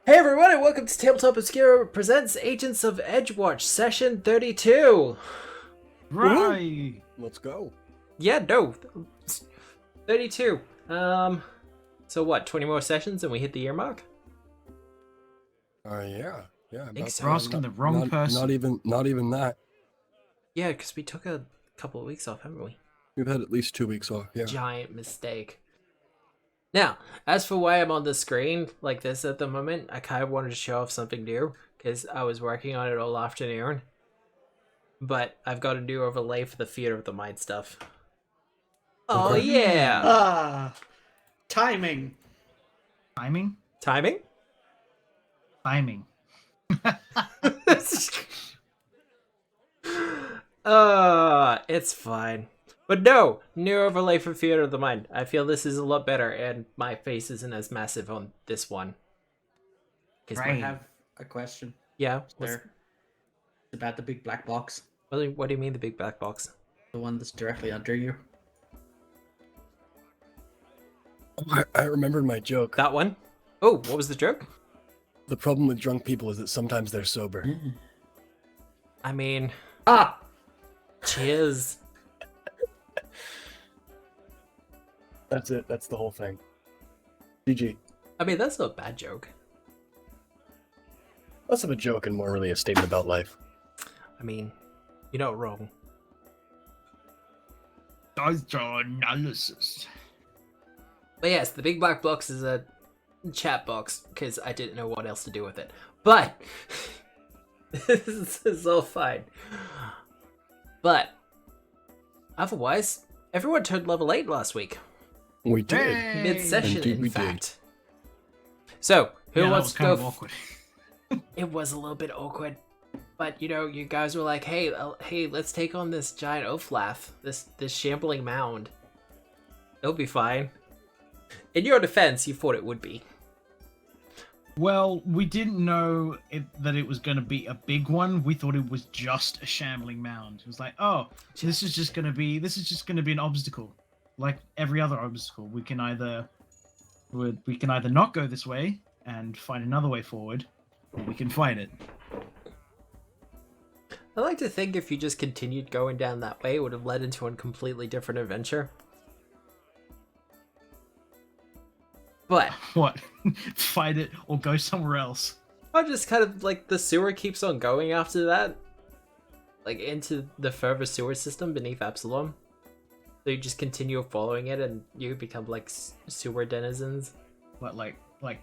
Hey everyone, and welcome to Tabletop Obscura presents Agents of Edgewatch, session 32. Right. Let's go. Yeah, no, 32. So what, 20 more sessions and we hit the year mark? Yeah. Think so. We're asking the wrong person. Not even that. Yeah, because we took a couple of weeks off, haven't we? We've had at least 2 weeks off. Yeah. Giant mistake. Now, as for why I'm on the screen like this at the moment, I kind of wanted to show off something new, because I was working on it all afternoon. But I've got a new overlay for the Theater of the Mind stuff. Oh Okay. yeah! Timing. Timing? Timing? Timing. It's fine. But no, new overlay for Theater of the Mind. I feel this is a lot better, and my face isn't as massive on this one. Right. I have a question. Yeah, There. About the big black box. what do you mean the big black box? The one that's directly under you. I remembered my joke. That one? Oh, what was the joke? The problem with drunk people is that sometimes they're sober. I mean, Ah! cheers. That's it. That's the whole thing. GG. I mean, that's not a bad joke. Less of a joke and more really a statement about life. I mean, you're not wrong. Does your analysis. But yes, the big black box is a chat box, because I didn't know what else to do with it. But, this is all fine. But, otherwise, everyone turned level 8 last week. We did. Hey! Mid-session, Indeed in we did. fact. So, who Yeah, that wants was to kind go? of awkward. It was a little bit awkward, but you know, you guys were like, "Hey, hey, let's take on this giant Oaflath, this shambling mound. It'll be fine." In your defense, you thought it would be. Well, we didn't know that it was going to be a big one. We thought it was just a shambling mound. It was like, oh, this is just going to be an obstacle, like every other obstacle. We can either not go this way and find another way forward, or we can fight it. I like to think if you just continued going down that way, it would have led into a completely different adventure. But What? Fight it or go somewhere else? I just kind of like the sewer keeps on going after that, like into the further sewer system beneath Absalom. So you just continue following it, and you become like sewer denizens. What, like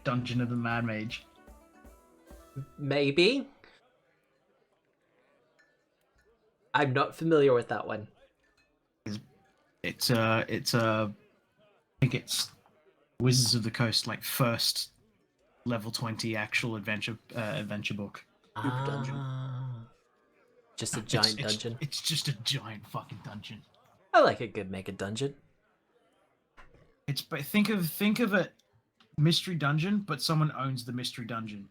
Dungeon of the Mad Mage? Maybe. I'm not familiar with that one. I think it's Wizards of the Coast, like first level 20 actual adventure book. dungeon. Just a giant dungeon. It's just a giant fucking dungeon. I like a good mega dungeon. But think of a mystery dungeon, but someone owns the mystery dungeon.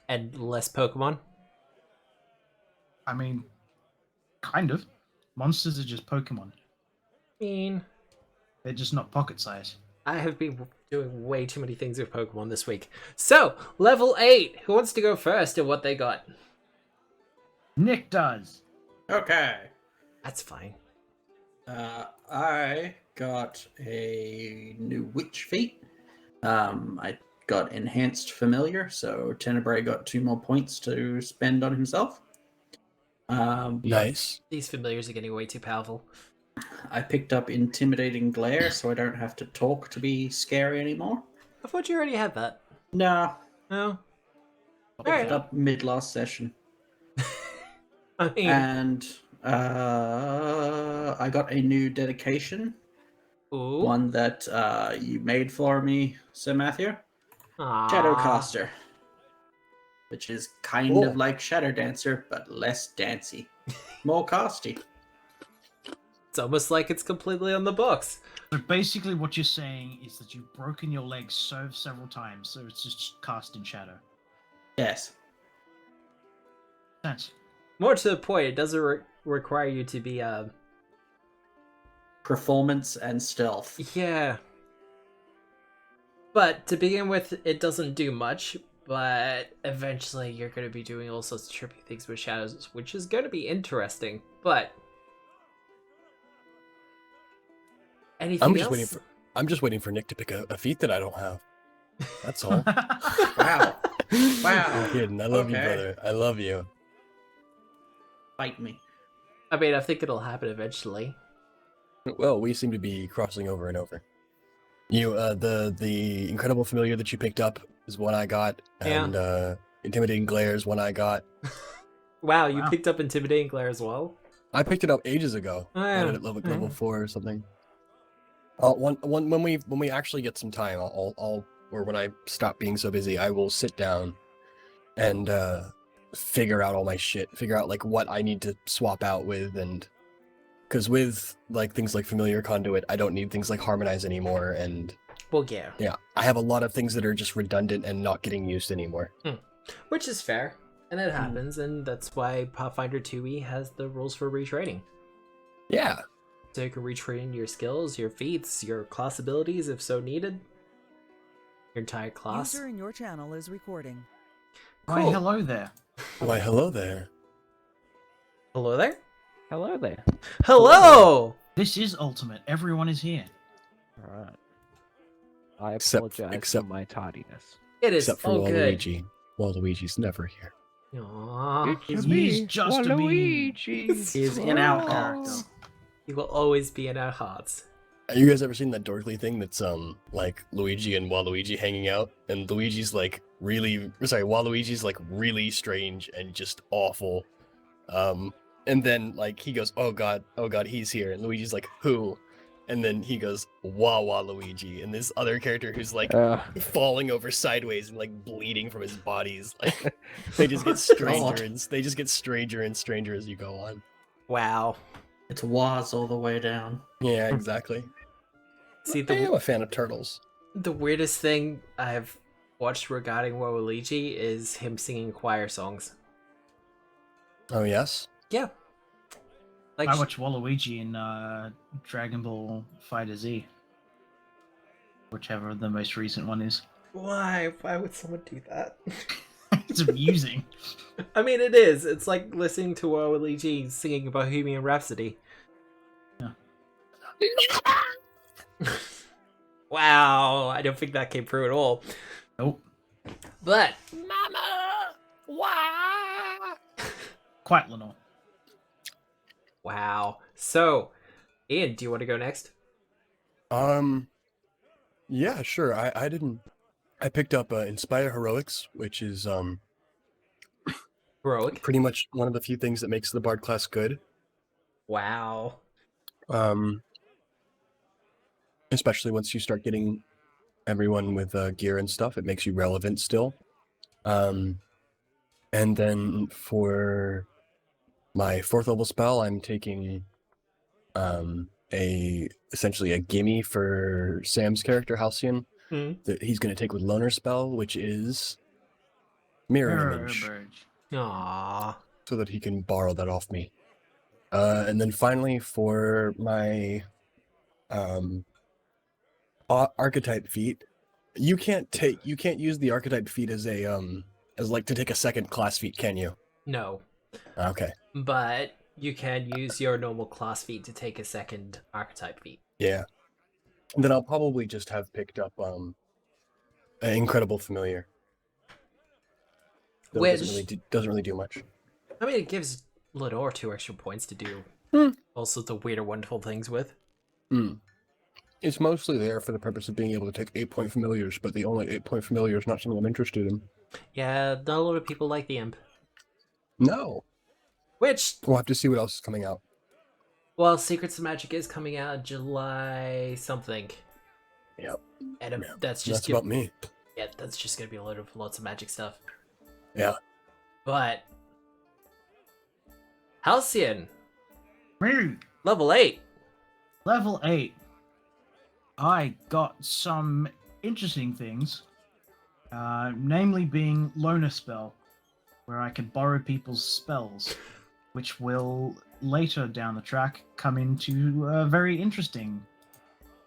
And less Pokemon. I mean, kind of. Monsters are just Pokemon. They're just not pocket size. I have been doing way too many things with Pokemon this week. So, level 8. Who wants to go first and what they got? Nick does. Okay. That's fine. I got a new witch feat. I got enhanced familiar, so Tenebrae got 2 more points to spend on himself. Nice. These familiars are getting way too powerful. I picked up intimidating glare, so I don't have to talk to be scary anymore. I thought you already had that. Nah, No? I picked Alright. it up mid last session. I mean, And I got a new dedication. ooh. One that you made for me, Sir Matthew. Aw. Shadowcaster. Which is kind Cool. of like Shadow Dancer, but less dancey. More casty. It's almost like it's completely on the books. So basically, what you're saying is that you've broken your leg several times, so it's just cast in shadow. Yes. Sense. More to the point, it doesn't require you to be, Performance and stealth. yeah. But to begin with, it doesn't do much. But eventually, you're going to be doing all sorts of trippy things with shadows, which is going to be interesting. But anything else? I'm just waiting for Nick to pick a feat that I don't have. That's all. Wow. Wow. I'm kidding. I love you, Okay. brother. I love you. Fight me. I mean, I think it'll happen eventually. Well, we seem to be crossing over and over. You, the incredible familiar that you picked up is one I got, and intimidating glare is one I got. Wow, you Wow. picked up intimidating glare as well. I picked it up ages ago. Oh, I yeah. had it at level 4 or something. When we actually get some time, I'll or when I stop being so busy, I will sit down and figure out all my shit, figure out like what I need to swap out with, and because with like things like familiar conduit, I don't need things like harmonize anymore, and Well, yeah. yeah, I have a lot of things that are just redundant and not getting used anymore. Which is fair. And it happens, and that's why Pathfinder 2e has the rules for retraining. Yeah, So you can retrain your skills, your feats, your class abilities if so needed. Your entire class. User in your channel is recording. Why, Cool. hello there. why hello there. Hello there? Hello there. Hello! This is Ultimate. Everyone is here. Alright. I Except- apologize except- for my tardiness. It is Except for all good. Waluigi. Waluigi's never here. Aww. He's just a meme. Waluigi. He's in our Oh. character. He will always be in our hearts. Have you guys ever seen that dorkly thing that's like Luigi and Waluigi hanging out, and Waluigi's like really strange and just awful, and then like he goes, oh god, he's here, and Luigi's like, who? And then he goes, Waluigi, and this other character who's like falling over sideways and like bleeding from his bodies, like they just get stranger and stranger as you go on. Wow. It's Waz all the way down. Yeah, exactly. See, I am a fan of turtles. the weirdest thing I've watched regarding Waluigi is him singing choir songs. Oh yes. Yeah. Like, I watched Waluigi in Dragon Ball Fighter Z. Whichever the most recent one is. why? Why would someone do that? It's amusing. I mean, it is. It's like listening to Waluigi singing Bohemian Rhapsody. Wow, I don't think that came through at all. Nope. But Quite Lenore. wow. So, Ian, do you want to go next? Yeah, sure. I picked up Inspire Heroics, which is Heroic. pretty much one of the few things that makes the Bard class good. Wow. Especially once you start getting everyone with gear and stuff, it makes you relevant still. And then for my 4th level spell, I'm taking essentially a gimme for Sam's character Halcyon that he's going to take with Loner spell, which is Mirror Image, Aww. so that he can borrow that off me. And then finally for my archetype feat, you can't use the archetype feat as as like to take a second class feat, can you? No. Okay. But you can use your normal class feat to take a second archetype feat. Yeah. And then I'll probably just have picked up an Incredible Familiar. Though it doesn't really do much. I mean, it gives Lenore 2 extra points to do all sorts of weird or wonderful things with. It's mostly there for the purpose of being able to take 8-point familiars, but the only 8-point familiar is not something I'm interested in. Yeah, not a lot of people like the Imp. No. Which, We'll have to see what else is coming out. well, Secrets of Magic is coming out July something. Yep. And Yeah, that's just That's about me. Yeah, that's just gonna be a lot of lots of magic stuff. Yeah. But Halcyon, Me. level 8. Level 8. I got some interesting things. Namely being Loner Spell, where I can borrow people's spells, which will later down the track come into a very interesting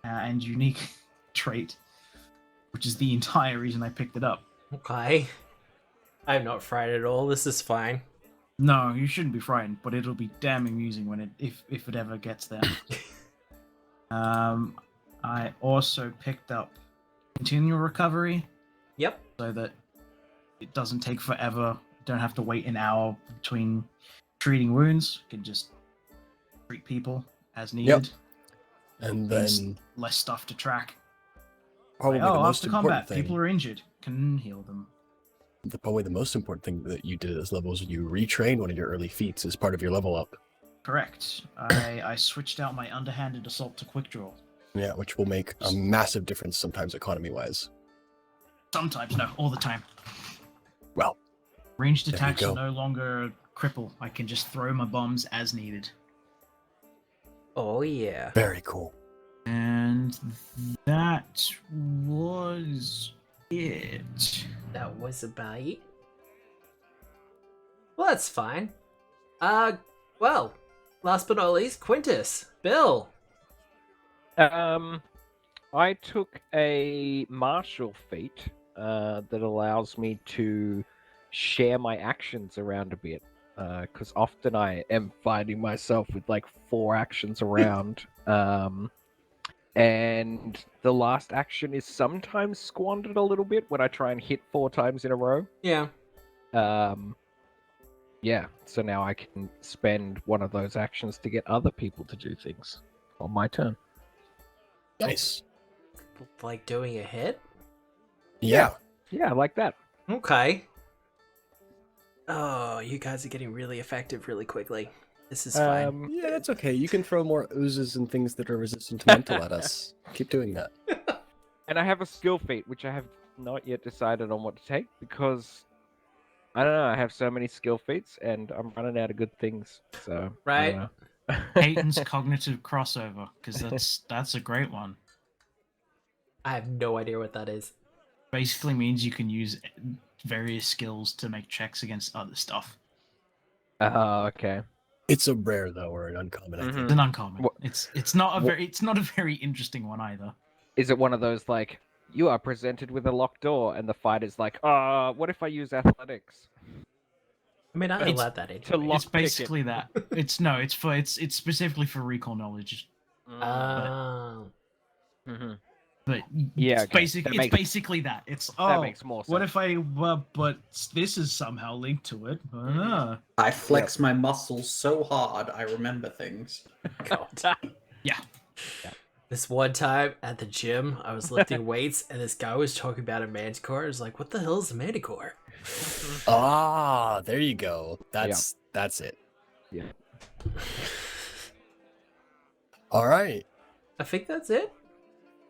and unique trait, which is the entire reason I picked it up. Okay. I'm not frightened at all. This is fine. No, you shouldn't be frightened, but it'll be damn amusing when if it ever gets there. I also picked up continual recovery, Yep. so that it doesn't take forever. You don't have to wait an hour between treating wounds. You can just treat people as needed. And There's then less stuff to track. probably Like, the most after important combat, thing, people are injured. Can heal them. probably the most important thing that you did at this level is you retrained one of your early feats as part of your level up. Correct. I switched out my underhanded assault to quick draw. Yeah, which will make a massive difference sometimes economy-wise. Sometimes, no, all the time. Well, Ranged there you attacks go. are no longer a cripple. I can just throw my bombs as needed. Oh, yeah. very cool. And that was it. That was about it. Well, that's fine. Well, last but not least, Quintus. Bill. I took a martial feat that allows me to share my actions around a bit. Because often I am finding myself with like 4 actions around. And the last action is sometimes squandered a little bit when I try and hit 4 times in a row. Yeah. Yeah, so now I can spend one of those actions to get other people to do things on my turn. Nice. Like doing a hit? Yeah. Yeah, I like that. Okay. Oh, you guys are getting really effective really quickly. This is fine. Yeah, that's okay. You can throw more oozes and things that are resistant to mental at us. Keep doing that. And I have a skill feat, which I have not yet decided on what to take because I don't know. I have so many skill feats, and I'm running out of good things. So I Right. don't know. Peyton's cognitive crossover, because that's a great one. I have no idea what that is. Basically means you can use various skills to make checks against other stuff. Oh, okay. It's a rare though, or an uncommon. I think. It's an uncommon. What- It's not a very interesting one either. Is it one of those like you are presented with a locked door, and the fighter's like, what if I use athletics I mean, I It's- allowed that in. to lock It's basically that. It's specifically for recall knowledge. Oh. But Yeah, it's okay. basically That it's makes- basically that. It's that makes more sense. what if I but this is somehow linked to it. I flex my muscles so hard I remember things. God. Yeah. This one time at the gym, I was lifting weights, and this guy was talking about a manticore. I was like, "What the hell is a manticore?" Ah, there you go. That's it. Yeah. All right. I think that's it.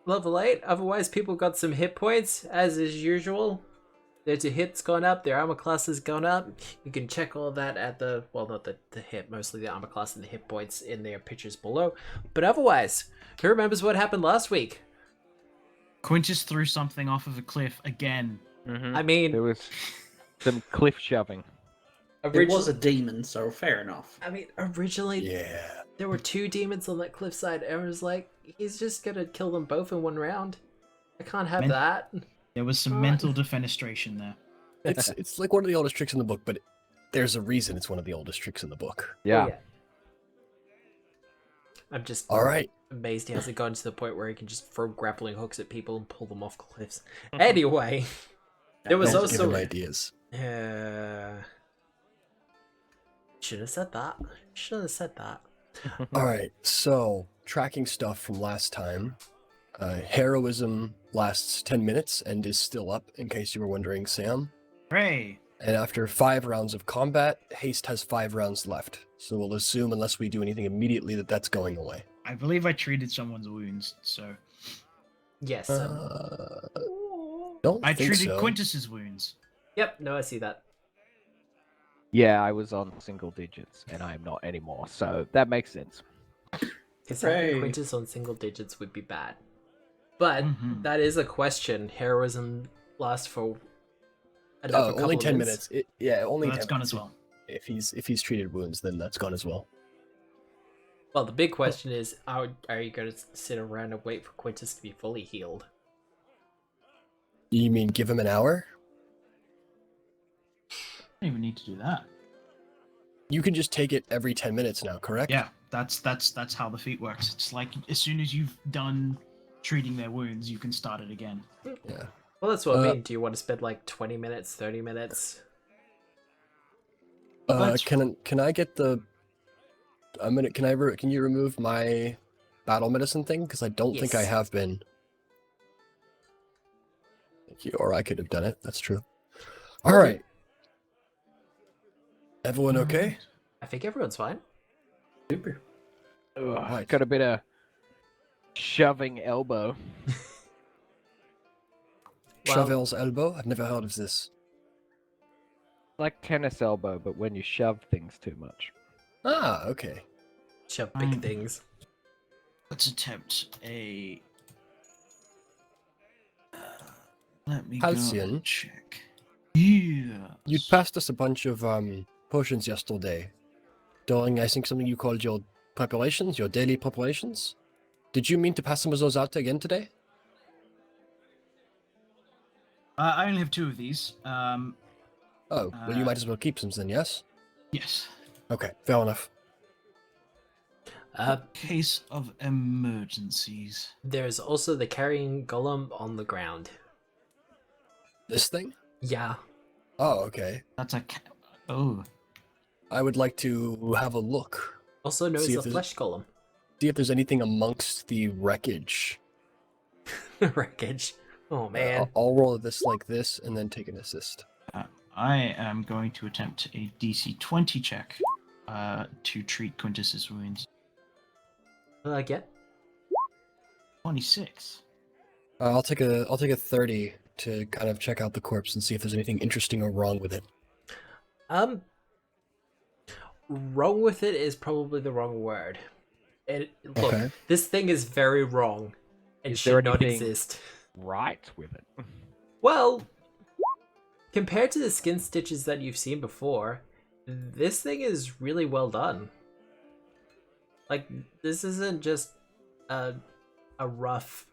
Level 8. Otherwise, people got some hit points, as is usual. Their hit's gone up, their armor class has gone up. You can check all that at the, well, not the hit, mostly the armor class and the hit points in their pictures below. But otherwise, who remembers what happened last week? Quintus threw something off of a cliff again. I mean, There was some cliff shoving. It was a demon, so fair enough. I mean, originally, Yeah. there were 2 demons on that cliffside, and I was like, he's just gonna kill them both in one round. I can't have Men- that. There was some Right. mental defenestration there. It's like one of the oldest tricks in the book, but there's a reason it's one of the oldest tricks in the book. Yeah. Oh, I'm just All right. amazed he hasn't gotten to the point where he can just throw grappling hooks at people and pull them off cliffs. Anyway, there was Don't also give him ideas. should have said that. Should have said that. All right. So tracking stuff from last time. Heroism lasts 10 minutes and is still up, in case you were wondering, Sam. Hooray! And after 5 rounds of combat, haste has 5 rounds left. So we'll assume, unless we do anything immediately, that that's going away. I believe I treated someone's wounds, so Yes. Don't I think treated so. Quintus's wounds. Yep. No, I see that. Yeah, I was on single digits, and I am not anymore, so that makes sense. Because Hooray. Quintus on single digits would be bad. But Mhm. that is a question. Heroism lasts for another couple only of 10 minutes. minutes. Only Well, that's 10 gone minutes. as well. If he's treated wounds, then that's gone as well. Well, the big question is, are you going to sit around and wait for Quintus to be fully healed? You mean give him an hour? don't even need to do that. You can just take it every 10 minutes now, correct? Yeah, that's how the feat works. It's like as soon as you've done treating their wounds, you can start it again. Yeah. Well, that's what I mean. Do you want to spend like 20 minutes, 30 minutes? That's- Can I get the? Can you remove my battle medicine thing? Because I don't think I Yes. have been. Thank you. Or I could have done it. That's true. All Okay. right. Everyone okay? I think everyone's fine. Super. Ugh, Right. got a bit of shoving elbow. Well- Chavel's elbow? I've never heard of this. Like tennis elbow, but when you shove things too much. Ah, okay. Shove big Fine. things. Let's attempt a. Let me Halcyon. go check. Yeah. You passed us a bunch of potions yesterday. During, I think, something you called your preparations, your daily preparations. Did you mean to pass some of those out again today? I only have 2 of these. Oh, well, you might as well keep some then, yes? Yes. Okay, fair enough. Case of emergencies. There's also the carrying golem on the ground. This thing? Yeah. Oh, okay. That's a. Oh. I would like to have a look. Also known See as if the there's- flesh golem. See if there's anything amongst the wreckage. Wreckage. Oh man. I'll roll this like this and then take an assist. I am going to attempt a DC 20 check to treat Quintus's wounds. Get? 26. I'll take a 30 to kind of check out the corpse and see if there's anything interesting or wrong with it. Wrong with it is probably the wrong word. Look, Okay. this thing is very wrong and Is there should not anything- exist. Right with it. Well, compared to the Skinstitches that you've seen before, this thing is really well done. Like, this isn't just a rough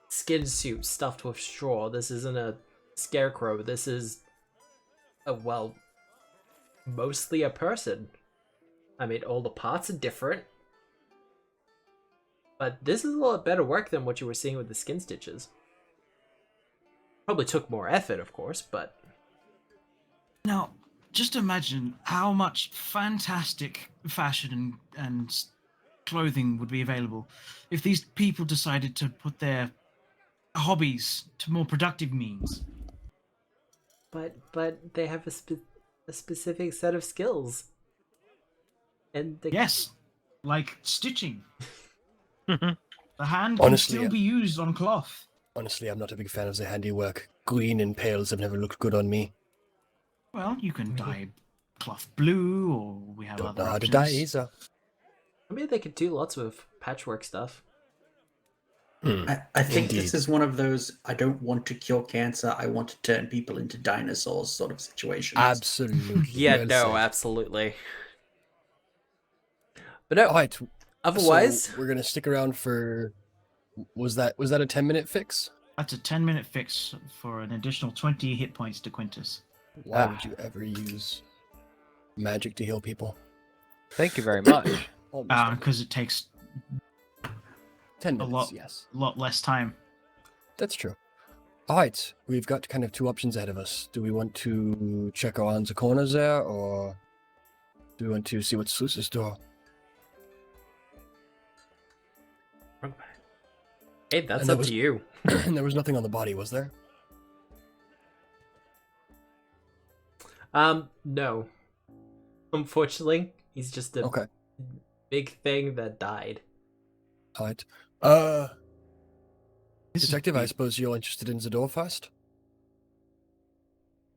skin suit stuffed with straw. This isn't a scarecrow. This is mostly a person. I mean, all the parts are different. But this is a lot better work than what you were seeing with the Skinstitches. Probably took more effort, of course, but... Now, just imagine how much fantastic fashion and clothing would be available if these people decided to put their hobbies to more productive means. But they have a specific set of skills. And they... Yes, like stitching. The hand Honestly, can still be used on cloth. Honestly, I'm not a big fan of the handiwork. Green and pales have never looked good on me. Well, you can dye cloth blue, or we have Don't other know how to options. dye either. I mean, they could do lots of patchwork stuff. I think this Indeed. is one of those I don't want to cure cancer, I want to turn people into dinosaurs sort of situations. Absolutely. Yeah, well no, said. absolutely. But no, Alright, otherwise... so we're gonna stick around for... Was that a 10-minute fix? That's a 10-minute fix for an additional 20 hit points to Quintus. Why would you ever use magic to heal people? Thank you very much. Almost never. Because it takes 10 a minutes, lot. yes. a lot less time. That's true. Alright, we've got kind of 2 options ahead of us. Do we want to check around the corners there, or do we want to see what's through this door? Hey, that's And that up was- to you. And there was nothing on the body, was there? No. Unfortunately, he's just a Okay. big thing that died. Alright. This is Detective, I weird. suppose you're interested in the door first?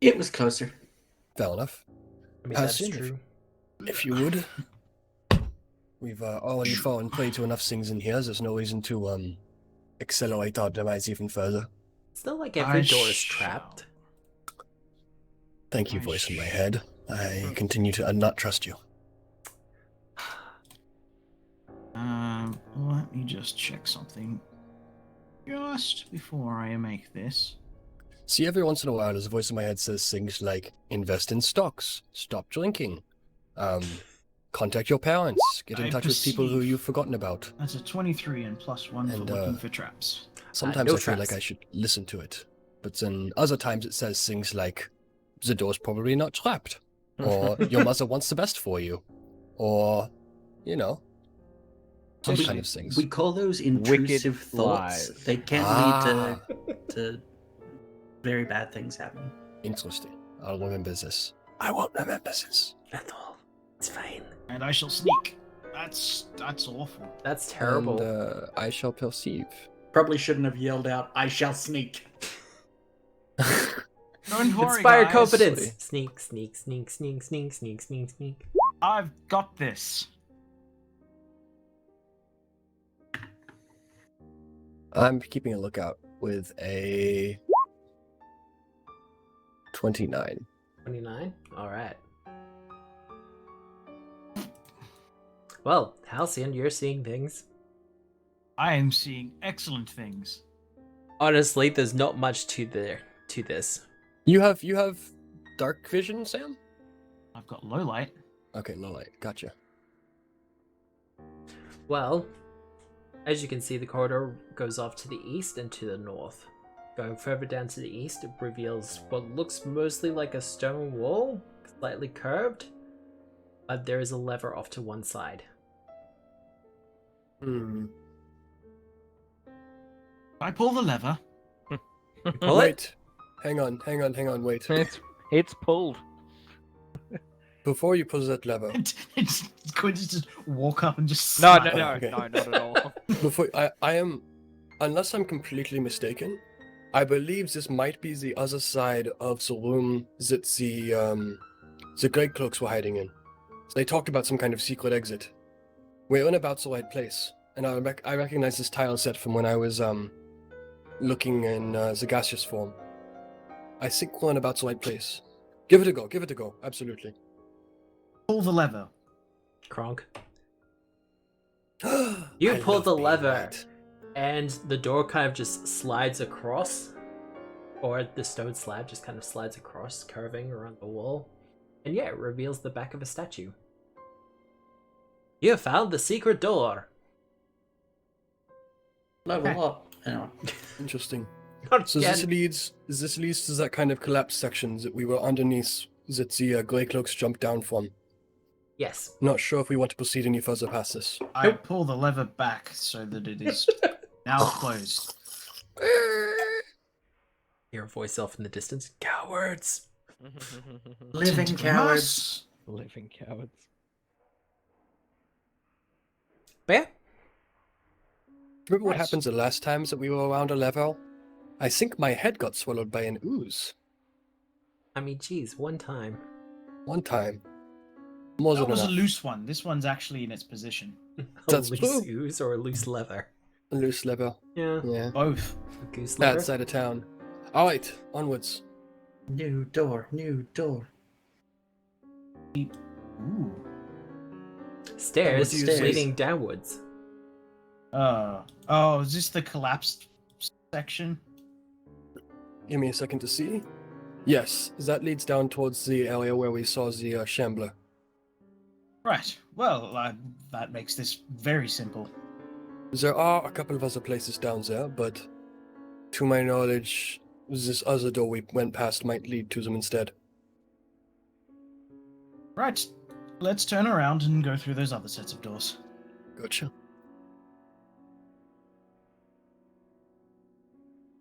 It was closer. Fair enough. I mean, Has that's seen it. true. If you would. We've already fallen prey to enough things in here. There's no reason to accelerate our demise even further. It's not like every I door is shall. trapped. Thank you, voice in my head. I continue to not trust you. Let me just check something just before I make this. See, every once in a while, there's a voice in my head says things like, invest in stocks, stop drinking, contact your parents, get in I touch with people who perceive- you've forgotten about. That's a 23 and +1 for And, looking for traps. Sometimes no I feel like traps. I should listen to it. But then other times it says things like, the door's probably not trapped. Or, your mother wants the best for you. Or, you know, those kind of things. We call those Wicked intrusive thoughts. lies. They can Ah. lead to very bad things happening. Interesting. I'll remember this. I won't remember this. Ethel, it's fine. And I shall sneak. That's awful. That's terrible. And I shall perceive. Probably shouldn't have yelled out, "I shall sneak." Don't worry, Inspire guys. confidence. Sneak, sneak, sneak, sneak, sneak, sneak, sneak, sneak. I've got this. I'm keeping a lookout with a 29. 29? Alright. Well, Halcyon, you're seeing things. I am seeing excellent things. Honestly, there's not much to this. You have dark vision, Sam? I've got low light. Okay, low light. Gotcha. Well, as you can see, the corridor goes off to the east and to the north. Going further down to the east, it reveals what looks mostly like a stone wall, slightly curved, but there is a lever off to one side. Hmm. I pull the lever. Pull it? Wait. Hang on, wait. It's pulled. Before you pull that lever, It's Quintus just walk up and just No, slap no, it. no, Okay. no, not at all. before I am, unless I'm completely mistaken, I believe this might be the other side of the room that the Grey Cloaks were hiding in. So they talked about some kind of secret exit. We're in about the right place, and I recognize this tile set from when I was looking in the gaseous form. I think we're in about the right place. Give it a go, absolutely. Pull the lever. Kronk. You You pull the lever, and the door kind of just slides across, or the stone slab just kind of slides across, curving around the wall. And yeah, it reveals the back of a statue. You have found the secret door. Level up. Anyway. Interesting. Not So again. this leads to that kind of collapsed section that we were underneath that the Grey Cloaks jumped down from. Yes. Not sure if we want to proceed any further past this. I pull the lever back so that it is now closed. Hear a voice off in the distance. Cowards. Living Tentacle cowards. Living cowards. But yeah, Remember what Nice. happened the last times that we were around a level? I think my head got swallowed by an ooze. I mean, geez, one time. One time. More That than was a enough. loose one. This one's actually in its position. A That's loose true. ooze or a loose leather. A loose level. Yeah. Yeah. Both. A goose leather. That side of town. Alright, onwards. New door, new door. Ooh. Stairs Stairs. leading downwards. Oh, is this the collapsed section? Give me a second to see. Yes, that leads down towards the area where we saw the Shambler. Right. Well, that makes this very simple. There are a couple of other places down there, but to my knowledge, this other door we went past might lead to them instead. Right. Let's turn around and go through those other sets of doors. Gotcha.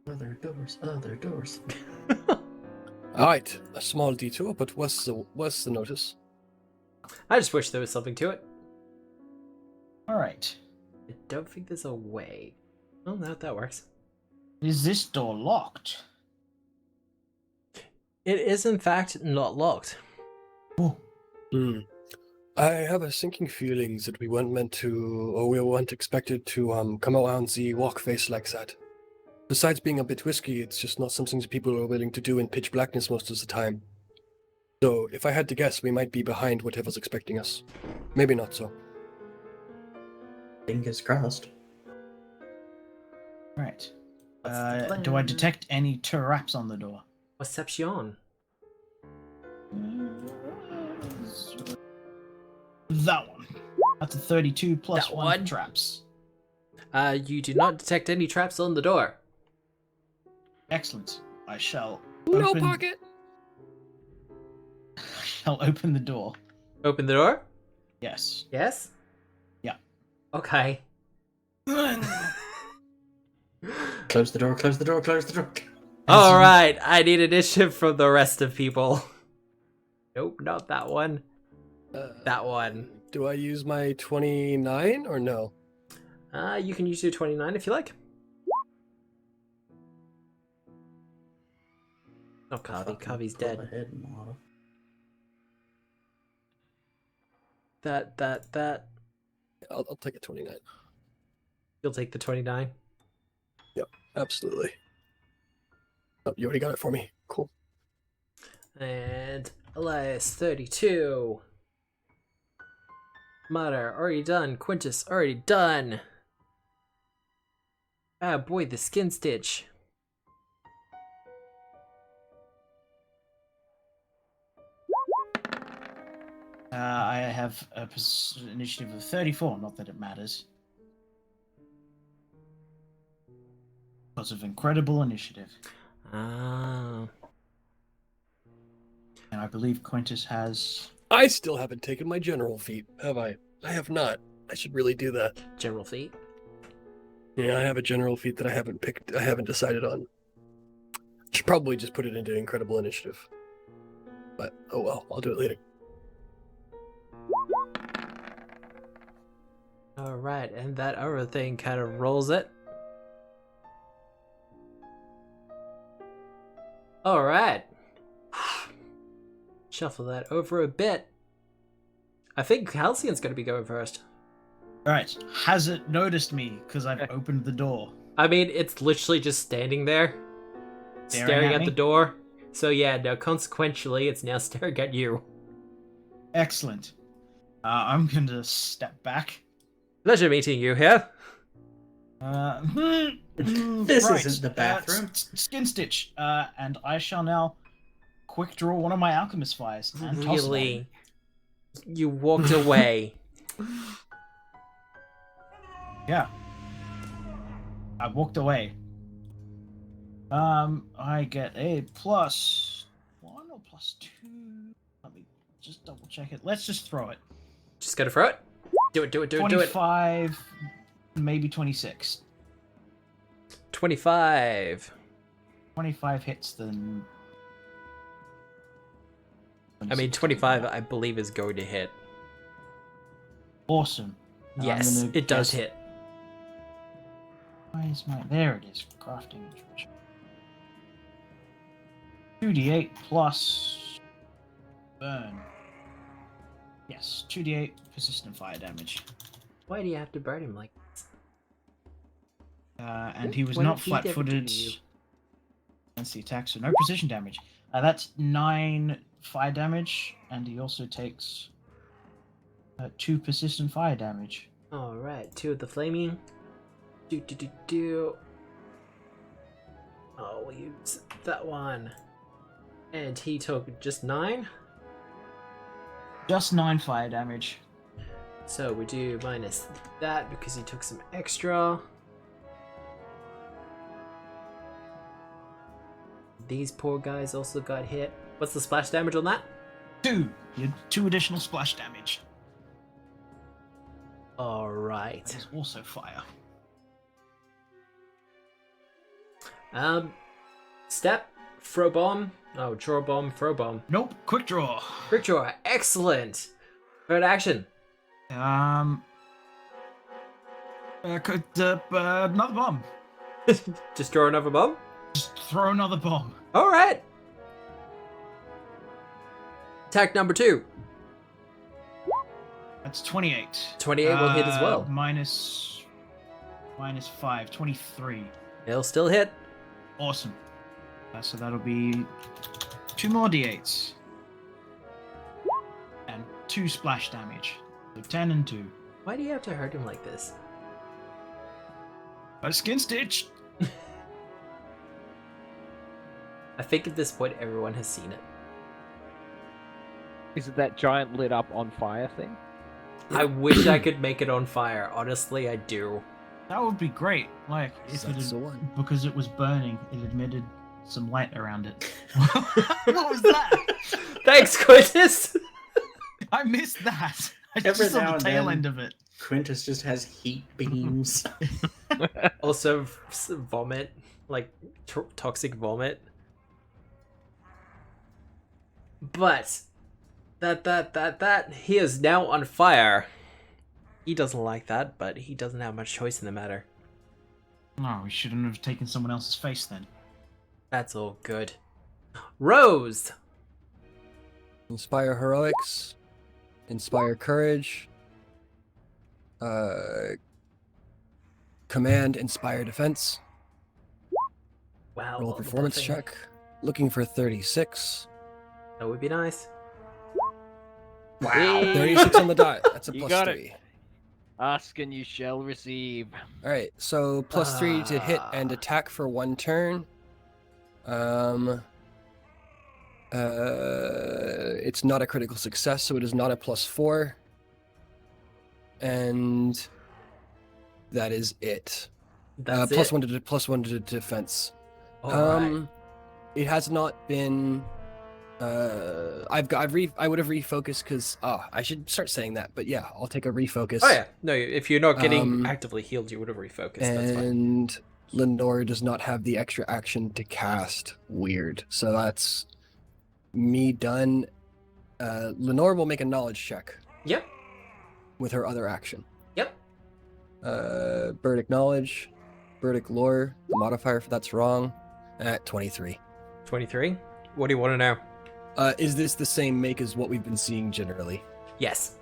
Other doors, other doors. Alright, a small detour, but what's the notice? I just wish there was something to it. All right. I don't think there's a way. Oh, no, that works. Is this door locked? It is, in fact, not locked. Oh, I have a sinking feeling that we weren't meant to, or we weren't expected to come around the walk face like that. Besides being a bit risky, it's just not something that people are willing to do in pitch blackness most of the time. So, if I had to guess, we might be behind whatever's expecting us. Maybe not so. Fingers crossed. right. What's the Do I plan? detect any traps on the door? Perception. That one. That's a 32 plus That 1 one? for traps. You do not detect any traps on the door. Excellent. I shall No open. pocket. I shall open the door. Open the door? Yes. Yes? Yeah. Okay. Close the door, close the door, close the door. Alright, I need initiative from the rest of people. Nope, not that one. That one. Do I use my 29 or no? You can use your 29 if you like. Oh, Kavi. Kavi's dead. Ahead, model. That. I'll take a 29. You'll take the 29. Yep, absolutely. Oh, you already got it for me. Cool. And Elias, 32. Mata, already done. Quintus, already done. Ah, boy, the skin stitch. I have a initiative of 34, not that it matters. Because of incredible initiative. Ah. And I believe Quintus has... I still haven't taken my general feat, have I? I have not. I should really do that. General feat. Yeah, I have a general feat that I haven't picked. I haven't decided on. Should probably just put it into incredible initiative. But oh well, I'll do it later. Alright, and that other thing kind of rolls it. Alright. Shuffle that over a bit. I think Halcyon's going to be going first. Alright, has it noticed me because I've opened the door? I mean, it's literally just standing there, staring at at me? the door. So yeah, no, consequentially, it's now staring at you. Excellent. I'm going to step back. Pleasure meeting you here. This right, isn't the bathroom. Skin Stitch, and I shall now quick draw one of my alchemist fires and toss it at him. Really? You walked away. Yeah. I walked away. I get a +1 or +2. Let me just double check it. Let's just throw it. Just gotta throw it. Do it, do it, do it, do it. 25, maybe 26. 25. 25 hits then. I mean, 25, I believe, is going to hit. Awesome. And I'm Yes, gonna it does guess- hit. Why is my... There it is. Crafting. 2d8 plus... Burn. Yes, 2d8 persistent fire damage. Why do you have to burn him like this? And he was What not did he ever do to flat-footed you? against the attack, so no precision damage. That's 9 fire damage, and he also takes 2 persistent fire damage. Alright, 2 of the flaming. Oh, we'll use that one. And he took just 9. Just 9 fire damage. So we do minus that because he took some extra. These poor guys also got hit. What's the splash damage on that? 2. You have 2 additional splash damage. Alright. That is also fire. Step, throw bomb. Oh, draw bomb, throw bomb. Nope, quick draw. Quick draw, excellent. Third action. Another bomb. Just draw another bomb. Just throw another bomb. Alright. Attack number 2. That's 28. 28 will hit as well. Minus 5, 23. It'll still hit. Awesome. So that'll be 2 more d8s. And 2 splash damage. So 10 and 2. Why do you have to hurt him like this? A skin stitch. I think at this point everyone has seen it. Is it that giant lit up on fire thing? I wish I could make it on fire. Honestly, I do. That would be great. Like, if it That's the had, one. because it was burning, it emitted some light around it. What was that? Thanks, Quintus! I missed that. I Every just saw now the and tail then. end of it. Quintus just has heat beams. Also, vomit. Like, toxic vomit. But, that, he is now on fire. He doesn't like that, but he doesn't have much choice in the matter. No, we shouldn't have taken someone else's face then. That's all good. Rose! Inspire heroics. Inspire courage. Command inspire defense. Wow. Roll all the performance buffing. check. Looking for 36. That would be nice. Wow. 36 on the dot. That's a You plus got it. 3. Ask and you shall receive. Alright, so plus 3 to hit and attack for 1 turn. It's not a critical success, so it is not a plus 4. And that is it. That's Plus it. plus 1 to defense. Alright. It has not been. I would have refocused because I should start saying that, but yeah, I'll take a refocus. Oh yeah, no, if you're not getting Um, actively healed, you would have refocused. That's fine. And Lenore does not have the extra action to cast. Weird. So that's me done. Lenore will make a knowledge check Yep. with her other action. Yep. Burdick knowledge, Burdick lore. The modifier for that's wrong. At 23. 23. What do you want to know? Is this the same make as what we've been seeing generally? Yes.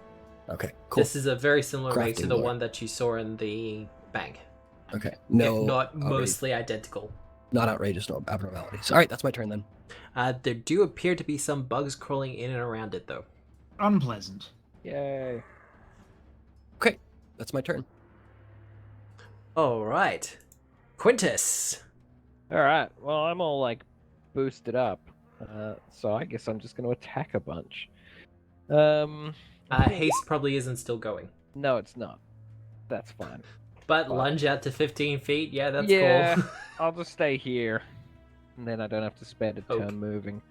Okay, cool. This is a very similar make to Crafting the lore. one that you saw in the bank. Okay, no, if not outrageous- mostly identical. not outrageous, no abnormalities. All right, that's my turn then. There do appear to be some bugs crawling in and around it, though. Unpleasant. Yay. Okay, that's my turn. All right, Quintus. Alright, well, I'm all like boosted up. So I guess I'm just going to attack a bunch. Haste probably isn't still going, No, it's not. That's fine. but Fine. lunge out to 15 feet. Yeah, that's Yeah. cool. I'll just stay here. And then I don't have to spend a Okay. turn moving.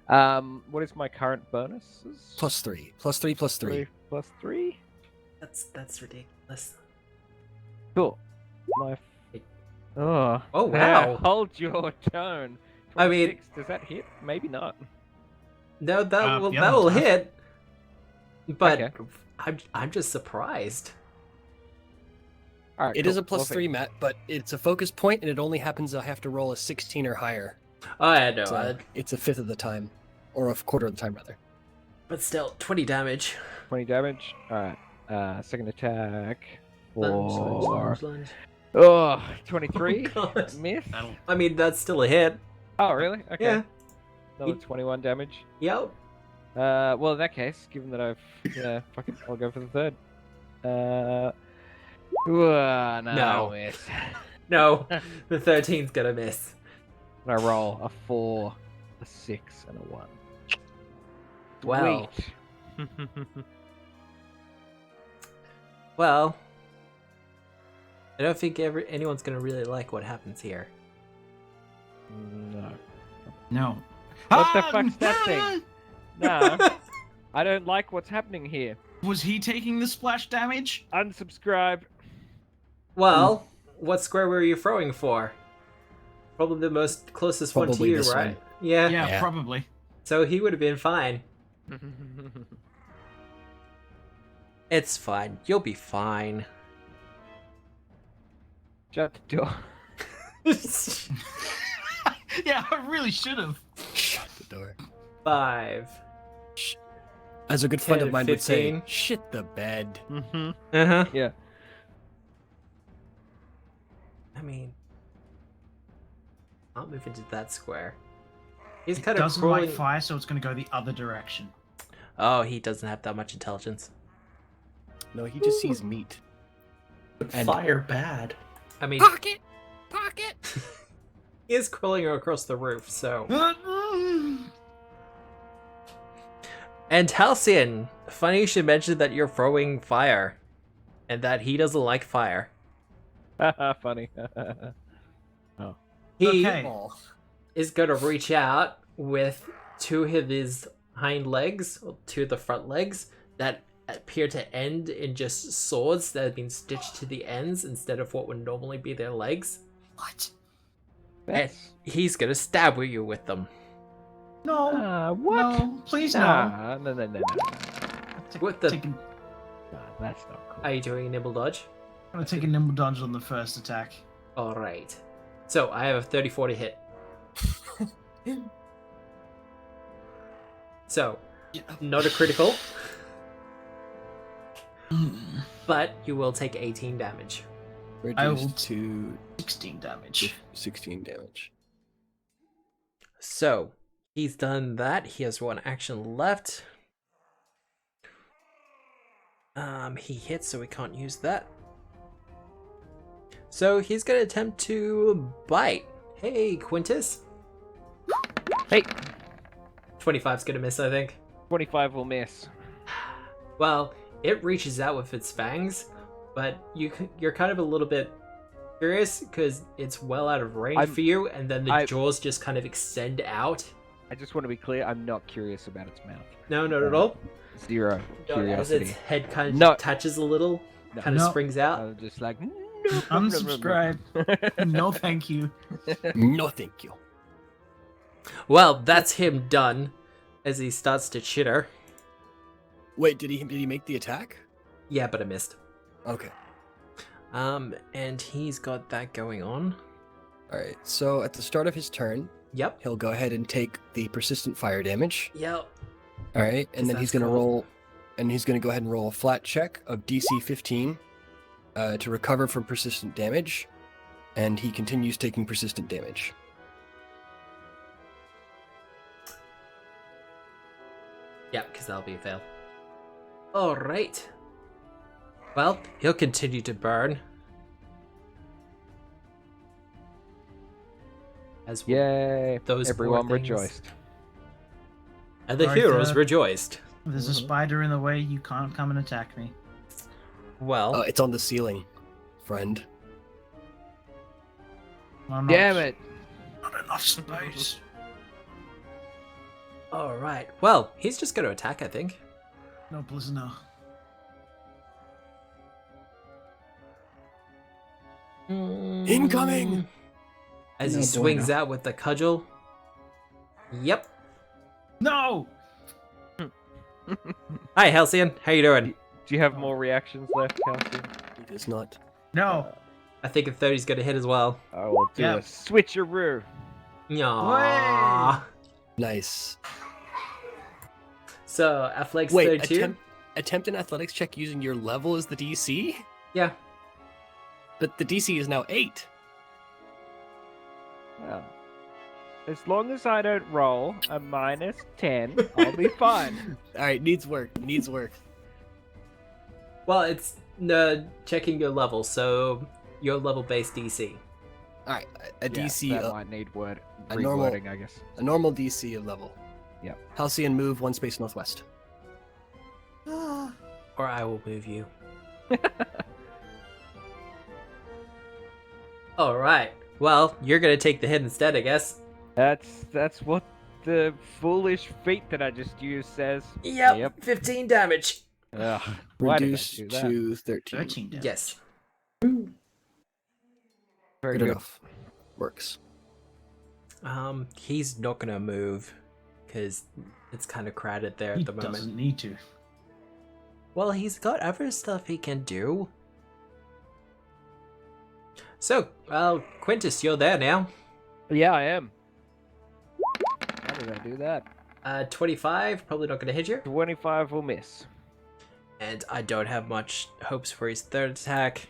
What is my current bonuses? Plus 3, plus 3, plus 3. 3? That's ridiculous. Cool. My. Oh. Oh, wow. Hold your tone. I mean- 26, does that hit? Maybe not. No, that will yeah, that will that's fine. hit. But Okay. I'm just surprised. All right. It cool. is a plus We'll 3, Matt, but it's a focus point, and it only happens I have to roll a 16 or higher. Oh, yeah, no, So it's a fifth of the time, or a quarter of the time rather. but still, 20 damage. 20 damage. All right. Second attack. Lunge, For lunge, lunge, lunge. oh, 23. Oh, God. Miss. That'll. I mean, that's still a hit. Oh, really? Okay. Yeah. Another 21 damage. Yep. Well, in that case, given that I've, fuck it, I'll go for the third. No. No. Miss. No, the 13's gonna miss. And I roll a 4, a 6, and a 1. Well. Sweet. Well, I don't think anyone's gonna really like what happens here. No. No. What the fuck's that thing? Nah. I don't like what's happening here. Was he taking the splash damage? Unsubscribe. Well, what square were you throwing for? Probably the most closest one to Probably you, this right? one. Yeah. Yeah, Yeah. probably. So he would have been fine. It's fine. You'll be fine. Shut the door. Yeah, I really should have. Shut the door. 5. As a good friend 10, of mine would say, 15. shit the bed. Mm-hmm. Uh-huh. Yeah. I mean, I'll move into that square. He's It kind of doesn't crawling. like fire, so it's going to go the other direction. Oh, he doesn't have that much intelligence. No, he just sees meat. But And- fire bad. I mean, Pocket! Pocket! He is crawling across the roof, so. And Halcyon, funny you should mention that you're throwing fire, and that he doesn't like fire. Funny. He Okay. is going to reach out with two of his hind legs, or two of the front legs, that appear to end in just swords that have been stitched to the ends instead of what would normally be their legs. What? And he's going to stab you with them. No. What? No, please no. No. With the- Nah, that's not cool. Are you doing a nimble dodge? I'm gonna take a nimble dodge on the first attack. Alright. So, I have a 34 to hit. So, not a critical, but you will take 18 damage. I will Reduced to 16 damage. 16 damage. So, he's done that. He has one action left. He hits, so we can't use that. So, he's going to attempt to bite. Hey, Quintus. Hey, 25's going to miss, I think. 25 will miss. Well, it reaches out with its fangs, but you're kind of a little bit curious because it's well out of range for you, and then the jaws just kind of extend out. I just want to be clear, I'm not curious about its mouth. No, not at all. Zero As curiosity. its head kind of No. touches a little, No. kind of No. springs out. I'm just like, no. Unsubscribe. No, thank you. No, thank you. Well, that's him done as he starts to chitter. Wait, did he make the attack? Yeah, but I missed. Okay. And he's got that going on. All right. So at the start of his turn, Yep. he'll go ahead and take the persistent fire damage. Yep. All right, and then That's he's going to cool. roll, and he's going to go ahead and roll a flat check of DC 15 to recover from persistent damage, and he continues taking persistent damage. Yeah, because that'll be a fail. Alright. Well, he'll continue to burn. As will Yay. those Everyone poor things. rejoiced. And the Alright, heroes rejoiced. If there's a spider in the way, you can't come and attack me. Well, Oh, it's on the ceiling, friend. I'm not, Damn it. Not enough space. alright. Well, he's just going to attack, I think. No, please no. Incoming! As he No swings bueno. out with the cudgel. Yep. No! Hi, Halcyon. How you doing? Do you have more reactions left, Kelsey? It is not. No! I think a 30's going to hit as well. I will do Yeah. a switcheroo. Aww. Nice. So, athletics Wait, 32? attempt an athletics check using your level as the DC? Yeah. But the DC is now 8. Well, as long as I don't roll a -10, I'll be fine. All right, needs work. Needs work. Well, it's checking your level, so your level-based DC. All right, a Yeah, DC, that might need a normal- rewording, I guess. a normal DC level. Yep. Halcyon, move 1 space northwest. Or I will move you. Alright. Well, you're gonna take the hit instead, I guess. That's what the foolish feat that I just used says. Yep. 15 damage. Ugh, why did I Reduce do that? to 13. 13 damage. Yes. Very Good good. enough. Works. He's not gonna move because it's kind of crowded there He at the moment. doesn't need to. Well, he's got other stuff he can do. So, well, Quintus, you're there now. Yeah, I am. How did I do that? 25, probably not gonna hit you. 25 will miss. And I don't have much hopes for his third attack.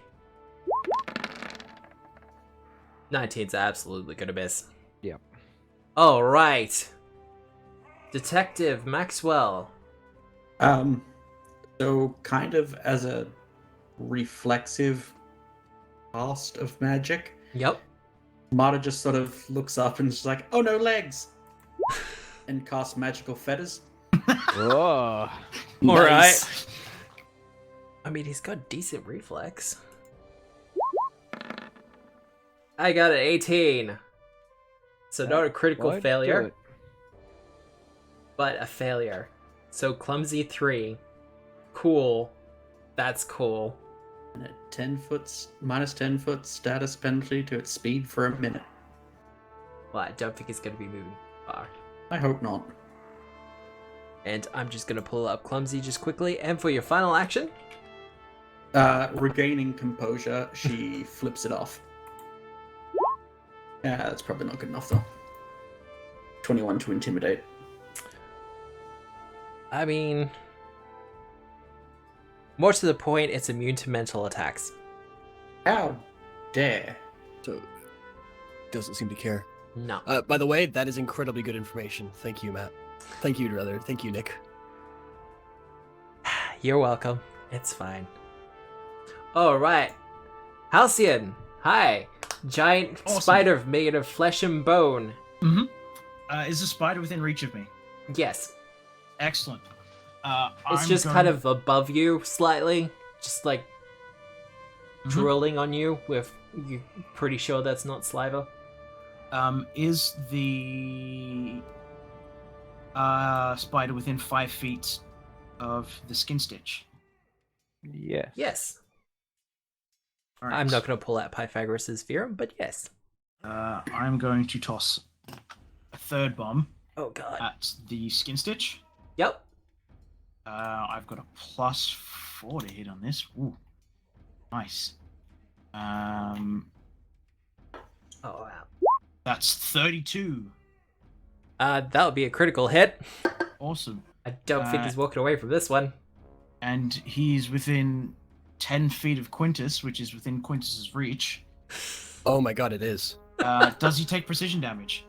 19's absolutely gonna miss. Yep. Alright. Detective Maxwell. So kind of as a reflexive cast of magic, Yep. Marta just sort of looks up and is like, "Oh no, legs!" and casts magical fetters. Oh. All right. Nice. I mean, he's got decent reflex. I got an 18. So not a critical Why'd you do failure, it? but a failure. So clumsy 3. Cool. That's cool. And a minus 10 foot status penalty to its speed for a minute. Well, I don't think it's going to be moving far. I hope not. And I'm just going to pull up clumsy just quickly. And for your final action, Regaining composure, she flips it off. Yeah, that's probably not good enough though. 21 to intimidate. I mean, more to the point, it's immune to mental attacks. How dare. So, doesn't seem to care. No. By the way, that is incredibly good information. Thank you, Matt. Thank you, brother. Thank you, Nick. You're welcome. It's fine. Alright. Halcyon. Hi. Giant Awesome. spider made of flesh and bone. Is the spider within reach of me? Yes. Excellent. It's I'm just going- kind of above you slightly. Just like drooling on you with... You're pretty sure that's not saliva? Is the spider within 5 feet of the skin stitch? Yes. Yes. All right. I'm not going to pull out Pythagoras' theorem, but yes. I'm going to toss a third bomb Oh god. at the skin stitch. Yep. I've got a +4 to hit on this. Ooh, nice. Oh wow. That's 32. That would be a critical hit. Awesome. I don't think he's walking away from this one. And he's within 10 feet of Quintus, which is within Quintus's reach. Oh my god, it is. Does he take precision damage?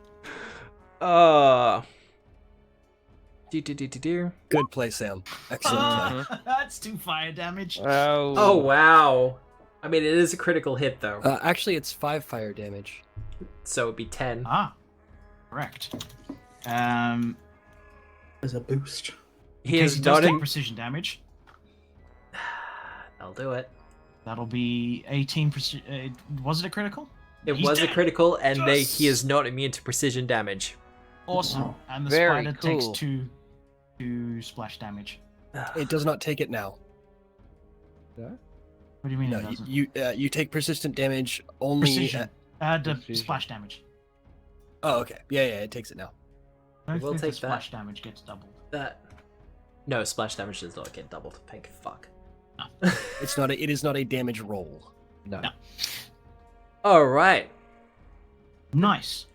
Do. Good play, Sam. Excellent play. That's 2 fire damage. Oh wow. I mean, it is a critical hit though, Actually, it's 5 fire damage. so it'd be 10. Correct. As a boost. He Because is he does not take in... precision damage. I'll do it. That'll be 18. Was it a critical? It He's was a dead. critical, and Yes! he is not immune to precision damage. Awesome. Wow. And the Very spider takes cool. 2 splash damage. It does not take it now. What do you mean No, it doesn't? you take persistent damage only. Precision. The Precision. splash damage. Oh, okay. Yeah, it takes it now. I We'll think take the splash damage gets doubled. That. No, splash damage does not get doubled. Thank fuck. It's not. It is not a damage roll. No. No. All right. Nice.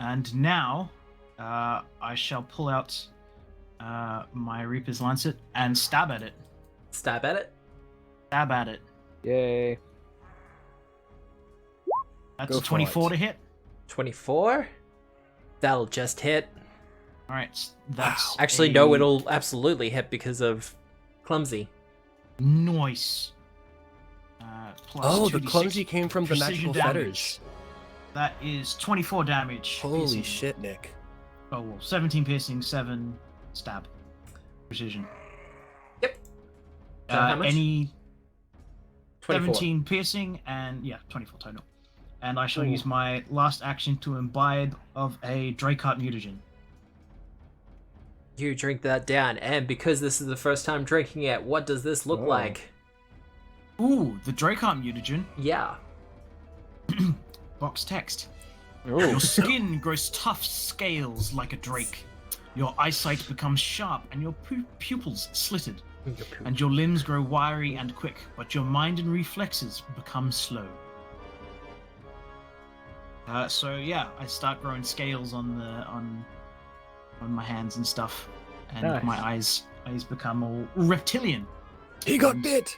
And now, I shall pull out my Reaper's Lancet and stab at it. Stab at it. Stab at it. Yay. That's Go a for 24 it. to hit. 24. That'll just hit. All right. That's Actually, no, it'll absolutely hit because of clumsy. Nice. Plus Oh, the 2d6 clumsy came from the precision magical damage. fetters. That is 24 damage. Holy piercing. shit, Nick. Oh, well, 17 piercing, 7 stab. Precision. Yep. So how much? Any 24. 17 piercing and 24 total. And I shall Ooh. use my last action to imbibe of a Drakeheart mutagen. You drink that down, and because this is the first time drinking it, what does this look Oh. like? Ooh, the Drakeheart mutagen. Yeah. Box text. Ooh. Your skin grows tough scales like a drake. Your eyesight becomes sharp and your pupils slitted. And your limbs grow wiry and quick, but your mind and reflexes become slow. So yeah, I start growing scales on my hands and stuff, and Nice. my eyes become all reptilian. He got bit.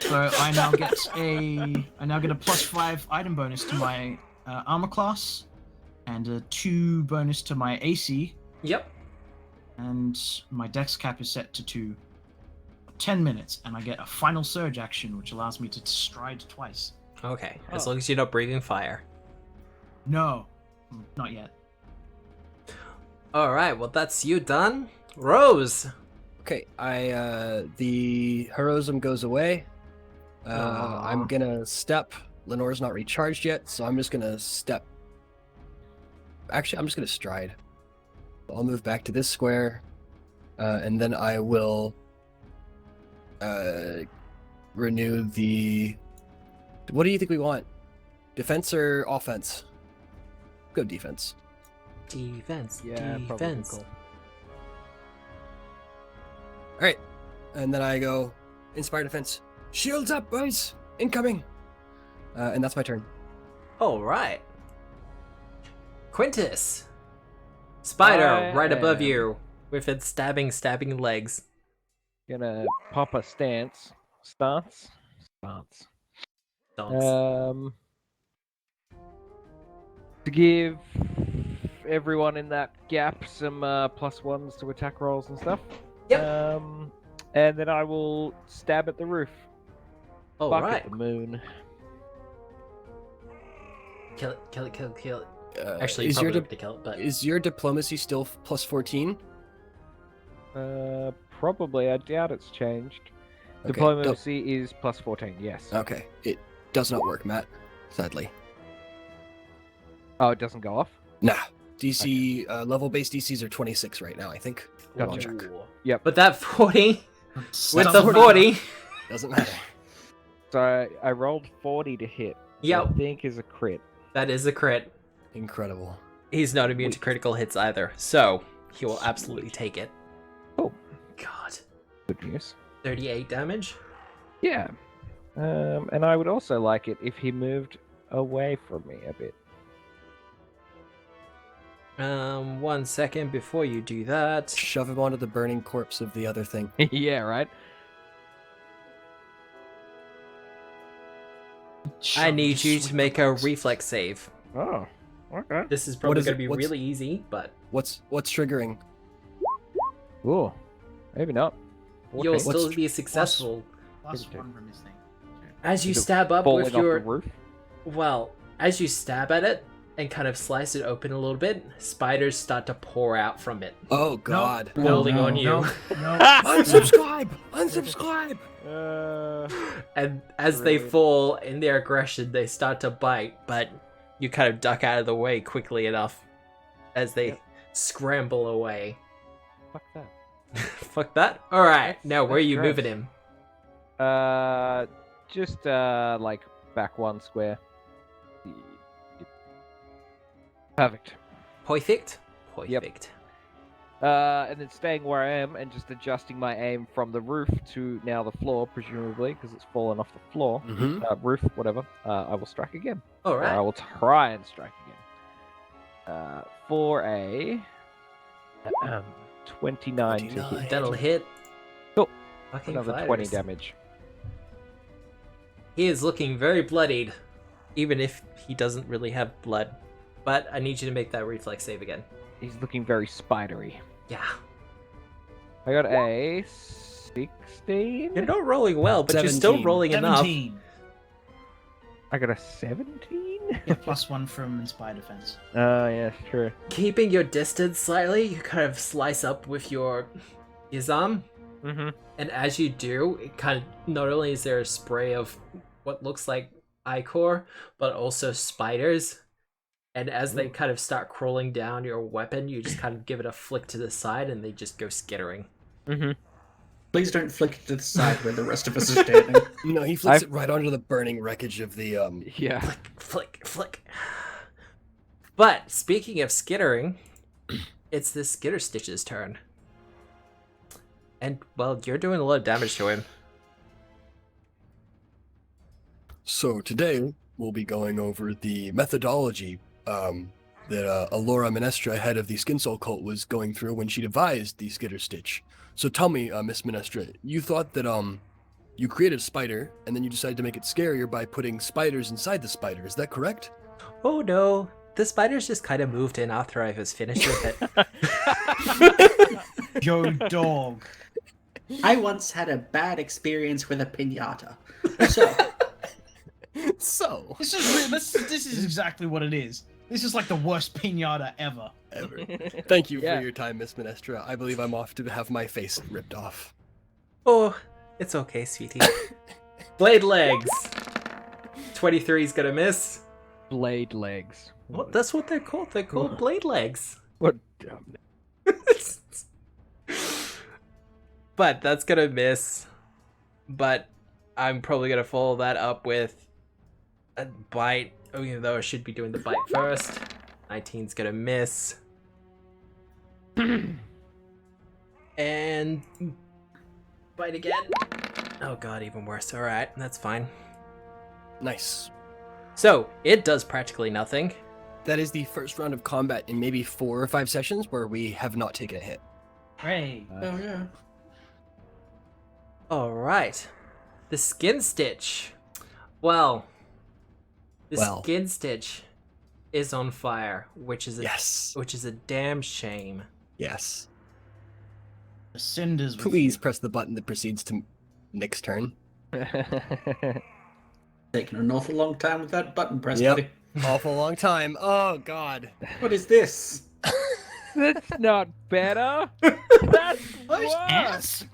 So I now get a +5 item bonus to my armor class, and a 2 bonus to my AC, Yep. and my dex cap is set to 2. 10 minutes, and I get a final surge action, which allows me to stride twice. Okay, as Oh. long as you're not breathing fire. No, not yet. All right, well that's you done. Rose. Okay, the heroism goes away. I'm Aw. gonna step. Lenore's not recharged yet, so I'm just gonna step. Actually, I'm just gonna stride. I'll move back to this square, and then I will renew the. What do you think we want? Defense or offense? Go defense. Defense. Yeah, probably defense. cool. All right, and then I go inspire defense. Shields up, boys! Incoming. And that's my turn. All right. Quintus. Spider I right above am- you with its stabbing legs. Gonna pop a stance. Stance. Donks. To give everyone in that gap some +1s to attack rolls and stuff. Yep. And then I will stab at the roof. All Fuck right. at the moon. Kill it. Actually, is probably your to kill it, but is your diplomacy still +14? Probably. I doubt it's changed. Okay, Diplomacy is +14. Yes. Okay, it does not work, Matt. Sadly. Oh, it doesn't go off. Nah. DC level-based DCs are 26 right now, I think. I'll Gotcha. check. Yep. but that 40 with Stop the it. 40. Doesn't matter. So I rolled 40 to hit. which I Yep, think is a crit. that is a crit. Incredible. He's not immune to critical hits either, so he will absolutely take it. Oh. God. Good news. 38 damage. Yeah. And I would also like it if he moved away from me a bit. 1 second before you do that. Shove him onto the burning corpse of the other thing. Yeah, right? I need you to Sweet make a box. reflex save. Oh, okay. This is probably is going it? to be What's- really easy, but What's triggering? Ooh, maybe not. you'll 14. still be successful. +1 from his thing. As you Is it stab up falling with off your... the roof? Well, as you stab at it and kind of slice it open a little bit, spiders start to pour out from it. Oh God! Rolling on you. No. Unsubscribe! Unsubscribe! And as they Really? fall in their aggression, they start to bite, but you kind of duck out of the way quickly enough as they scramble away. Fuck that. Fuck that. Alright, That's- now where are that's you gross. moving him? Just like back 1 square. Perfect. Perfect? Yep. Perfect. And then staying where I am and just adjusting my aim from the roof to now the floor, presumably, because it's fallen off the floor. Mm-hmm. Roof, whatever. I will strike again. Or I Alright. will try and strike again. For a 29 to 29. hit. That'll hit. Cool. Fucking Another fighters. 20 damage. He is looking very bloodied, even if he doesn't really have blood. But I need you to make that reflex save again. He's looking very spidery. Yeah. I got a 16. You're not rolling well, but you're still 17. rolling enough. 17. I got a 17. Yeah, +1 from Inspire Defense. Yeah, true. Keeping your distance slightly, you kind of slice up with your arm. Mm-hmm. And as you do, it kind of not only is there a spray of what looks like ichor, but also spiders. And as they kind of start crawling down your weapon, you just kind of give it a flick to the side and they just go skittering. Mm-hmm. Please don't flick it to the side where the rest of us are standing. No, he flicks I've- it right onto the burning wreckage of the Yeah. Flick, flick, flick. But speaking of skittering, it's the Skinstitches' turn. And, well, you're doing a lot of damage to him. So today we'll be going over the methodology that Alora Minestra, head of the Skinsaw Cult, was going through when she devised the Skitterstitch. So tell me, Miss Minestra, you thought that you created a spider and then you decided to make it scarier by putting spiders inside the spider. Is that correct? Oh no, the spiders just kind of moved in after I was finished with it. Yo, dog. I once had a bad experience with a pinata. So, So This is real. This is exactly what it is. This is like the worst pinata ever. ever. Thank you Yeah. for your time, Miss Minestra. I believe I'm off to have my face ripped off. Oh, it's okay, sweetie. Blade legs. 23's gonna miss. Blade legs. What? That's what they're called. They're called blade legs. What? But that's gonna miss. But I'm probably gonna follow that up with a bite. Oh, even though I should be doing the bite first. 19's gonna miss. And bite again. Oh god, even worse. Alright, that's fine. Nice. So, it does practically nothing. That is the first round of combat in maybe 4 or 5 sessions where we have not taken a hit. Hey. Oh yeah. Alright. The Skin Stitch. Well, the Well. Skin Stitch is on fire, which is a Yes. which is a damn shame. Yes. The cinders. with Please you. press the button that proceeds to Nick's turn. Taking an awful long time with that button press, Yep. buddy. Awful long time. Oh god. What is this? That's not better. That's Those worse. ants.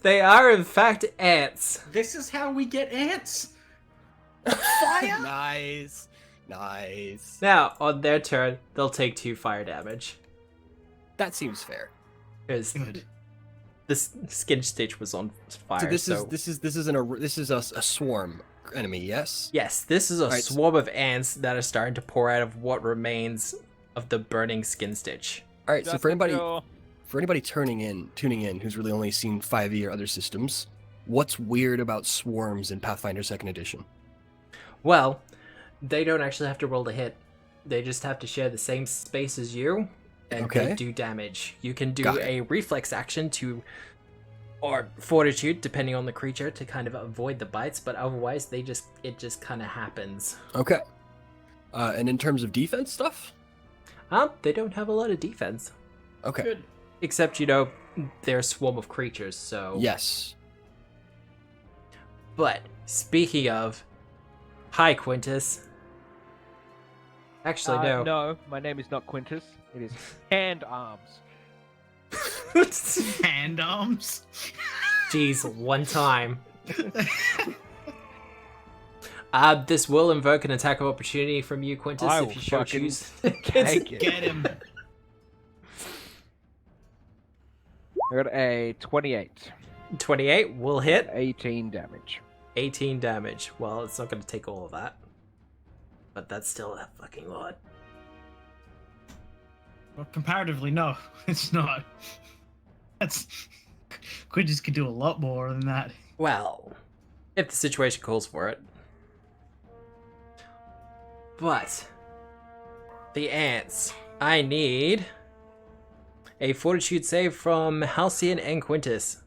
They are in fact ants. This is how we get ants. Fire. Nice. Nice. Now, on their turn, they'll take 2 fire damage. That seems fair. Because Good. this Skin Stitch was on fire. So this is a swarm enemy, yes? Yes, this is a Alright, so- swarm of ants that are starting to pour out of what remains of the burning Skin Stitch. All right. So Shut for the anybody door. tuning in who's really only seen 5e or other systems, what's weird about swarms in Pathfinder 2nd Edition? Well, they don't actually have to roll to hit. They just have to share the same space as you, and they Okay. do damage. You can do Got it. a reflex action to, or fortitude, depending on the creature, to kind of avoid the bites. But otherwise, it just kind of happens. Okay. And in terms of defense stuff? They don't have a lot of defense, Okay. Good. except they're a swarm of creatures. So Yes. But speaking of, hi Quintus. Actually, no. No, my name is not Quintus. It is Hand Arms. Hand arms. Jeez, one time. This will invoke an attack of opportunity from you, Quintus, I if will you so fucking choose. Take it. Get him. I got a 28. 28 will hit. 18 damage. 18 damage. Well, it's not going to take all of that. But that's still a fucking lot. Well, comparatively, no, it's not. That's Quintus could do a lot more than that. Well, if the situation calls for it. But the ants. I need a fortitude save from Halcyon and Quintus.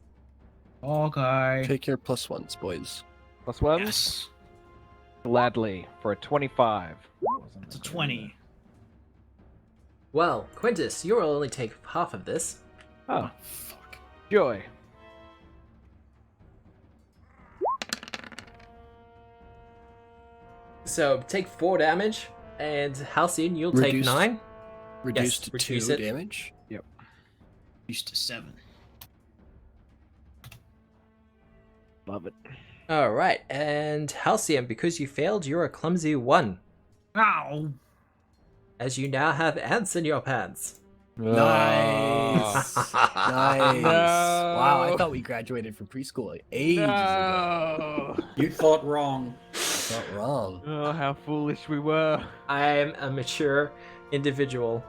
Okay. Take your +1s, boys. +1? Yes. Gladly. For a 25. It's a 20. Well, Quintus, you'll only take half of this. Oh, Fuck. joy. So take 4 damage, and Halcyon, you'll take Reduced. 9. Reduced to reduce 2 it. damage. Used to 7. Love it. Alright, and Halcyon, because you failed, you're a clumsy 1. Ow. As you now have ants in your pants. Nice. Nice. No. Wow, I thought we graduated from preschool like ages ago. No. You thought wrong. Not wrong. Oh, how foolish we were. I am a mature individual.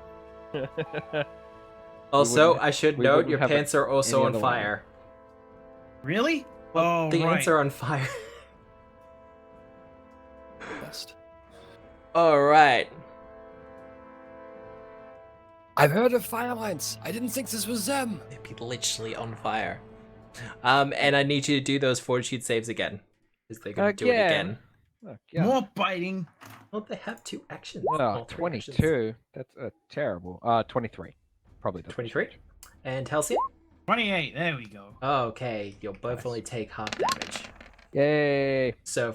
Also, wouldn't- I should we note wouldn't your have it pants are also any on other way. fire. Really? Well, Oh, the right. ants are on fire. Best. Alright. I've heard of fire ants. I didn't think this was them. They'd be literally on fire. And I need you to do those fortitude saves again. Because they're going to do it again. Look, yeah. More biting. Well, they have 2 actions. Oh, Well, 3 actions. 22. That's terrible. 23. Probably the 23. And Halcyon? 28. There we go. Okay, you'll both Nice. only take half damage. Yay. So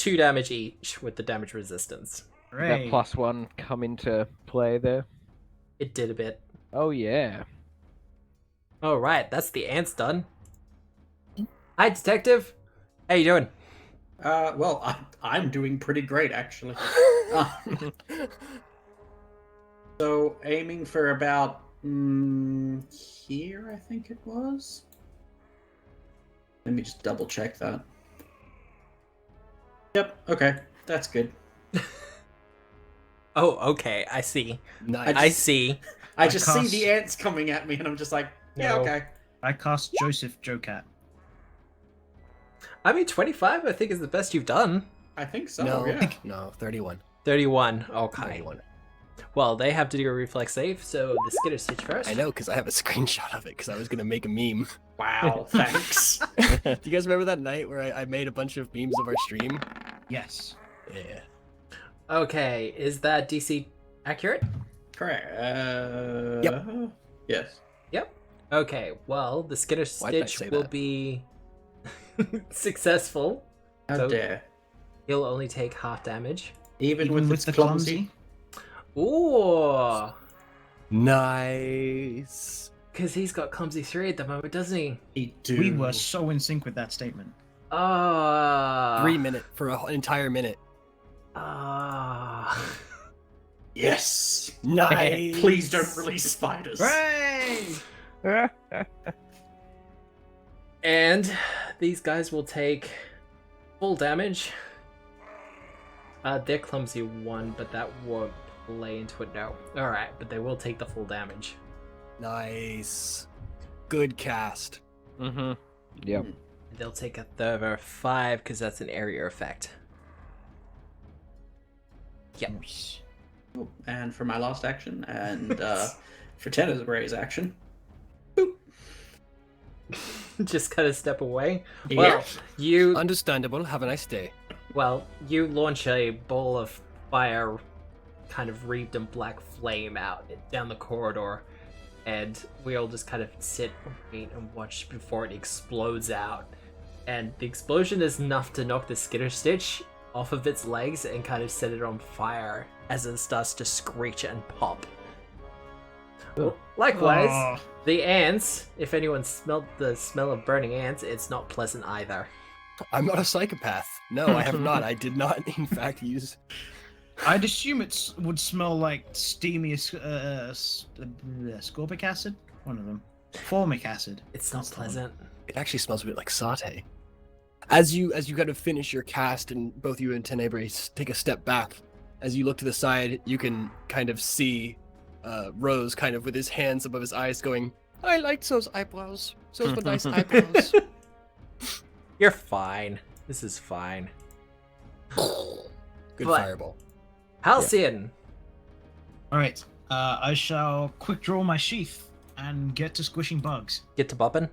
2 damage each with the damage resistance. Did Hooray. that +1 come into play there? It did a bit. Oh yeah. All right, that's the ants done. Hi, detective. How you doing? Well, I'm doing pretty great, actually. So, aiming for about here, I think it was. Let me just double check that. Yep, okay, that's good. Oh, okay. I see. Nice. I see. I just see cast- the ants coming at me, and I'm just like, yeah, No. okay. I cast Joseph Jocat. I mean, 25. I think is the best you've done. I think so. no, Yeah. no, 31. 31. Okay. 31. Well, they have to do a reflex save, so the Skinstitch first. I know, because I have a screenshot of it, because I was gonna make a meme. Wow. Thanks. Do you guys remember that night where I made a bunch of memes of our stream? Yes. Yeah. Okay, is that DC accurate? Correct. Yep. Yes. Yep. Okay, well, the Why did I say Skinstitch will that? be successful. How So- dare. He'll only take half damage. Even with its the clumsy. Ooh! Nice. Because he's got clumsy 3 at the moment, doesn't he? He do. We were so in sync with that statement. 3 minute for an entire minute. Yes. Nice. Please don't release spiders. Hooray! And these guys will take full damage. They're clumsy 1, but that won't play into it now. Alright, but they will take the full damage. Nice. Good cast. Mm-hmm. Yep. They'll take a further 5 because that's an area effect. Yep. Oh, and for my last action, and for Tennisbury's action. Just kind of step away. Yeah. Well, you Understandable. Have a nice day. you launch a ball of fire, kind of wreathed in black flame out down the corridor, and we all just kind of sit, wait, and watch before it explodes out. And the explosion is enough to knock the Skinstitch off of its legs and kind of set it on fire as it starts to screech and pop. Ugh. Likewise, Oh, the ants, if anyone smelled the smell of burning ants, it's not pleasant either. I'm not a psychopath. No, I have not. I did not, in fact, use. I'd assume it would smell like steamy ascorbic acid. One of them. Formic acid. It's not That's the one. pleasant. It actually smells a bit like satay. As you kind of finish your cast, and both you and Tenebrae take a step back, as you look to the side, you can kind of see Rose kind of with his hands above his eyes going, I liked those eyebrows. Those were nice eyebrows. You're fine. This is fine. Good But- fireball. Halcyon! Alright. I shall quick draw my sheath and get to squishing bugs. Get to bopping.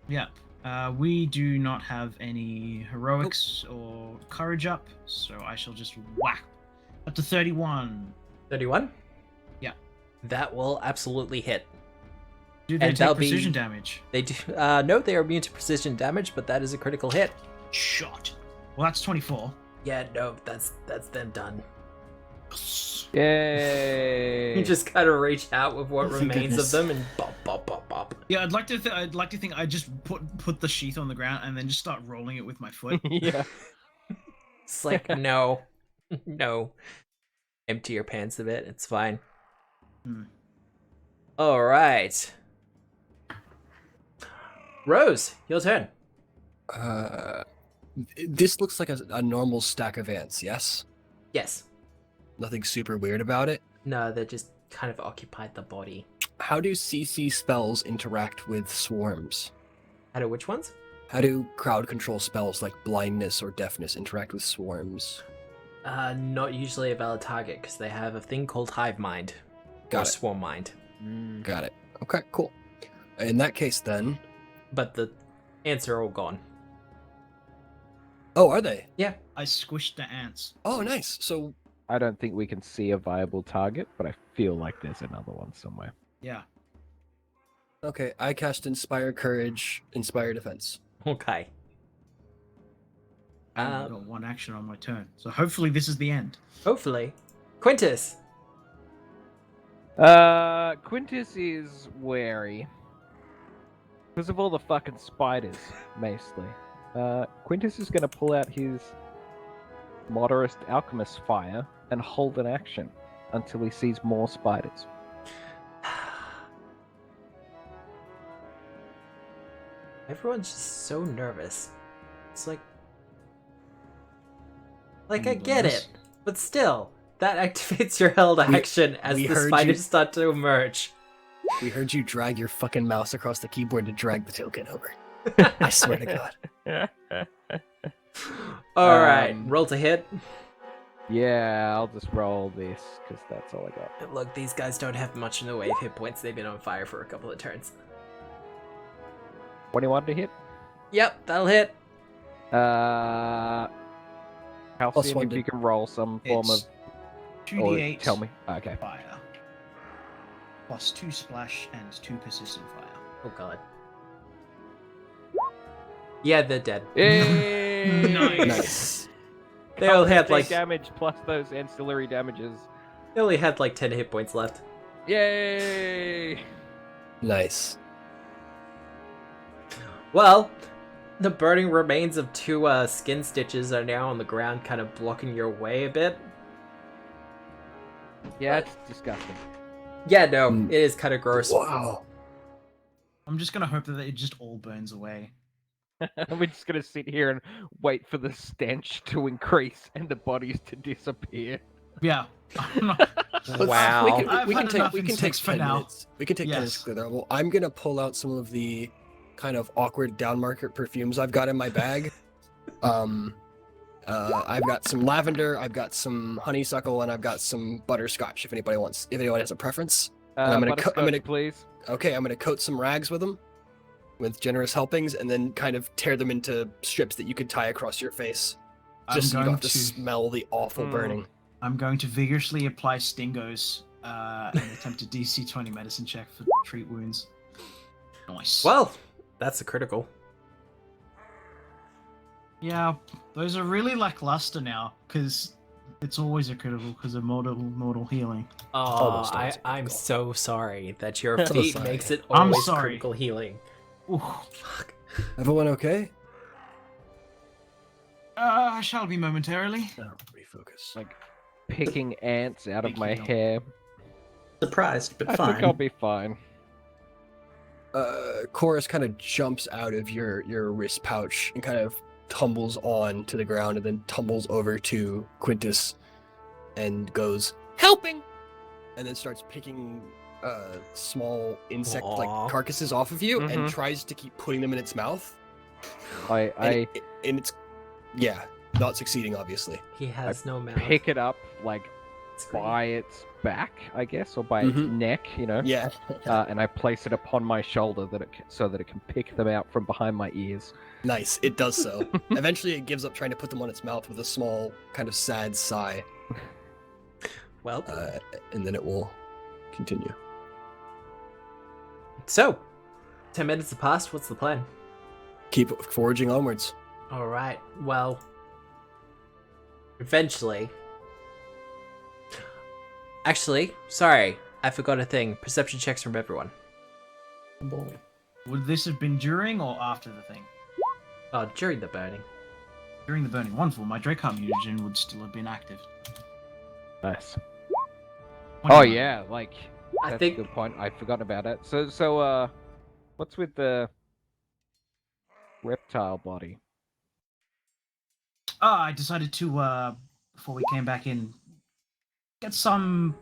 Yeah. We do not have any heroics or courage up, so I shall just whack. Up to 31. 31? Yeah. That will absolutely hit. Do they And that'll take be- precision damage? They do. No, they are immune to precision damage, but that is a critical hit. Shot. Well, that's 24. Yeah, no, that's them done. Yay! You just kind of reach out with what Oh, thank remains goodness. of them and bop, bop, bop, bop. Yeah, I'd like to think I just put the sheath on the ground and then just start rolling it with my foot. Yeah. It's like, no, no. Empty your pants a bit. It's fine. Hmm. All right. Rose, your turn. This looks like a normal stack of ants, yes? Yes. Nothing super weird about it. No, they just kind of occupied the body. How do CC spells interact with swarms? How do which ones? How do crowd control spells like blindness or deafness interact with swarms? Not usually a valid target because they have a thing called hive mind or Got it. swarm mind. Got it. Okay, cool. In that case, then. But the ants are all gone. Oh, are they? I squished the ants. Oh, nice. So, I don't think we can see a viable target, but I feel like there's another one somewhere. Yeah. okay, I cast Inspire Courage, Inspire Defense. Okay. I only got one action on my turn, so hopefully this is the end. Hopefully. Quintus. Quintus is wary. Because of all the fucking spiders, mostly. Quintus is gonna pull out his Modest Alchemist Fire and hold an action until he sees more spiders. Everyone's just so nervous. It's like I get it, but still, that activates your held action as we the heard spiders you. start to emerge. We heard you drag your fucking mouse across the keyboard to drag the token over. I swear to God. All right, roll to hit. Yeah, I'll just roll this, because that's all I got. Look, these guys don't have much in the way of hit points. They've been on fire for a couple of turns. 21 to hit. Yep, that'll hit. Halcyon, one if to- you can roll some form of... It's Or 2d8 tell me. Okay. fire. Plus 2 splash and 2 persistent fire. Oh god. Yeah, they're dead. Yay! Nice. They all had Take like damage plus those ancillary damages. they only had like 10 hit points left. Yay! Nice. Well, the burning remains of 2 Skinstitches are now on the ground, kind of blocking your way a bit. Yeah, it's disgusting. Yeah, no, Mm. it is kind of gross. Wow. I'm just gonna hope that it just all burns away. We're just gonna sit here and wait for the stench to increase and the bodies to disappear. Yeah. I'm not... Wow. I've We can had take enough we can take insects for 10 now. minutes. We can take 10 minutes Yes. to clear that. Well, I'm gonna pull out some of the kind of awkward down market perfumes I've got in my bag. I've got some lavender, I've got some honeysuckle, and I've got some butterscotch. If anyone has a preference. And I'm gonna Butterscotch, please. Okay, I'm gonna coat some rags with them, with generous helpings, and then kind of tear them into strips that you could tie across your face, I'm just so you going don't have to smell the awful burning. I'm going to vigorously apply stingos and attempt a DC 20 medicine check for treat wounds. Nice. Well, that's a critical. Yeah, those are really lackluster now, because it's always a critical because of mortal healing. Oh, Almost always a I'm critical. so sorry that your So feat sorry. makes it I'm always sorry. critical healing. Ooh. Fuck. Everyone okay? I shall be momentarily. Refocus. Like picking ants out of Thank my you. hair. Surprised, but I fine. think I'll be fine. Chorus kind of jumps out of your wrist pouch and kind of tumbles on to the ground and then tumbles over to Quintus and goes, "Helping!" and then starts picking small insect Aw. like carcasses off of you Mhm. and tries to keep putting them in its mouth. I And it's not succeeding, obviously. He has no mouth. pick it up like It's great. by its back, I guess, or by its Mhm. neck, you know. Yeah. And I place it upon my shoulder so that it can pick them out from behind my ears. Nice. It does so. Eventually, it gives up trying to put them on its mouth with a small, kind of sad sigh, Well, and then it will continue. so 10 minutes have passed. What's the plan? Keep foraging onwards. All right. Well, eventually. Actually, sorry, I forgot a thing. Perception checks from everyone. Boy. Would this have been during or after the thing? Oh, during the burning. During the burning. Wonderful. My Draco mutagen would still have been active. Nice. 29. Oh yeah, like I that's think a good point. I forgot about it. So what's with the reptile body? Oh, I decided to, before we came back in, get some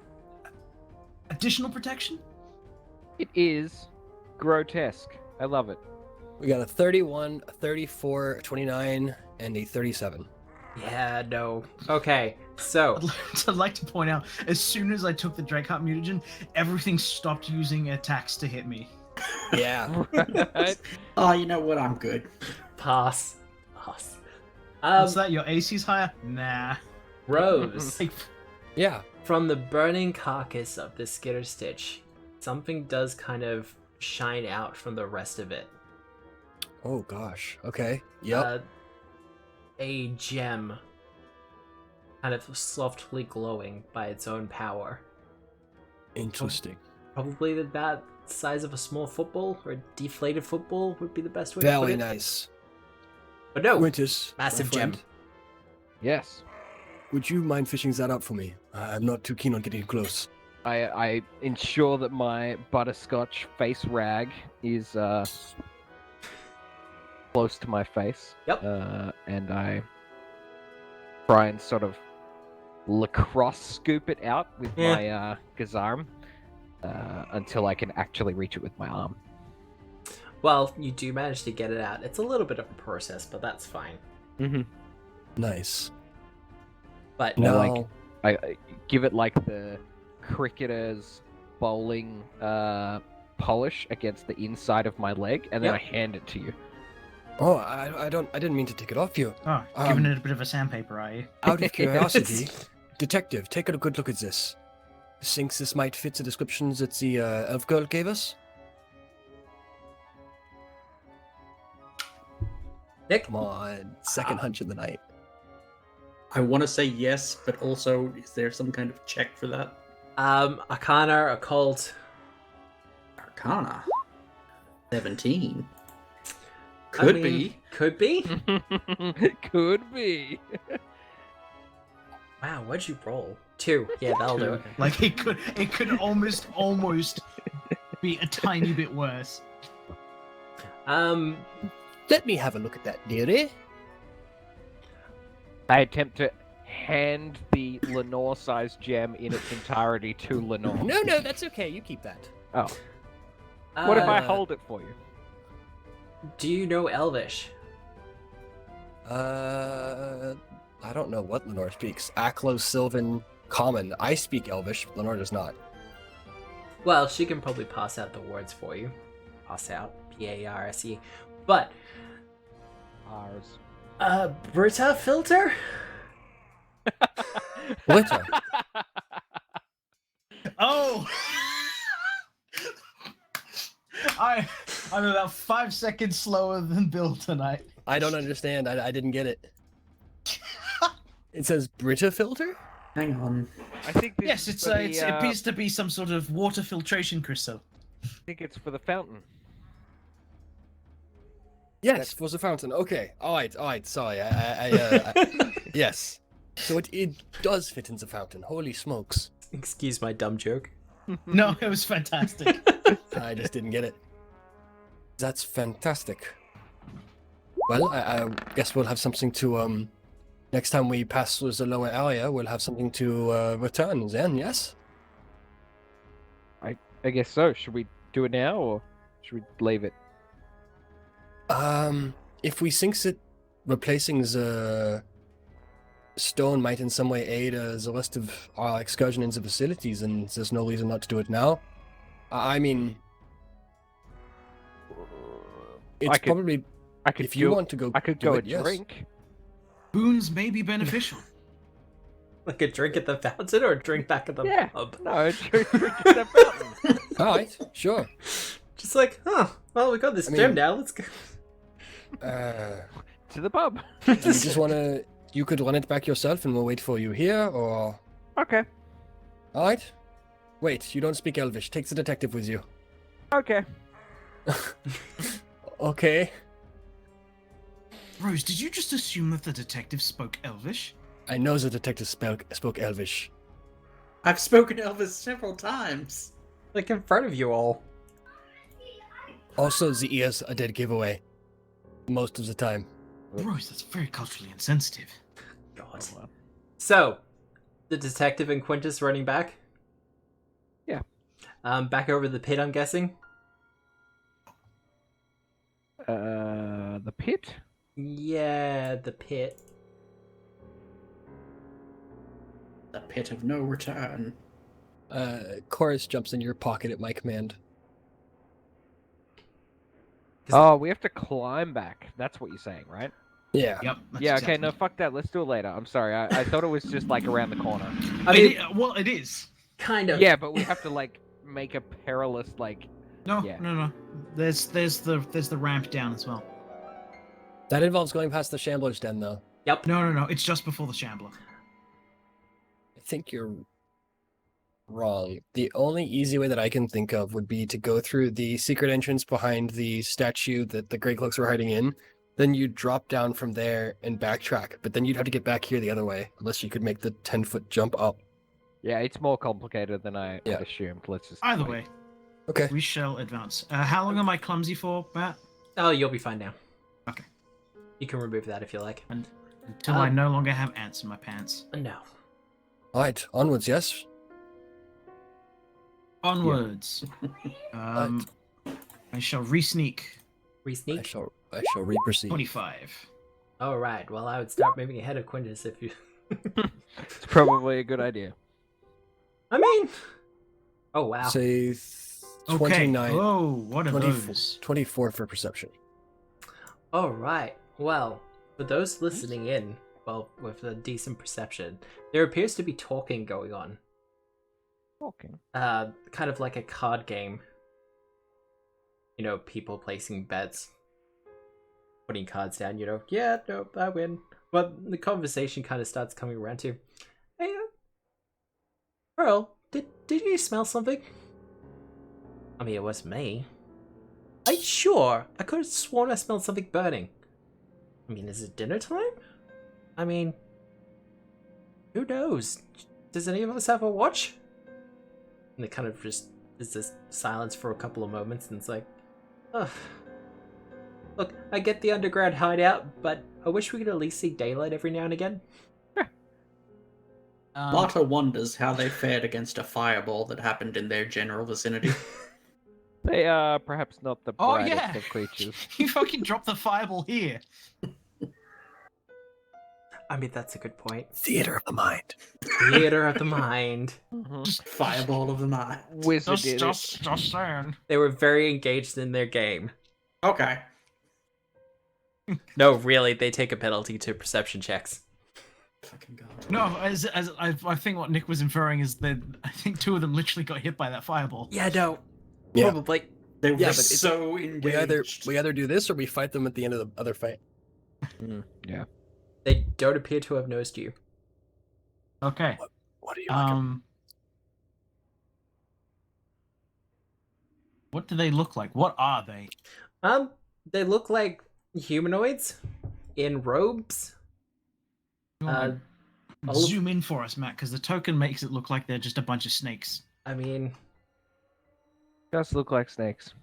additional protection. It is grotesque. I love it. We got a 31, a 34, a 29, and a 37. Yeah, no. Okay, so I'd like to point out, as soon as I took the Drakeheart mutagen, everything stopped using attacks to hit me. Yeah. Right? Oh, you know what? I'm good. pass. Pass. What's that? Your AC's higher? Nah. Rose, Like, Yeah. from the burning carcass of the Skitterstitch, something does kind of shine out from the rest of it. Oh gosh. Okay. Yep. a gem kind of softly glowing by its own power. Interesting. Probably about the size of a small football, or a deflated football would be the best way to put Very it. nice. But no, Quintus, my massive gem. friend, Yes. would you mind fishing that out for me? I'm not too keen on getting close. I ensure that my butterscotch face rag is close to my face. Yep. And I try and sort of lacrosse scoop it out with my gazarm until I can actually reach it with my arm. Well, you do manage to get it out. It's a little bit of a process, but that's fine. Mm-hmm. Nice. But No, Now, I give it like the cricketer's bowling polish against the inside of my leg, and then Yep. I hand it to you. oh, I didn't mean to take it off you. Oh, giving it a bit of a sandpaper, are you? Out of curiosity, detective, take a good look at this. Thinks this might fit the descriptions that the elf girl gave us? Nick, Come on, second hunch of the night. I want to say yes, but also, is there some kind of check for that? Arcana, Occult. Arcana. 17. I Could mean, be. Could be. Could be. Wow, what'd you roll? 2. Yeah, that'll do it. Like it could almost be a tiny bit worse. Let me have a look at that, dearie. I attempt to hand the Lenore-sized gem in its entirety to Lenore. No, that's okay. You keep that. Oh. What if I Uh, hold it for you? Do you know Elvish? I don't know what Lenore speaks. Aklo, Sylvan, Common. I speak Elvish. Lenore does not. Well, she can probably pass out the words for you. Pass out. P-A-R-S-E. But, Ours. Brita filter? Glitter. Oh! I'm about 5 seconds slower than Bill tonight. I don't understand. I didn't get it. It says Brita filter? Hang on. I think this Yes, is it's for the, it appears to be some sort of water filtration crystal. I think it's for the fountain. Yes, for the fountain. Okay. All right. Sorry. Yes. So it does fit in the fountain. Holy smokes. Excuse my dumb joke. No, it was fantastic. I just didn't get it. That's fantastic. Well, I guess we'll have something to next time we pass through the lower area, we'll have something to return then. Yes. I guess so. Should we do it now, or should we leave it? If we think that replacing the stone might in some way aid the rest of our excursion into facilities, and there's no reason not to do it now. I mean, it's probably I could if you go, want to go. I could do go it, a yes. drink. Boons may be beneficial. Like a drink at the fountain or a drink back at the Yeah. pub? No, a drink at the fountain. All right, sure. Just like, well, we got this I gem mean- now, let's go. To the pub. Do you just wanna? You could run it back yourself, and we'll wait for you here, or Okay. all right. Wait, you don't speak Elvish. Take the detective with you. Okay. Okay. Rose, did you just assume that the detective spoke Elvish? I know the detective spoke Elvish. I've spoken Elvis several times. Like in front of you all. Also, the ears are dead giveaway. Most of the time. Rose, that's very culturally insensitive. God. Oh, well. So, the detective and Quintus running back? Yeah. Back over the pit, I'm guessing? The pit? Yeah, the pit. The pit of no return. Chorus jumps in your pocket at my command. Oh, we have to climb back. That's what you're saying, right? Yeah. Yep. that's Yeah, exactly okay, no, fuck that. Let's do it later. I'm sorry. I thought it was just like around the corner. I mean, well, it is. kind of. Yeah, but we have to like make a perilous like. No, Yeah. no. There's the ramp down as well. That involves going past the Shambler's Den, though. Yep. No. It's just before the Shambler. I think you're wrong. The only easy way that I can think of would be to go through the secret entrance behind the statue that the Grey Cloaks were hiding in. Then you drop down from there and backtrack. But then you'd have to get back here the other way, unless you could make the 10-foot jump up. Yeah, it's more complicated than I Yeah. had assumed. Let's just Either wait. way, Okay. we shall advance. How long am I clumsy for, Matt? Oh, you'll be fine now. Okay. You can remove that if you like. Until I no longer have ants in my pants. No. Alright, onwards, yes? Onwards. I shall re-sneak I Re-sneak? shall re-proceed. 25. Alright, well, I would start moving ahead of Quintus if you... It's probably a good idea. I mean... Oh, wow. Say Okay. 29, Whoa, what are 24, those? 24 for perception. Alright, well, for those listening in, well, with a decent perception, there appears to be talking going on. Talking. Kind of like a card game. You know, people placing bets. Putting cards down, you know, yeah, no, I win. But the conversation kind of starts coming around to, hey, Pearl, did you smell something? I mean, it was me. Are you sure? I could have sworn I smelled something burning. I mean, is it dinner time? I mean, who knows? Does any of us have a watch? And it kind of just is this silence for a couple of moments, and it's like, ugh. Look, I get the underground hideout, but I wish we could at least see daylight every now and again. Marta wonders how they fared against a fireball that happened in their general vicinity. They are perhaps not the Oh, brightest yeah. of creatures. You fucking dropped the fireball here. I mean, that's a good point. Theater of the mind. Theater of the mind. Fireball of the night. Wizard did it. Just saying. They were very engaged in their game. Okay. No, really, they take a penalty to perception checks. Fucking god. No, as I think what Nick was inferring is that I think two of them literally got hit by that fireball. Yeah, no. Yeah. Probably. They were Yeah, but it's- so engaged. We either do this or we fight them at the end of the other fight. Yeah. They don't appear to have noticed you. Okay. What do you recommend? What do they look like? What are they? They look like humanoids in robes. Uh, all- Zoom in for us, Matt, because the token makes it look like they're just a bunch of snakes. I mean, Does look like snakes.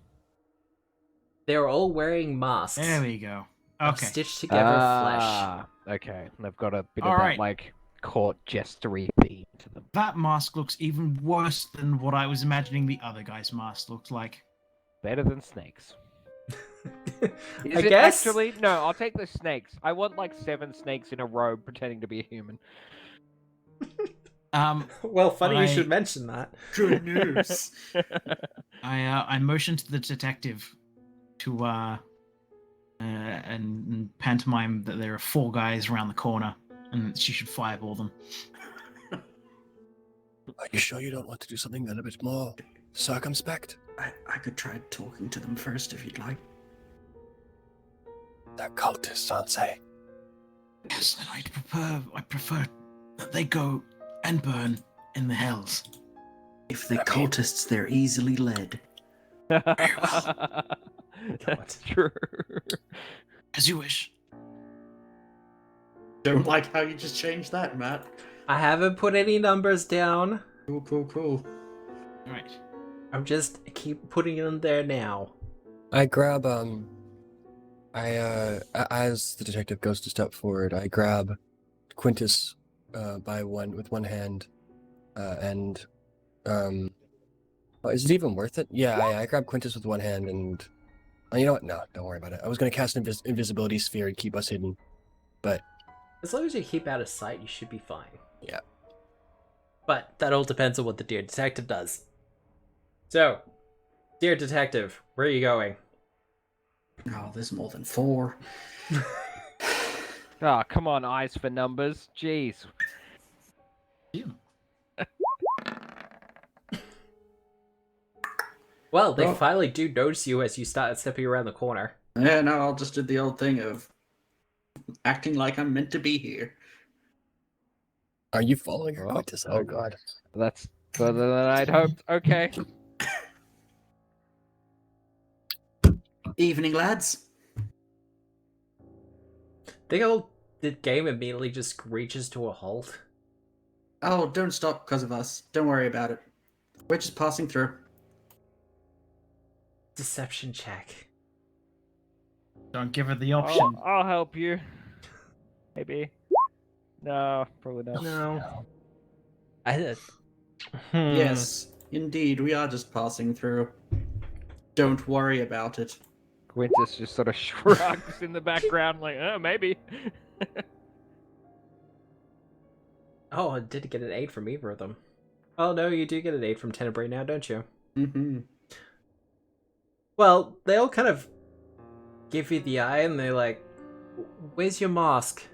they're all wearing masks. There we go. of Okay. stitched together flesh. Okay. They've got a bit All of right. that, like, court jestery theme to them. That mask looks even worse than what I was imagining the other guy's mask looked like. Better than snakes. Is I it guess. actually? No, I'll take the snakes. I want like 7 snakes in a row pretending to be a human. Well, funny I- you should mention that. Good news. I motioned to the detective to and pantomime that there are 4 guys around the corner and that she should fireball them. Are you sure you don't want to do something that a bit more circumspect? I could try talking to them first if you'd like. They're cultists, aren't they? Yes, and I prefer that they go and burn in the hells. If they're I mean- cultists, they're easily led. That's true. As you wish. Don't like how you just changed that, Matt. I haven't put any numbers down. Cool. All right. I'm just keep putting them there now. I grab as the detective goes to step forward, I grab Quintus with one hand, and is it even worth it? Yeah, I grab Quintus with one hand, and you know what? No, don't worry about it. I was gonna cast invisibility sphere and keep us hidden, but As long as you keep out of sight, you should be fine. Yeah. But that all depends on what the dear detective does. So, dear detective, where are you going? Oh, there's more than 4. Oh, come on, eyes for numbers. Jeez. Well, they Well- finally do notice you as you start stepping around the corner. Yeah, no, I'll just do the old thing of acting like I'm meant to be here. Are you following her, Oh, Quintus? Oh god. That's further than I'd hoped. Okay. Evening, lads. The game immediately just screeches to a halt. Oh, don't stop because of us. Don't worry about it. We're just passing through. Deception check. Don't give her the option. I'll help you. Maybe. No, probably not. No. I Yes, indeed, we are just passing through. Don't worry about it. Quintus just sort of shrugs in the background, like, oh, maybe. Oh, I didn't get an 8 from either of them. Oh no, you do get an 8 from Tenebrae now, don't you? Mm-hmm. Well, they all kind of give you the eye and they're like, where's your mask?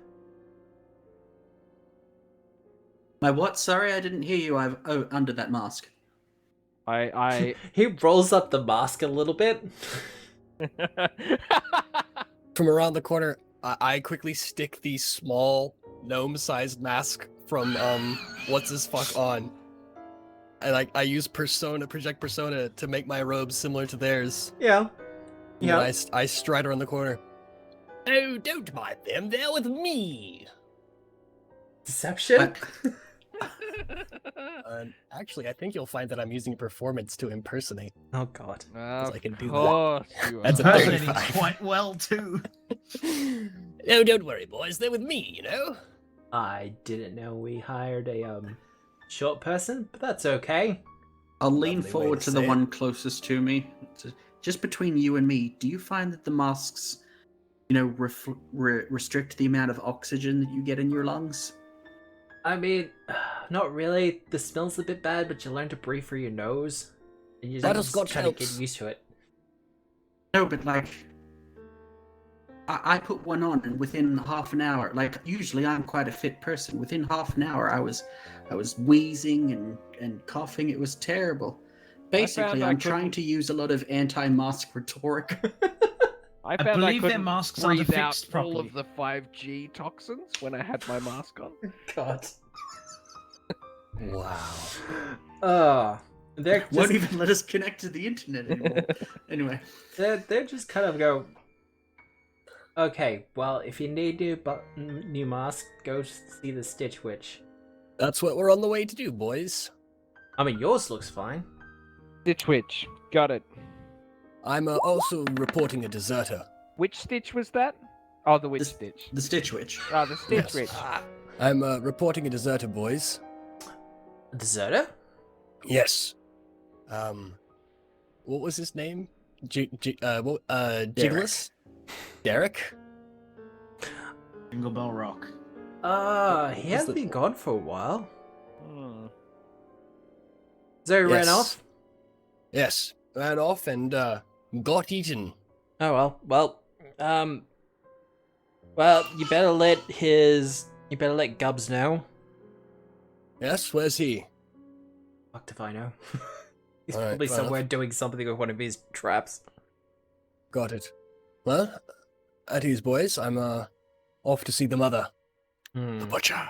My what? Sorry, I didn't hear you. Under that mask. I He rolls up the mask a little bit. From around the corner, I quickly stick the small gnome-sized mask from what's his fuck on. And I use project persona to make my robes similar to theirs. Yeah. And then I stride around the corner. Oh, don't mind them, they're with me. Deception? Actually, I think you'll find that I'm using performance to impersonate. Oh god. Of I can do that. course you That's a are. Impersonating 35. quite well too. Oh, don't worry, boys, they're with me, you know? I didn't know we hired a short person, but that's okay. I'll lean Lovely way forward to to the say it. one closest to me. Just between you and me, do you find that the masks, restrict the amount of oxygen that you get in your lungs? I mean, not really. The smell's a bit bad, but you learn to breathe through your nose. And you just Butterscotch kind of get helps. used to it. No, but I put one on, and within half an hour, usually I'm quite a fit person. Within half an hour, I was wheezing and coughing. It was terrible. Basically, I I'm couldn't- trying to use a lot of anti-mask rhetoric. I believe their couldn't masks aren't breathe out affixed all properly. of the 5G toxins when I had my mask on. God. Wow. They're Won't just, even let us connect to the internet anymore. Anyway, they're just kind of go, okay, well, if you need new mask, go see the Stitch Witch. That's what we're on the way to do, boys. I mean, yours looks fine. Stitch Witch. Got it. I'm also reporting a deserter. Which Stitch was that? Oh, the Witch The- Stitch. the Stitch Witch. Oh, the Stitch Yes. Witch. I'm reporting a deserter, boys. Deserter? Yes. What was his name? Jiggles? Derek? Jingle Bell Rock. He was has the- been gone for a while. Hmm. So he ran Yes. off? Yes. Ran off and got eaten. Oh well, you better let Gubbs know. Yes, where's he? Fucked if I know. He's Alright, probably fair somewhere doing something with one of his traps. Got it. Well, at ease, boys. I'm off to see the mother. The butcher.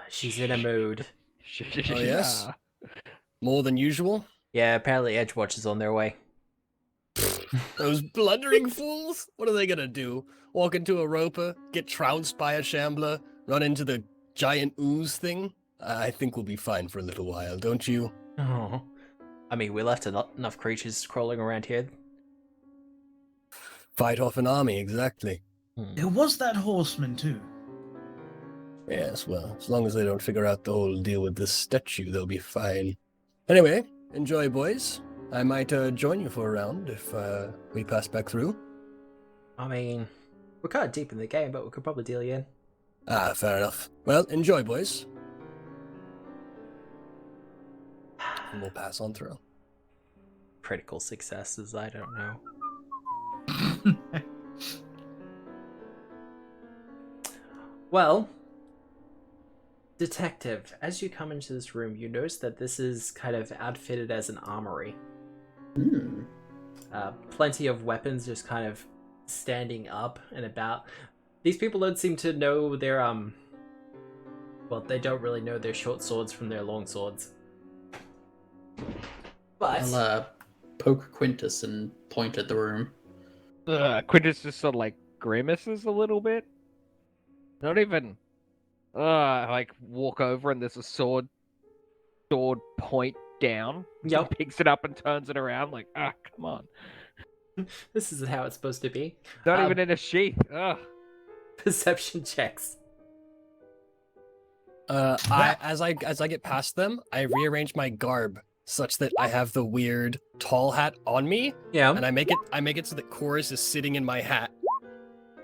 She's in a mood. Oh, yes? More than usual? Yeah, apparently Edgewatch is on their way. Those blundering fools? What are they gonna do? Walk into a roper, get trounced by a shambler, run into the giant ooze thing? I think we'll be fine for a little while, don't you? Oh. I mean, we left enough creatures crawling around here. Fight off an army, exactly. It was that horseman too. Yes, well, as long as they don't figure out the whole deal with this statue, they'll be fine. Anyway, enjoy, boys. I might join you for a round if we pass back through. I mean, we're kind of deep in the game, but we could probably deal you in. Ah, fair enough. Well, enjoy, boys. And we'll pass on through. Critical successes, I don't know. Well, detective, as you come into this room, you notice that this is kind of outfitted as an armory. Hmm. Plenty of weapons just kind of standing up and about. These people don't seem to know their well, they don't really know their short swords from their long swords. But I'll poke Quintus and point at the room. Quintus just sort of like grimaces a little bit. Not even like walk over and there's a sword point down. Yep. Picks it up and turns it around like, come on. this isn't how it's supposed to be. Not even in a sheath. Ugh. Perception checks. As I get past them, I rearrange my garb such that I have the weird tall hat on me, Yeah. and I make it so that Chorus is sitting in my hat,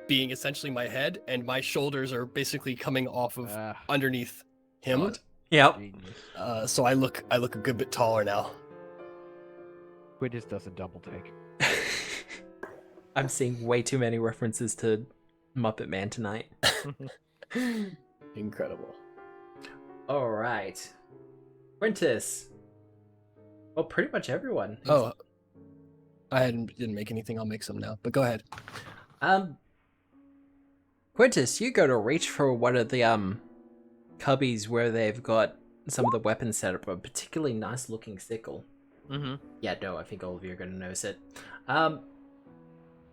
being essentially my head, and my shoulders are basically coming off of underneath him. God. Yep. Genius. So I look a good bit taller now. Quintus does a double take. I'm seeing way too many references to Muppet Man tonight. Incredible. All right, Quintus. Well, pretty much everyone. Oh, I didn't make anything. I'll make some now. But go ahead. Quintus, you go to reach for one of the cubbies where they've got some of the weapons set up. A particularly nice looking sickle. Mm-hmm. Yeah, no, I think all of you are gonna notice it.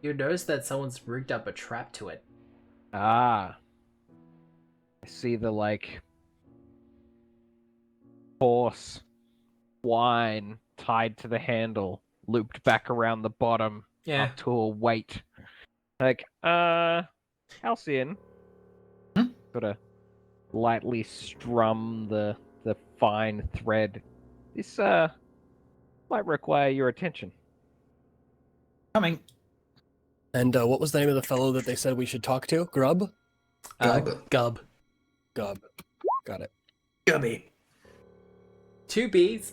You notice that someone's rigged up a trap to it. I see the like horse wine tied to the handle, looped back around the bottom Yeah. up to a weight. Like, Halcyon. Sort of lightly strum the fine thread. This might require your attention. Coming. And what was the name of the fellow that they said we should talk to? Grub? Gub. Gub. Got it. Gubby. 2 B's.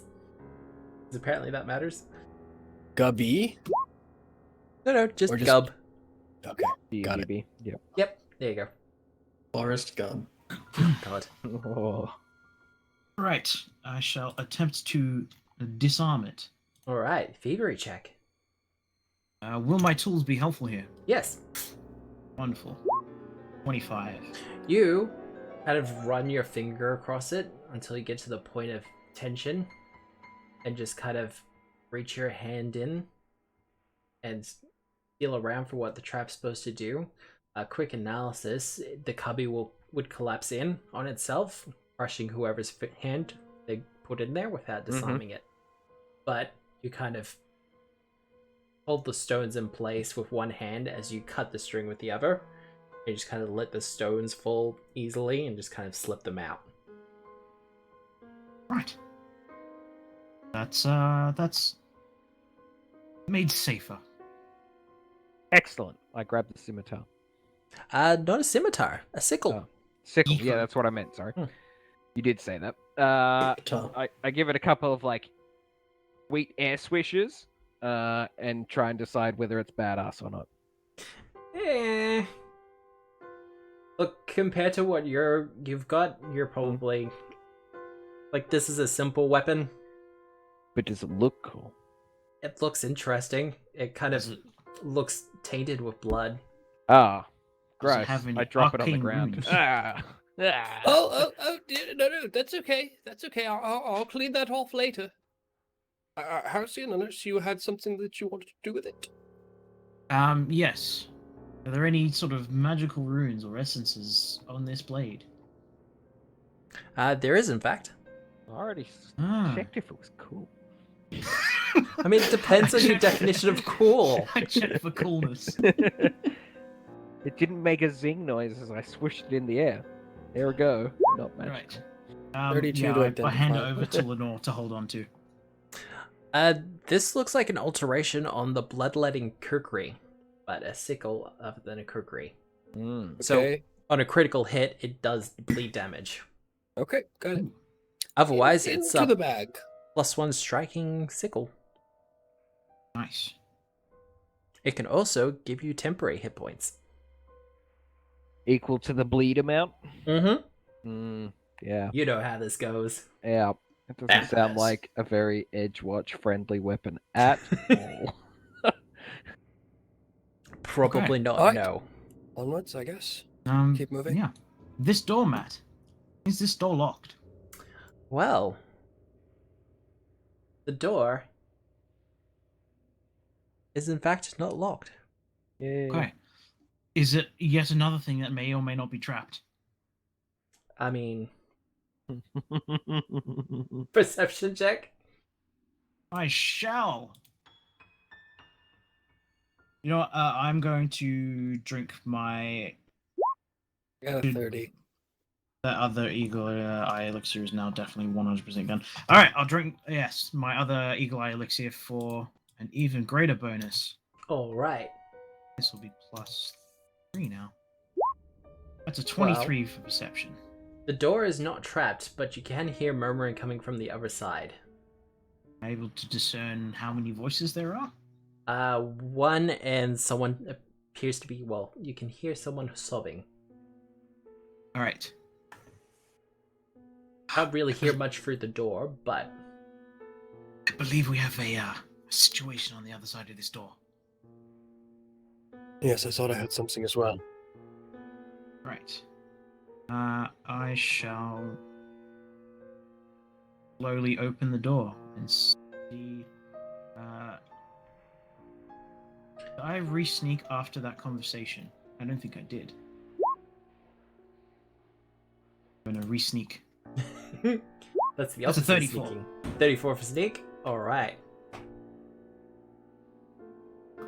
'Cause apparently that matters. Gubby? No, just Or just- Gub. Okay. Got it. BBB. Yep. Yep, there you go. Forest Gub. God. Oh. Right. I shall attempt to disarm it. All right, thievery check. Will my tools be helpful here? Yes. Wonderful. 25. You kind of run your finger across it until you get to the point of tension and just kind of reach your hand in and feel around for what the trap's supposed to do. A quick analysis, the cubby would collapse in on itself, crushing whoever's hand they put in there without disarming it. But you kind of hold the stones in place with one hand as you cut the string with the other. You just kind of let the stones fall easily and just kind of slip them out. Right. That's made safer. Excellent. I grabbed the scimitar. Not a scimitar, a sickle. Oh. Sickle. Eagle. Yeah, that's what I meant. Sorry. Hmm. You did say that. Tom. I give it a couple of like sweet air swishes, and try and decide whether it's badass or not. Look, compared to what you've got, you're probably like, this is a simple weapon. But does it look cool? It looks interesting. It kind of Does it- looks tainted with blood. Ah, Does it gross. have any I drop it on the arcane ground. runes? Oh, no, that's okay. That's okay. I'll clean that off later. Halcyon, unless you had something that you wanted to do with it. Yes. Are there any sort of magical runes or essences on this blade? There is, in fact. I already Ah. checked if it was cool. I mean, it depends on your definition of cool. I checked for coolness. It didn't make a zing noise as I swished it in the air. There we go. Not magical. Right. 32 yeah, to I hand it identify. over to Lenore to hold on to. This looks like an alteration on the bloodletting kukri, but a sickle other than a kukri. Mm. So Okay. on a critical hit, it does bleed damage. Okay, got it. Otherwise, it's into a the bag. +1 striking sickle. Nice. It can also give you temporary hit points. Equal to the bleed amount? Mm-hmm. Yeah. You know how this goes. Yeah. It doesn't sound Vampires. like a very Edgewatch friendly weapon at all. Probably not, Alright. no. Onwards, I guess. Um, Keep moving. Yeah. This door, Matt. Is this door locked? Well, the door is in fact not locked. Yeah. Okay. Is it yet another thing that may or may not be trapped? I mean, perception check? I shall. You know what? I'm going to drink my I got a 30. that other eagle eye elixir is now definitely 100% gone. All right, I'll drink. Yes, my other eagle eye elixir for an even greater bonus. All right. This will be +3 now. That's a 23 Wow. for perception. The door is not trapped, but you can hear murmuring coming from the other side. Am I able to discern how many voices there are? One, and someone appears to be, well, you can hear someone sobbing. All right. Can't really hear much through the door, but I believe we have a situation on the other side of this door. Yes, I thought I had something as well. Right. I shall slowly open the door and see. Did I re-sneak after that conversation? I don't think I did. I'm gonna re-sneak. that's the That's a opposite of 34. sneaking. 34 for sneak? Alright.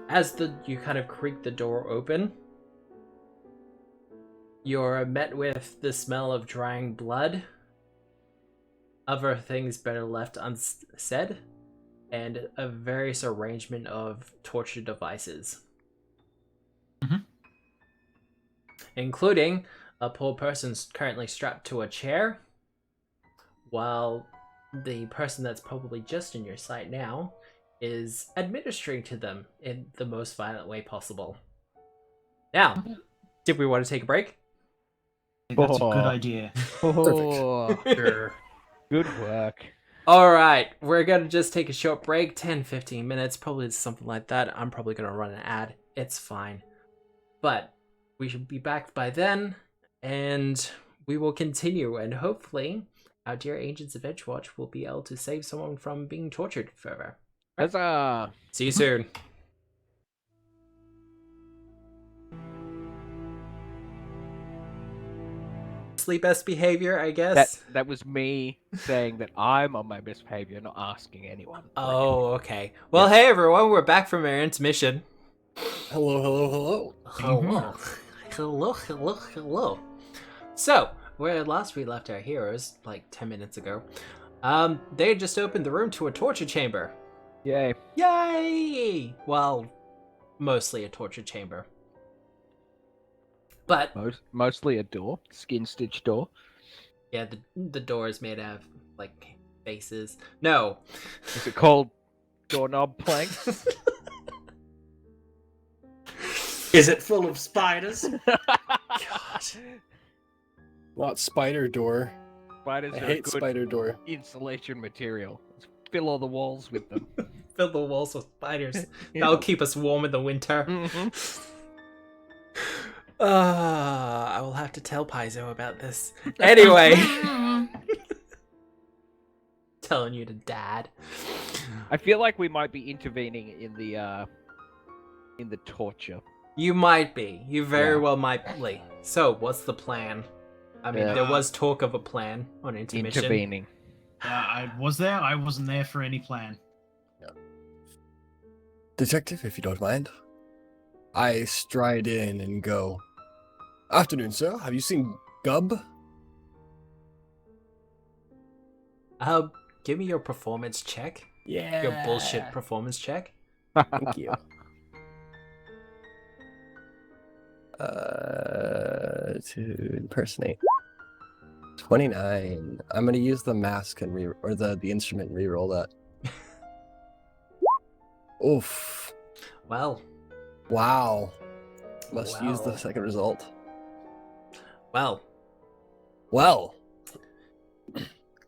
As you kind of creak the door open, you're met with the smell of drying blood, other things better left unsaid, and a various arrangement of torture devices. Mhm. Including a poor person currently strapped to a chair, while the person that's probably just in your sight now is administering to them in the most violent way possible. Now, did we want to take a break? I think that's a good Oh. idea. Oh, Sure. good work. Alright, we're gonna just take a short break, 10-15 minutes, probably something like that. I'm probably gonna run an ad, it's fine. But we should be back by then, and we will continue, and hopefully our dear agents of Edgewatch will be able to save someone from being tortured further. Huzzah! See you soon. Sleep best behavior, I guess. That was me saying that I'm on my best behavior, not asking anyone. Oh, okay. Well, hey everyone, we're back from our intermission. Hello, hello, hello. Hello. Hello, hello, hello. So, where last we left our heroes, like 10 minutes ago, they had just opened the room to a torture chamber. Yay. Yay! Well, mostly a torture chamber. But, Mostly a door, skin stitch door. yeah, the door is made out of, like, faces. No. Is it called doorknob planks? Is it full of spiders? God. Not spider door. Spiders I are a hate good spider door. insulation material. Let's fill all the walls with them. Fill the walls with spiders. Yeah. That'll keep us warm in the winter. Mhm. I will have to tell Paizo about this. Anyway. Telling you to dad. I feel like we might be intervening in the torture. You might be. You very Yeah. well might be. So, what's the plan? I mean, Yeah. there was talk of a plan on intermission. Intervening. I was there. I wasn't there for any plan. Detective, if you don't mind. I stride in and go. Afternoon, sir. Have you seen Gub? Give me your performance check. Yeah. Your bullshit performance check. Thank you. To impersonate. 29. I'm gonna use the mask and the instrument and re-roll that. Oof. Well, Wow. Must use the Wow. second result. well. Well.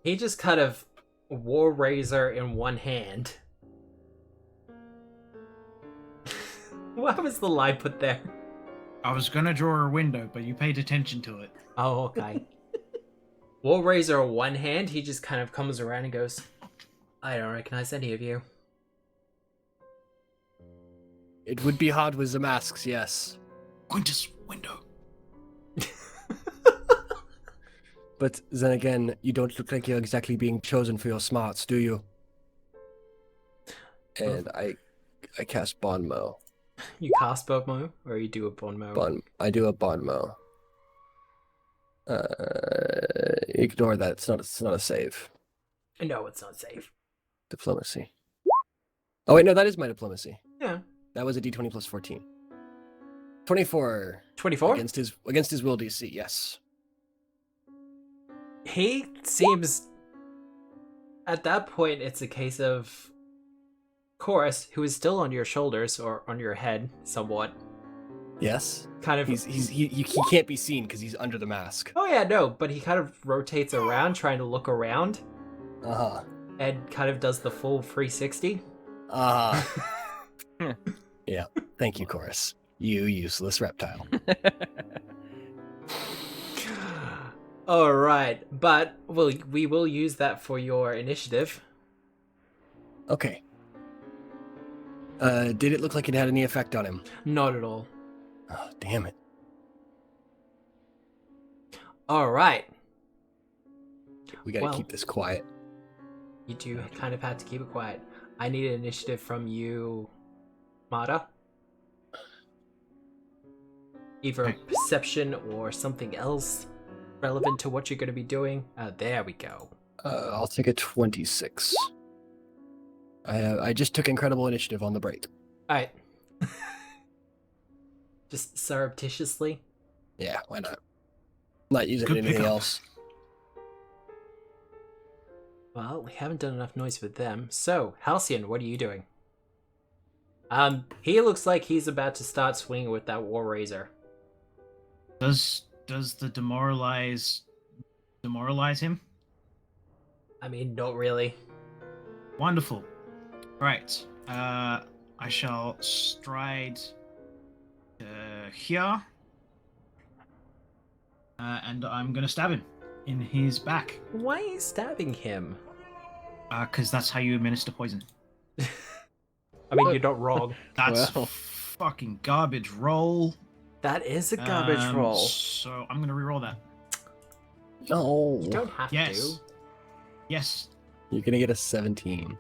He just kind of war razor in one hand. What was the lie put there? I was gonna draw a window, but you paid attention to it. Oh, okay. War Razor on one hand, he just kind of comes around and goes, I don't recognize any of you. It would be hard with the masks, yes. Quintus, window. But then again, you don't look like you're exactly being chosen for your smarts, do you? And I cast Bonmo. You cast Bonmo, or you do a Bonmo? I do a Bonmo. Ignore that. It's not a save. No, it's not safe. Diplomacy. Oh wait, no, that is my diplomacy. Yeah. That was a d20 plus 14. 24. 24? Against his will DC, yes. He seems... At that point, it's a case of... Chorus, who is still on your shoulders, or on your head, somewhat. Yes. Kind of... He can't be seen because he's under the mask. Oh yeah, no, but he kind of rotates around, trying to look around. Uh-huh. And kind of does the full 360. Uh-huh. Yeah. Thank you, Chorus. You useless reptile. Alright, but we will use that for your initiative. Okay. Did it look like it had any effect on him? Not at all. Oh, damn it. Alright. We gotta keep this quiet. You do kind of have to keep it quiet. I need an initiative from you, Mata. Either perception or something else relevant to what you're going to be doing. There we go. I'll take a 26. I just took incredible initiative on the break. Alright. Just surreptitiously. Yeah, why not? Not using Good anything pickup. else. Well, we haven't done enough noise with them. So, Halcyon, what are you doing? He looks like he's about to start swinging with that War Razor. Does the demoralize him? I mean, not really. Wonderful. Right. I shall stride here. And I'm gonna stab him in his back. Why are you stabbing him? Because that's how you administer poison. I mean, you're not wrong. That's Well. fucking garbage roll. That is a garbage roll. So I'm gonna reroll that. No. You don't have Yes. to. Yes. You're gonna get a 17.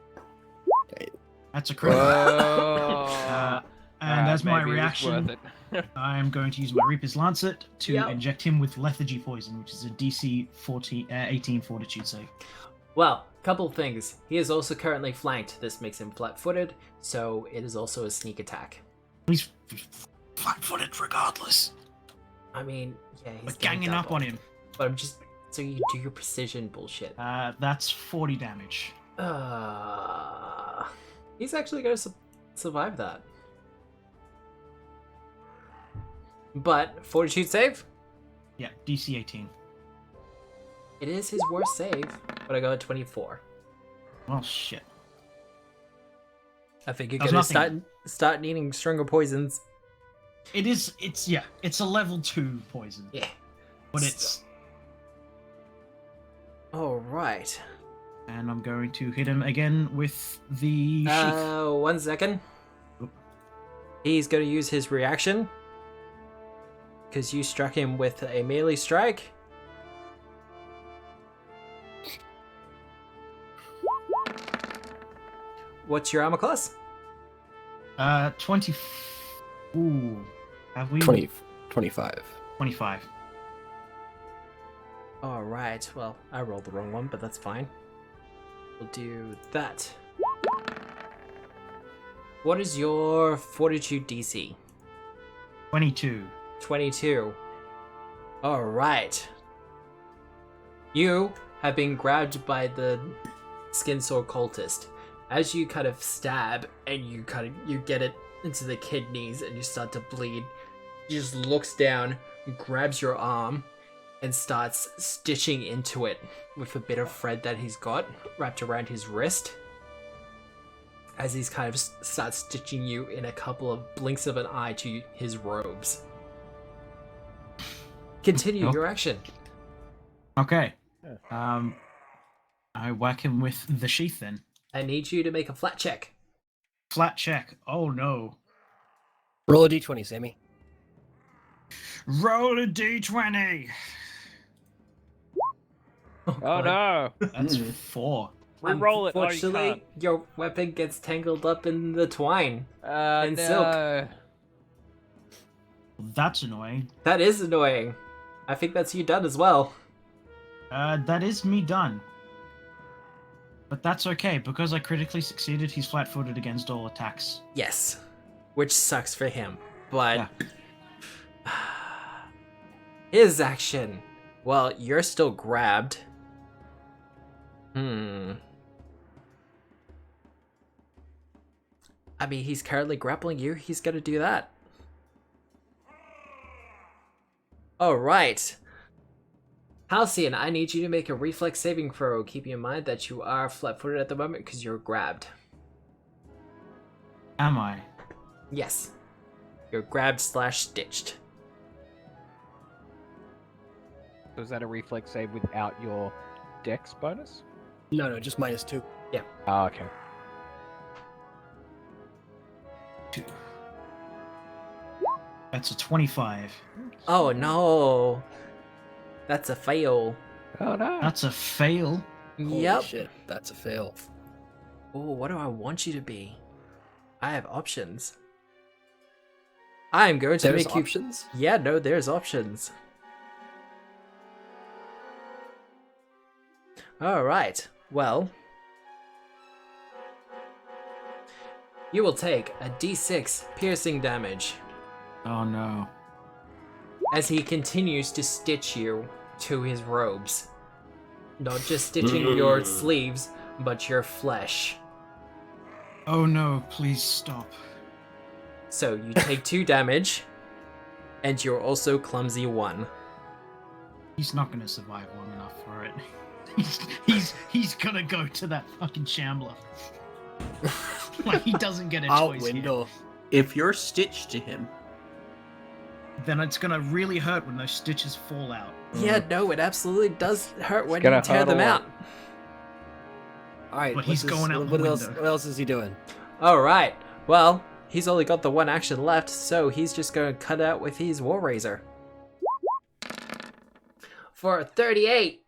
That's a critical. Whoa. And as my Maybe it was reaction, worth it. I am going to use my Reaper's Lancet to Yep. inject him with lethargy poison, which is a DC 18 fortitude save. Well, couple things. He is also currently flanked. This makes him flat-footed, so it is also a sneak attack. He's flat-footed regardless. I mean, yeah, he's We're ganging up on him. But I'm just... So you do your precision bullshit. That's 40 damage. He's actually going to survive that. But, fortitude save? Yeah, DC 18. It is his worst save, but I got a 24. Well, shit. I think you're That's gonna nothing. start needing stronger poisons. It's a level 2 poison. Yeah. But it's... Alright. And I'm going to hit him again with the sheath. 1 second. Oop. He's gonna use his reaction. Because you struck him with a melee strike. What's your armor class? 20... Ooh. Have we? 25. 25. Alright, well, I rolled the wrong one, but that's fine. We'll do that. What is your fortitude DC? 22. 22. Alright. You have been grabbed by the Skinsaw Cultist. As you kind of stab and you get it into the kidneys and you start to bleed, he just looks down, grabs your arm, and starts stitching into it with a bit of thread that he's got wrapped around his wrist. as he's kind of starts stitching you in a couple of blinks of an eye to his robes. Continue your action. Okay. I whack him with the sheath then. I need you to make a flat check. Flat check. Oh no. Roll a d20, Sammy. Roll a d20. Oh no! That's 4. Re-roll it. Oh, you Unfortunately, can't. your weapon gets tangled up in the twine and silk. No. That's annoying. That is annoying. I think that's you done as well. That is me done. But that's okay, because I critically succeeded, he's flat-footed against all attacks. Yes, which sucks for him. But his action. Well, you're still grabbed. I mean, he's currently grappling you. He's gonna do that. Alright. Halcyon, I need you to make a reflex saving throw, keeping in mind that you are flat-footed at the moment because you're grabbed. Am I? Yes. You're grabbed / stitched. So is that a reflex save without your dex bonus? No, just -2. Oh, okay. 2. That's a 25. Oh no. That's a fail. Oh no! That's a fail. Holy Yep. shit, that's a fail. Oh, what do I want you to be? I have options. I am going to There's make you... options? Yeah, no, there's options. Alright, well... You will take a d6 piercing damage Oh no. as he continues to stitch you to his robes. Not just stitching your sleeves, but your flesh. Oh no, please stop. So you take 2 damage, and you're also clumsy 1. He's not gonna survive long enough for it. He's gonna go to that fucking shambler. Like, he doesn't get a Out choice window. If you're stitched to him, here. Then it's gonna really hurt when those stitches fall out. Yeah, no, it absolutely does hurt when gonna you tear hurt a them lot. out. Alright, But he's going out the window. What else is he doing? Alright, well, he's only got the 1 action left, so he's just going to cut out with his War Razor. For a 38!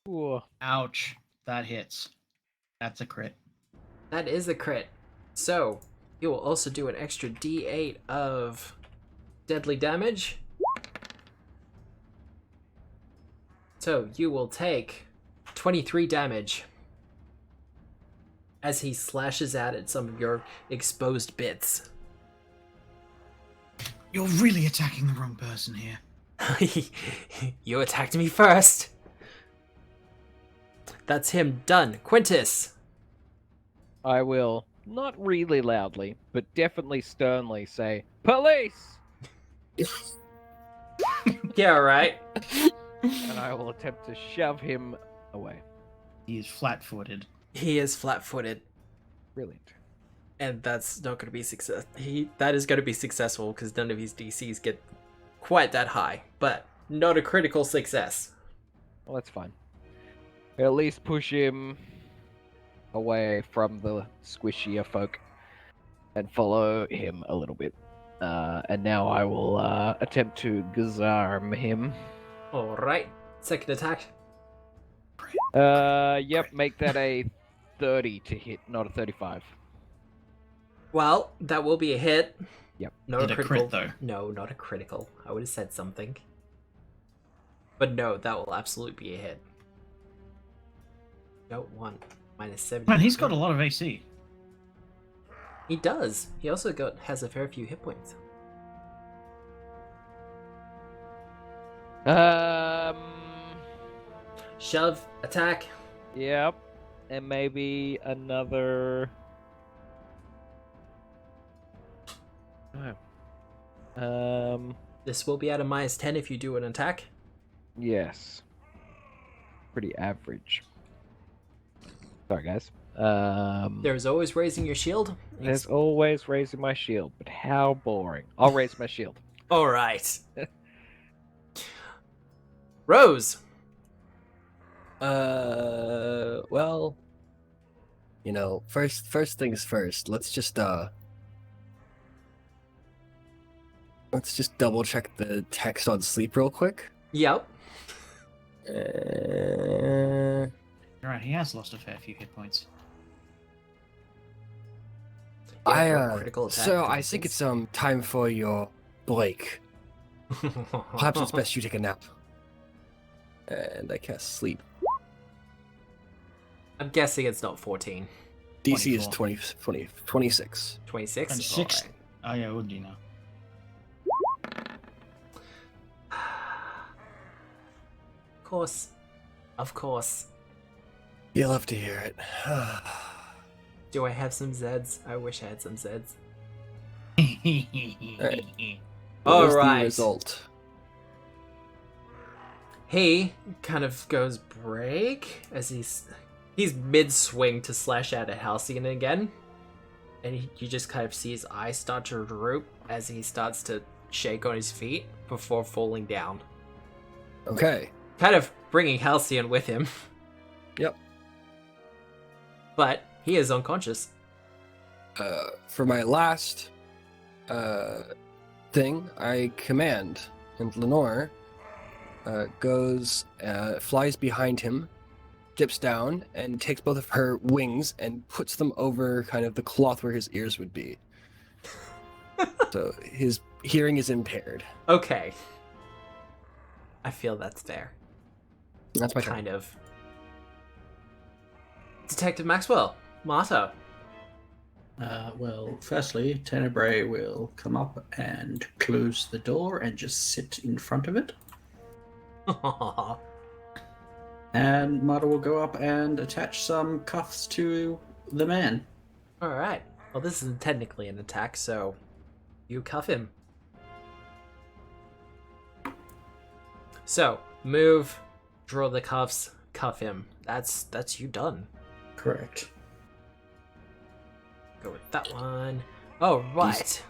Ooh. Ouch. That hits. That's a crit. That is a crit. So, you will also do an extra d8 of deadly damage. So, you will take 23 damage as he slashes out at some of your exposed bits. You're really attacking the wrong person here. You attacked me first. That's him done. Quintus. I will, not really loudly, but definitely sternly say, "Police!" Yeah, right. And I will attempt to shove him away. He is flat-footed. He is flat-footed, Brilliant. and that's not going to be success. That is going to be successful because none of his DCs get quite that high, but not a critical success. Well, that's fine. At least push him away from the squishier folk and follow him a little bit. And now I will attempt to gazarm him. All right. Second attack. Yep, make that a 30 to hit, not a 35. Well, that will be a hit. Yep. Not Did a a critical. crit, though? No, not a critical. I would have said something. But no, that will absolutely be a hit. No, 1. Minus 70. Man, he's got a lot of AC. He does. He also has a fair few hit points. Shove, attack. Yep. And maybe another... This will be at a minus 10 if you do an attack. Yes. Pretty average. Sorry, guys. There's always raising your shield. There's always raising my shield, but how boring. I'll raise my shield. All right. Rose. Well, you know, first things first. Let's just double check the text on sleep real quick. Yep. You're right, he has lost a fair few hit points. Yeah, for critical attack, So for I think instance. it's time for your break. Perhaps it's best you take a nap. And I cast sleep. I'm guessing it's not 14. DC is 24. 26. 26? 26. Alright. Oh yeah, would you know? Of course. You'll have to hear it. Do I have some Zeds? I wish I had some Zeds. What was the Alright. result? He kind of goes break as he's mid-swing to slash out at Halcyon again. And you just kind of see his eyes start to droop as he starts to shake on his feet before falling down. Okay. Kind of bringing Halcyon with him. Yep. But he is unconscious. For my last thing, I command, and Lenore flies behind him, dips down, and takes both of her wings and puts them over kind of the cloth where his ears would be. So his hearing is impaired. Okay. I feel that's fair. That's my turn. Kind of. Detective Maxwell, Marta. Well, firstly, Tenebrae will come up and close the door and just sit in front of it. And Marta will go up and attach some cuffs to the man. Alright. Well, this isn't technically an attack, so you cuff him. So, move, draw the cuffs, cuff him. That's you done. Correct. Go with that one. Oh, right.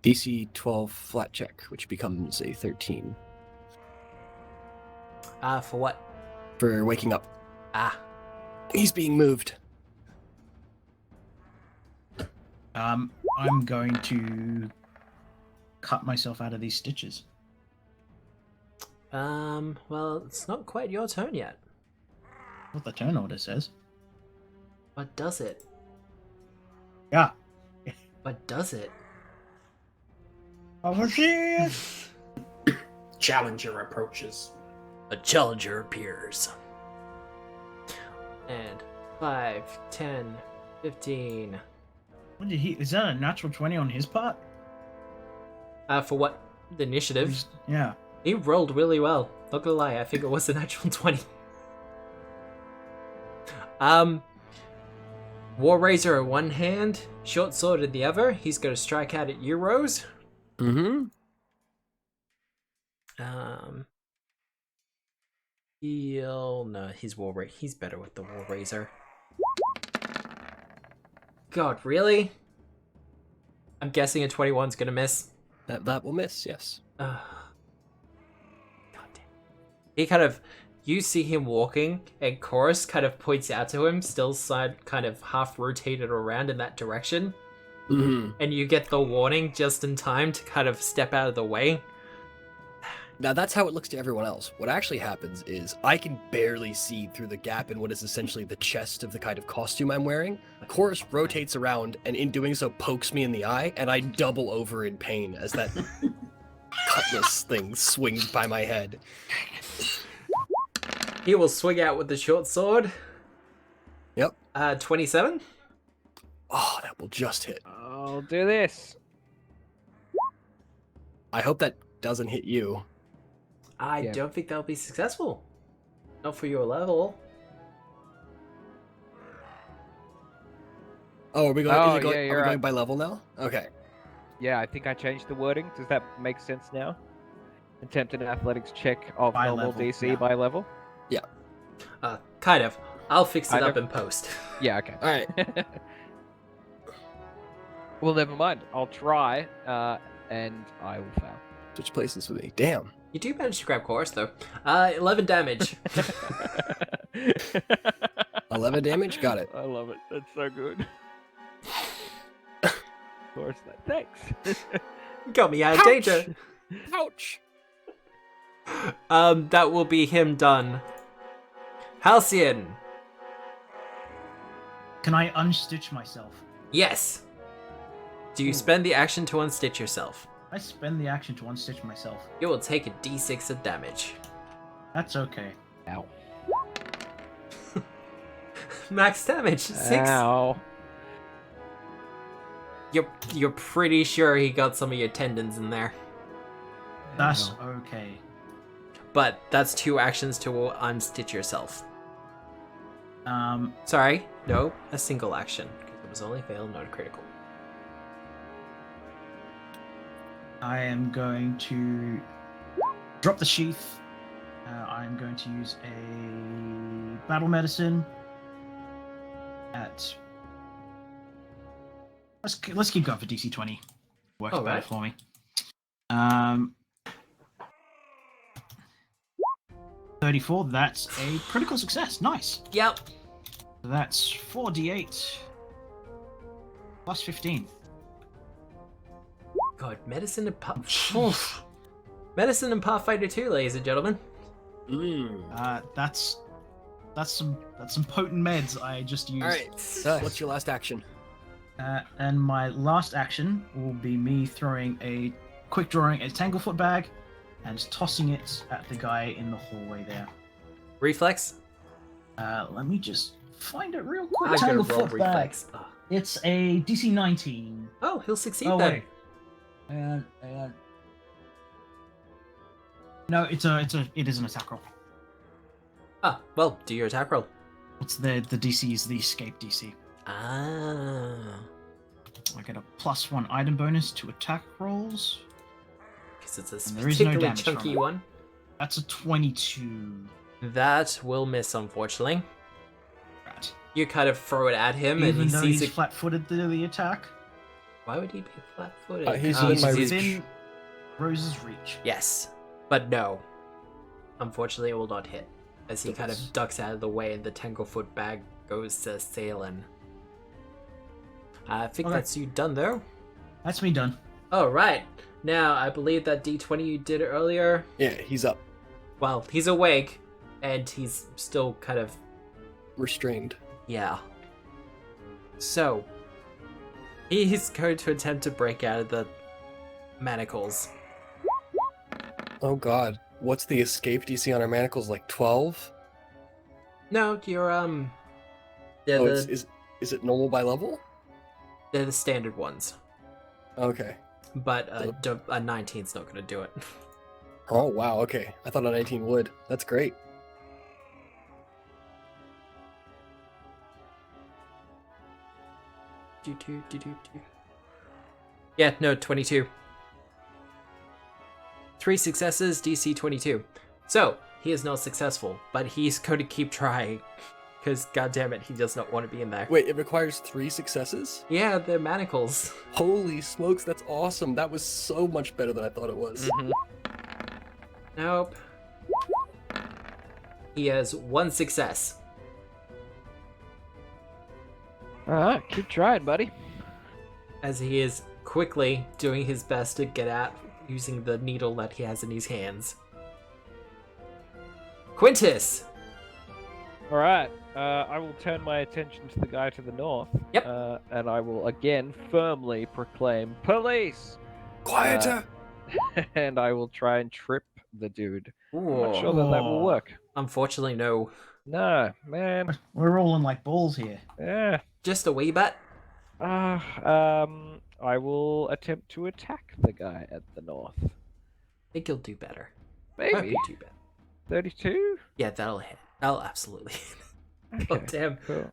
DC 12 flat check, which becomes a 13 For what? for waking up. Ah. He's being moved. I'm going to cut myself out of these stitches. Well, it's not quite your turn yet. What the turn order says. But does it? Yeah. But does it? Oh shit! Challenger approaches. A challenger appears. And 5, 10, 15. What did he? Is that a natural 20 on his part? For what? The initiative? Yeah. He rolled really well. Not gonna lie, I think it was a natural 20. War Razor in one hand, short sword in the other. He's gonna strike out at you, Rose. Mm-hmm. No, he's better with the War Razor. God, really? I'm guessing a 21's gonna miss. That will miss, yes. God damn. He kind of, you see him walking, and Chorus kind of points out to him, still kind of half rotated around in that direction. Mm-hmm. And you get the warning just in time to kind of step out of the way. Now that's how it looks to everyone else. What actually happens is I can barely see through the gap in what is essentially the chest of the kind of costume I'm wearing. Chorus rotates around and in doing so pokes me in the eye, and I double over in pain as that cutlass thing swings by my head. He will swing out with the short sword. Yep. 27? Oh, that will just hit. I'll do this. I hope that doesn't hit you. I Yeah. don't think that'll be successful. Not for your level. Oh, are we going, Oh, is it going, yeah, are you're we going right. by level now? Okay. Yeah, I think I changed the wording. Does that make sense now? Attempt an athletics check of By normal level, DC yeah. by level. Kind of. I'll fix I it up don't- in post. Yeah, okay. All right. Well, never mind. I'll try, and I will fail. Switch places with me. Damn. You do manage to grab Chorus, though. 11 damage. 11 damage. Got it. I love it. That's so good. Of course, thanks. Got me out of danger. Ouch. That will be him done. Halcyon. Can I unstitch myself? Yes. Do you spend the action to unstitch yourself? I spend the action to unstitch myself. You will take a d6 of damage. That's okay. Ow. Max damage, 6. Ow. You're pretty sure he got some of your tendons in there. That's okay. But that's 2 actions to unstitch yourself. Um, Sorry, no, a single action. Because it was only fail, not a critical. I am going to drop the sheath. I'm going to use a battle medicine at. Let's keep going for DC 20. Works better Alright. for me. 34. That's a critical success. Nice. Yep. So that's 4d8 plus 15. God, medicine and medicine and Pathfinder 2, ladies and gentlemen. That's some potent meds I just used. All right. What's your last action? And my last action will be me drawing a tanglefoot bag and tossing it at the guy in the hallway there. Reflex? Let me just find it real quick. I'm gonna roll Tanglefoot bag. reflex. Oh. It's a DC 19. Oh, he'll succeed Oh then. wait. And no, it is an attack roll. Ah, well, do your attack roll. It's the DC is the escape DC. Ah. I get a +1 item bonus to attack rolls. Because it's a And there is no particularly damage from chunky it. one. That's a 22. That will miss, unfortunately. Right. You kind of throw it at him, and Even he though sees he's it. flat-footed to the attack, Why would he be flat-footed? He's Oh, within my he's- reach. Rose's reach. Yes, but no. Unfortunately, it will not hit, as he kind of Yes. ducks out of the way, and the tanglefoot bag goes sailing. I think Okay. that's you done, though. That's me done. All right. Now, I believe that D20 you did earlier. Yeah, he's up. Well, he's awake, and he's still kind of Restrained. yeah. So, he's going to attempt to break out of the manacles. Oh god. What's the escape DC on our manacles? Like 12? No, you're they're Oh, the is it normal by level? they're the standard ones, Okay. but a 19's not going to do it. Oh wow, okay. I thought a 19 would. That's great. Yeah, no, 22. 3 successes, DC 22. So, he is not successful, but he's going to keep trying. Because, goddammit, he does not want to be in there. Wait, it requires 3 successes? Yeah, they're manacles. Holy smokes, that's awesome. That was so much better than I thought it was. Nope. He has 1 success. Alright, keep trying, buddy. As he is quickly doing his best to get out using the needle that he has in his hands. Quintus! Alright, I will turn my attention to the guy to the north. Yep. And I will again firmly proclaim, Police! Quieter! And I will try and trip the dude. I'm Ooh. not sure that will work. Unfortunately, no. No, man. We're rolling like balls here. Yeah. Just a wee bit. I will attempt to attack the guy at the north. I think you'll do better. Maybe. Not be too bad. 32? Yeah, that'll hit. That'll absolutely hit. Oh, Okay, damn. cool.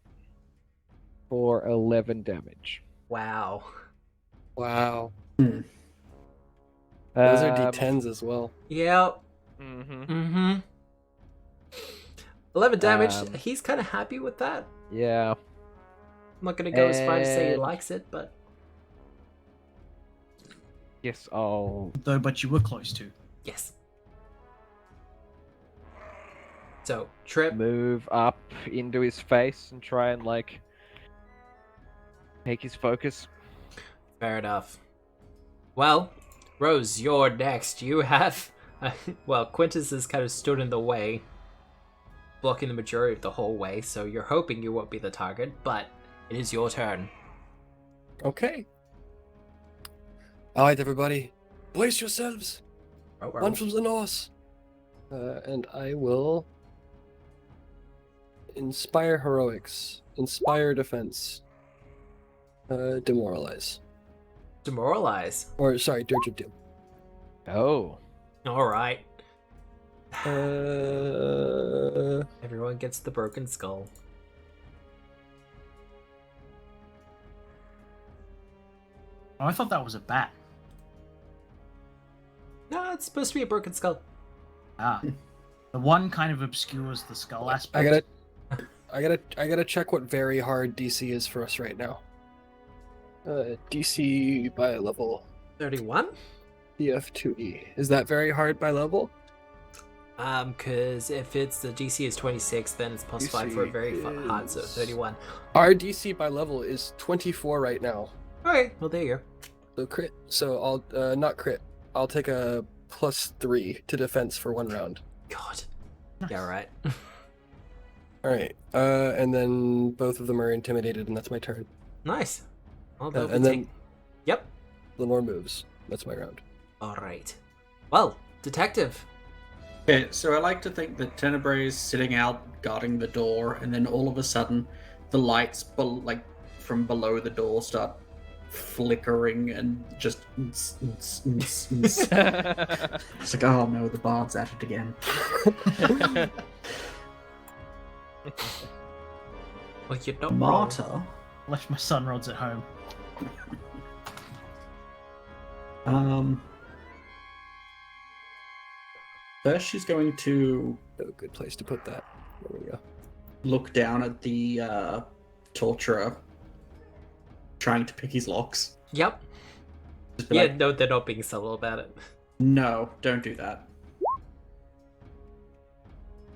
For 11 damage. Wow. Wow. Those are Um, D10s as well. Yep. mhm. Mm-hmm. 11 damage. He's kind of happy with that. Yeah. I'm not gonna go as far to say he And- likes it, but Yes, I'll. Though, but you were close to. yes. So, Trip. Move up into his face and try and like take his focus. Fair enough. Well, Rose, you're next. You have... well, Quintus has kind of stood in the way, blocking the majority of the whole way, so you're hoping you won't be the target, but it is your turn. Okay. All right, everybody, brace yourselves. Oh, One from the north. And I will inspire heroics, inspire defense, demoralize, Demoralize. or sorry, dirge of doom. Oh. Alright. Uh, Everyone gets the broken skull. Oh, I thought that was a bat. No, it's supposed to be a broken skull. Ah. The one kind of obscures the skull aspect. I gotta check what very hard DC is for us right now. DC by level. 31? DF2E. Is that very hard by level? Cause if it's the DC is 26, then it's plus 5 for a very hard, so is- 31. Our DC by level is 24 right now. Alright, well there you go. So crit. So I'll not crit. I'll take a +3 to defense for 1 round. God. Nice. Yeah, right. All right. And then both of them are intimidated, and that's my turn. Nice. Well, they'll be And then Yep. Lenore moves. That's my round. Alright. Well, detective. Okay, so I like to think that Tenebrae is sitting out guarding the door, and then all of a sudden, the lights from below the door start flickering and just. It's like, oh no, the bard's at it again. Well, you're not wrong. Marta. Left my sun rods at home. First, she's going to A good place to put that. There we go. look down at the torturer, trying to pick his locks. Yep. Just be Yeah, like, no, they're not being subtle about it. no, don't do that.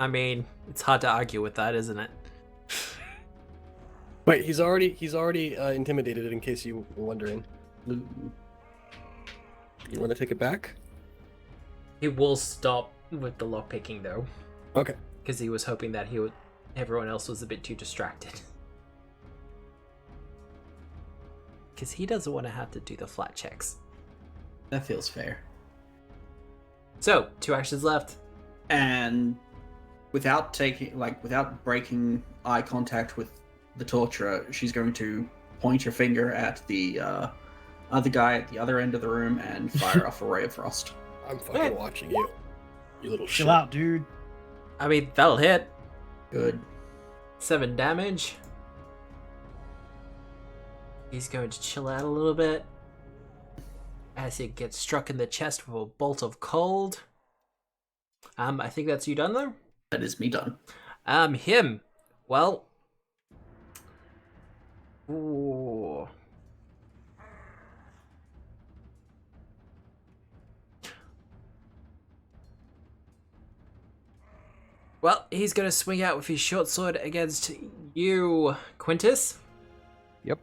I mean, it's hard to argue with that, isn't it? Wait, he's already intimidated. In case you were wondering, you want to take it back? He will stop with the lockpicking though, Okay. because he was hoping that everyone else was a bit too distracted. Because he doesn't want to have to do the flat checks. That feels fair. So, 2 actions left. And without breaking eye contact with the torturer, she's going to point her finger at the other guy at the other end of the room and fire off a ray of frost. I'm fucking watching you. You little shit. Chill out, dude. I mean, that'll hit. Good. 7 damage. He's going to chill out a little bit as he gets struck in the chest with a bolt of cold. I think that's you done though. That is me done. Him. Well. Ooh. Well, he's gonna swing out with his short sword against you, Quintus. Yep.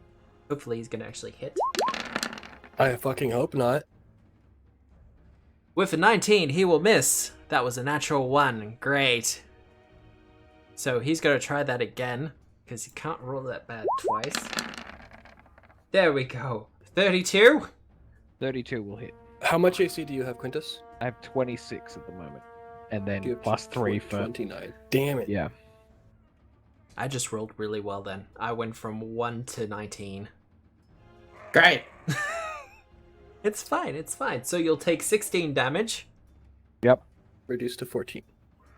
Hopefully he's gonna actually hit. I fucking hope not. With a 19, he will miss. That was a natural 1. Great. So he's gonna try that again, because he can't roll that bad twice. There we go. 32? 32 will hit. How much AC do you have, Quintus? I have 26 at the moment. And You then have plus 3 for. 29. Damn it. Yeah. I just rolled really well then. I went from 1 to 19. Great. It's fine, it's fine. So you'll take 16 damage. Yep. Reduced to 14.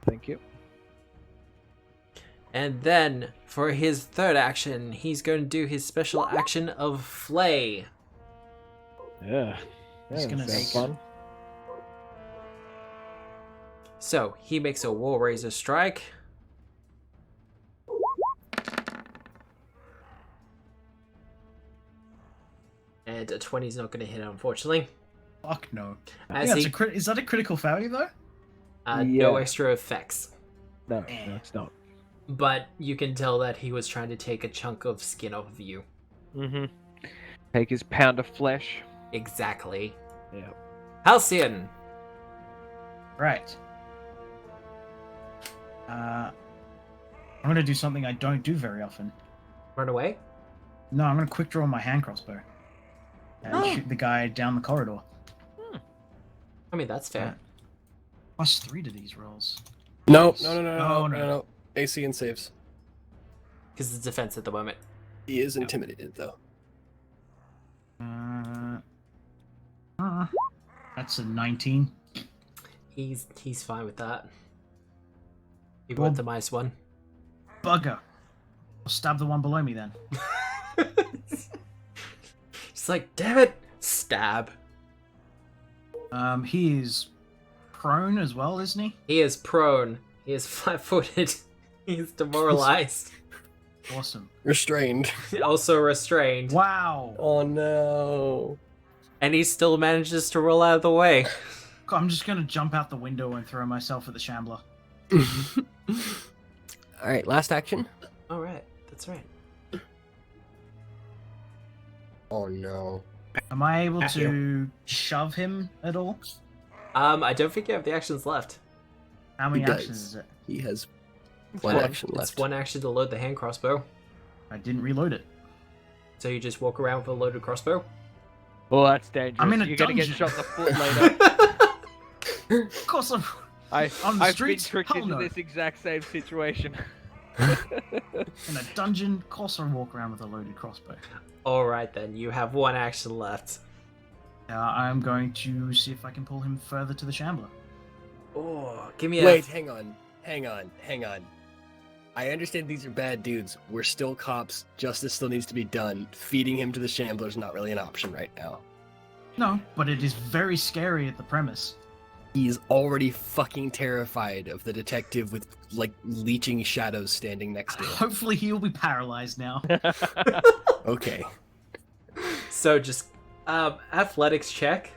Thank you. And then, for his third action, he's going to do his special action of Flay. Yeah. He's gonna sounds s- fun. So, he makes a War Razor strike. And a 20 is not going to hit, unfortunately. Fuck no. As Yeah, he, is that a critical failure though? no Yeah. extra effects. No, it's not. But you can tell that he was trying to take a chunk of skin off of you. Mm-hmm. Take his pound of flesh. Exactly. Yeah. Halcyon! Right. I'm gonna do something I don't do very often. Run away? No, I'm gonna quick draw my hand crossbow and Oh. shoot the guy down the corridor. I mean, that's fair. +3 to these rolls. No. Oh, no. AC and saves. Because it's defense at the moment. He is intimidated though. That's a 19. He's fine with that. You Well- want the minus one? Bugger. I'll stab the one below me then. It's like, damn it! Stab. He is prone as well, isn't he? He is prone. He is flat-footed. He's demoralized. Awesome. Restrained. Also restrained. Wow. Oh no. And he still manages to roll out of the way. I'm just gonna jump out the window and throw myself at the shambler. Alright, last action. Alright, that's right. Oh no. Am I able to shove him at all? I don't think you have the actions left. How many He does. actions is it? He has one one. action left. It's one action to load the hand crossbow. I didn't reload it. So you just walk around with a loaded crossbow? Well, that's dangerous. I'm in a You're gonna get dungeon. shot in the foot later. Of course I'm... On the I've streets? been tricked Hell into no. this exact same situation. In a dungeon, of course I walk around with a loaded crossbow. Alright then, you have one action left. I'm going to see if I can pull him further to the shambler. Oh, give me a... Wait, hang on. I understand these are bad dudes. We're still cops. Justice still needs to be done. Feeding him to the shambler is not really an option right now. No, but it is very scary at the premise. He's already fucking terrified of the detective with, like, leeching shadows standing next to him. Hopefully he'll be paralyzed now. Okay. So just, athletics check.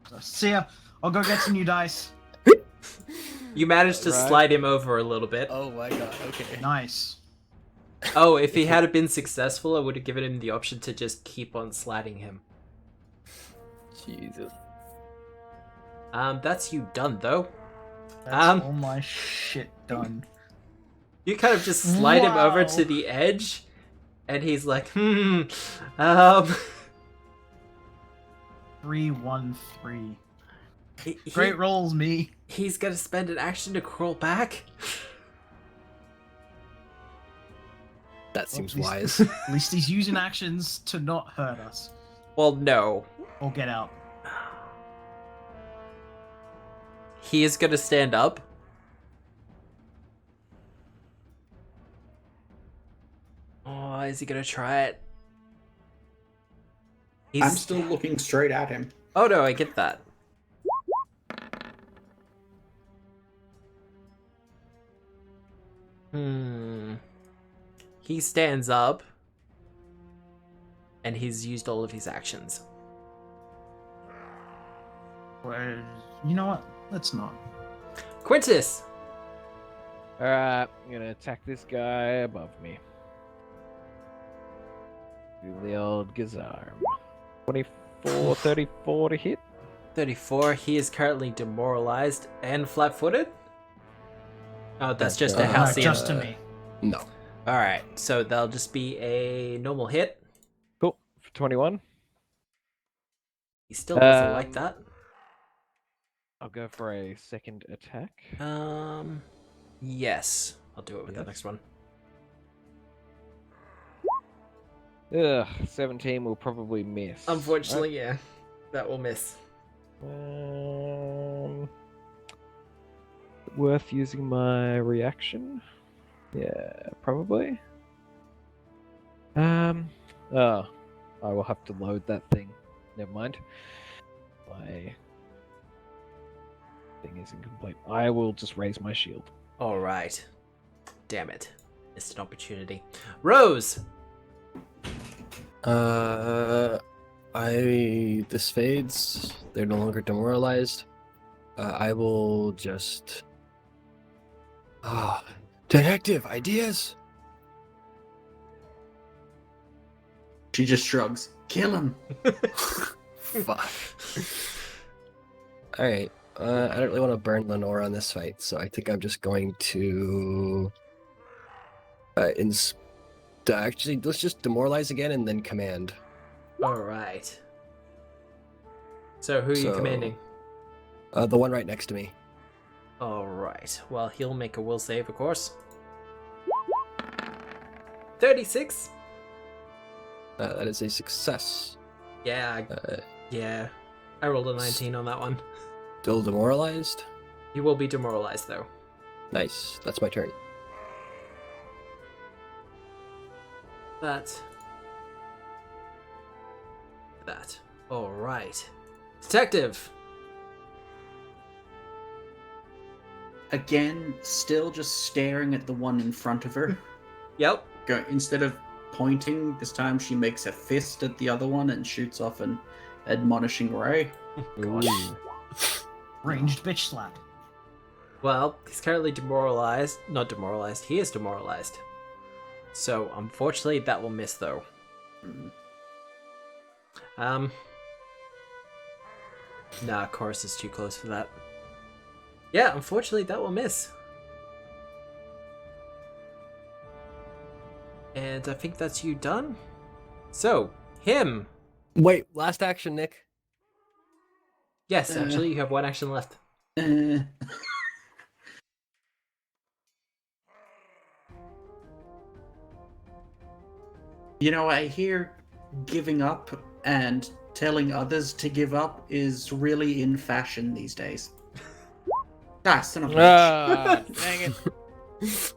So, see ya. I'll go get some new dice. You managed to Right. slide him over a little bit. Oh my god, okay. Nice. Oh, if he had been successful, I would have given him the option to just keep on sliding him. Jesus. That's you done, though. That's all my shit done. You kind of just slide him over Wow. to the edge, and he's like, 3-1-3. he- Great rolls, me. He's gonna spend an action to crawl back? That seems At least- wise. At least he's using actions to not hurt us. Well, no. Or get out. He is gonna stand up. Oh, is he gonna try it? I'm still looking straight at him. Oh no, I get that. He stands up. And he's used all of his actions. Well, you know what? Let's not. Quintus! Alright, I'm gonna attack this guy above me. Do the old Gazarm. 24, 34 to hit. 34, he is currently demoralized and flat-footed? Oh, that's just a No, halcyon. just to me. No. Alright, so that'll just be a normal hit. Cool. For 21. He still doesn't like Um, that. I'll go for a second attack. Yes. I'll do it with the Yes. next one. Ugh, 17 will probably miss. Unfortunately, yeah. That will miss. Worth using my reaction? Yeah, probably. Oh, I will have to load that thing. Never mind. My thing is incomplete. I will just raise my shield. Alright. Damn it. Missed an opportunity. Rose! This fades. They're no longer demoralized. I will just. Detective ideas. She just shrugs. Kill him. Fuck. All right. I don't really want to burn Lenore on this fight, so I think I'm just going to. Actually, let's just demoralize again and then command. Alright. So who are you commanding? The one right next to me. Alright. Well, he'll make a will save, of course. 36? That is a success. Yeah, yeah. I rolled a 19 on that one. Still demoralized? You will be demoralized, though. Nice. That's my turn. That. Alright. Detective! Again, still just staring at the one in front of her. Yep. Instead of pointing, this time she makes a fist at the other one and shoots off an admonishing ray. Gosh. Ranged bitch slap. Well, he's currently demoralized. Not demoralized, he is demoralized. So, unfortunately, that will miss, though. Nah, Chorus is too close for that. Yeah, unfortunately, that will miss. And I think that's you done. So, him. Wait, last action, Nick. Yes, actually, you have one action left. You know, I hear giving up and telling others to give up is really in fashion these days. Son of a bitch. Dang it.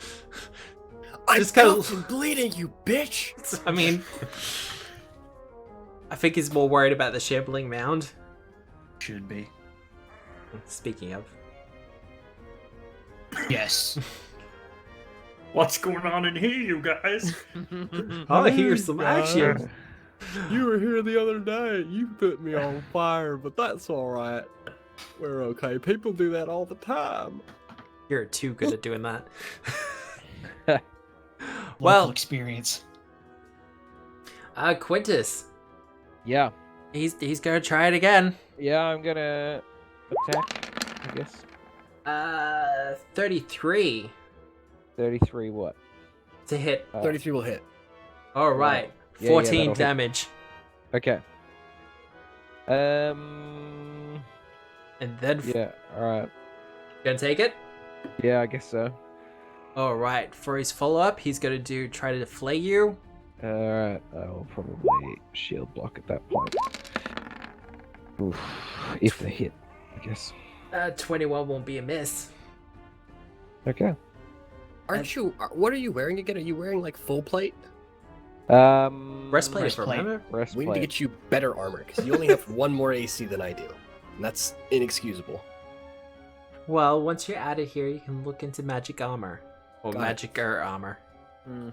I'm Just kinda- fucking bleeding, you bitch! I mean, I think he's more worried about the shambling mound. Should be. Speaking of. Yes. What's going on in here, you guys? I hear some action. You were here the other day. You put me on fire, but that's alright. We're okay. People do that all the time. You're too good at doing that. Local Well, experience. Quintus. Yeah. He's gonna try it again. Yeah, I'm gonna attack, I guess. 33 33 what? to hit. 33 will hit. All right, Yeah, 14 that'll hit. damage, Okay. and then Yeah, alright. gonna take it. Yeah, I guess so. All right, for his follow up, he's gonna try to deflay you. Alright, I will probably shield block at that point. Oof. If they hit, I guess. 21 won't be a miss. Okay. Aren't you? What are you wearing again? Are you wearing like full plate? Breastplate, Breastplate. remember? We need to Breastplate. get you better armor because you only have one more AC than I do, and that's inexcusable. Well, once you're out of here, you can look into magic armor or Got it. magic armor. Hmm.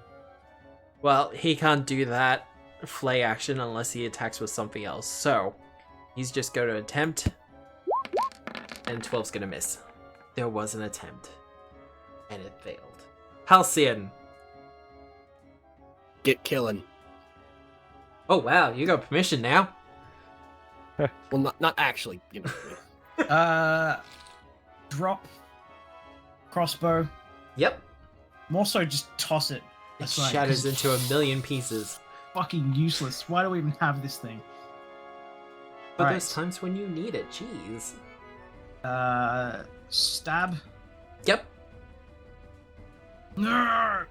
Well, he can't do that flay action unless he attacks with something else. So, he's just going to attempt, and 12's going to miss. There was an attempt, and it failed. Halcyon. Get killing. Oh wow, you got permission now. Well, not actually. You know. Drop. Crossbow. Yep. More so just toss it. It aside, shatters 'cause into it's a million pieces. fucking useless. Why do we even have this thing? But Right. there's times when you need it. Jeez. Stab. Yep. No.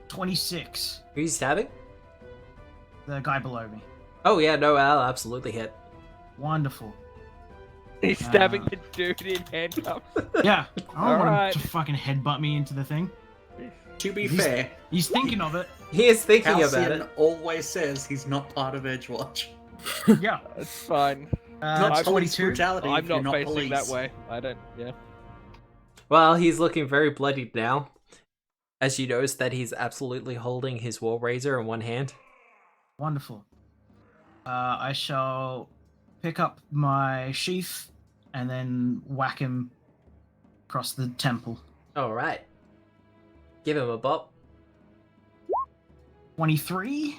26. Are you stabbing? The guy below me. Oh yeah, no, I'll absolutely hit. Wonderful. He's stabbing the dude in handcuffs. Yeah. I don't want Alright. him to fucking headbutt me into the thing. To be He's- fair, He's thinking of it. He is thinking about Halcyon it. always says he's not part of Edgewatch. Yeah. That's fine. Not police 22. brutality if I'm you're not not facing police. that way. I don't. Yeah. Well, he's looking very bloodied now. As you notice that he's absolutely holding his war razor in one hand. Wonderful. I shall pick up my sheath and then whack him across the temple. All right. Give him a bop. 23.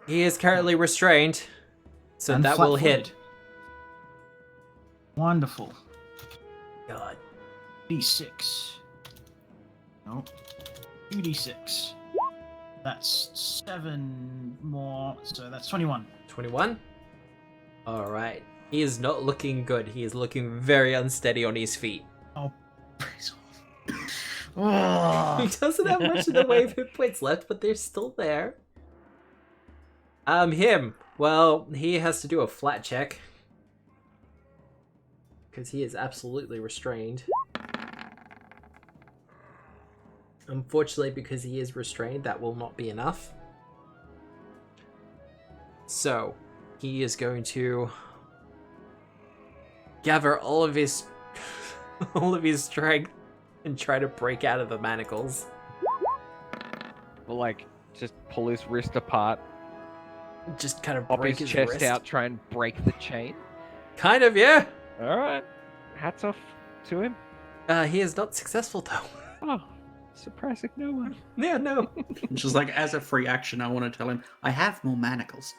He is currently restrained, so And that will hit. flat-footed. Wonderful. God. D6. Nope. 2d6. That's 7 more, so that's 21. 21. All right. He is not looking good. He is looking very unsteady on his feet. Oh, praise He God. doesn't have much in the way of hit points left, but they're still there. Him. Well, he has to do a flat check. Because he is absolutely restrained. Unfortunately, because he is restrained, that will not be enough. So, he is going to gather all of his all of his strength and try to break out of the manacles. Well, like, just pull his wrist apart, Just kind of pop break his his chest wrist. out, try and break the chain. Kind of, yeah. All right, hats off to him. He is not successful though. Oh, surprising no one. Yeah, no. Just like as a free action, I want to tell him I have more manacles.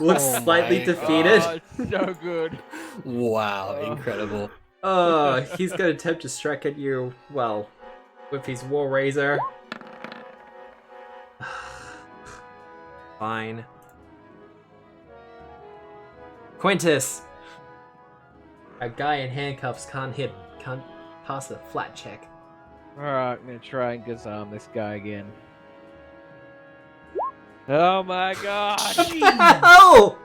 Looks Oh slightly my defeated. Oh, it's so good. Wow, Oh. incredible. Oh, he's going to attempt to strike at you, well, with his War Razor. Fine. Quintus! A guy in handcuffs can't pass a flat check. Alright, I'm gonna try and disarm this guy again. Oh my god! Oh!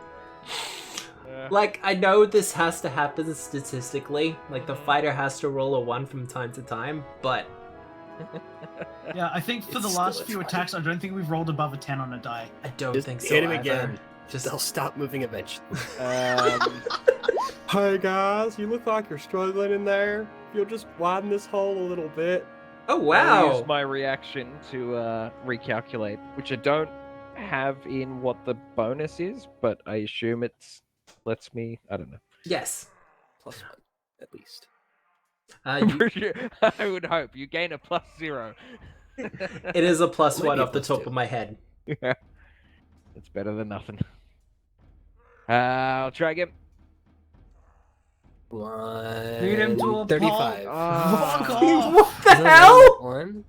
Uh, Like, I know this has to happen statistically. Like, the fighter has to roll a 1 from time to time, but Yeah, I think for It's the still last a few 20. attacks, I don't think we've rolled above a 10 on a die. I don't Just think so. hit him either. again. Just They'll stop moving eventually. um, Hi guys, you look like you're struggling in there. If you'll just widen this hole a little bit. oh I'll wow! use my reaction to recalculate, which I don't have in what the bonus is, but I assume it's lets me. I don't know. Yes. +1, at least. You, I would hope you gain a +0. it is a +1 Might be off the top +2. of my head. Yeah, it's better than nothing. I'll try again. Beat him to a 35. Fuck Ah, off! What the Is that hell? One?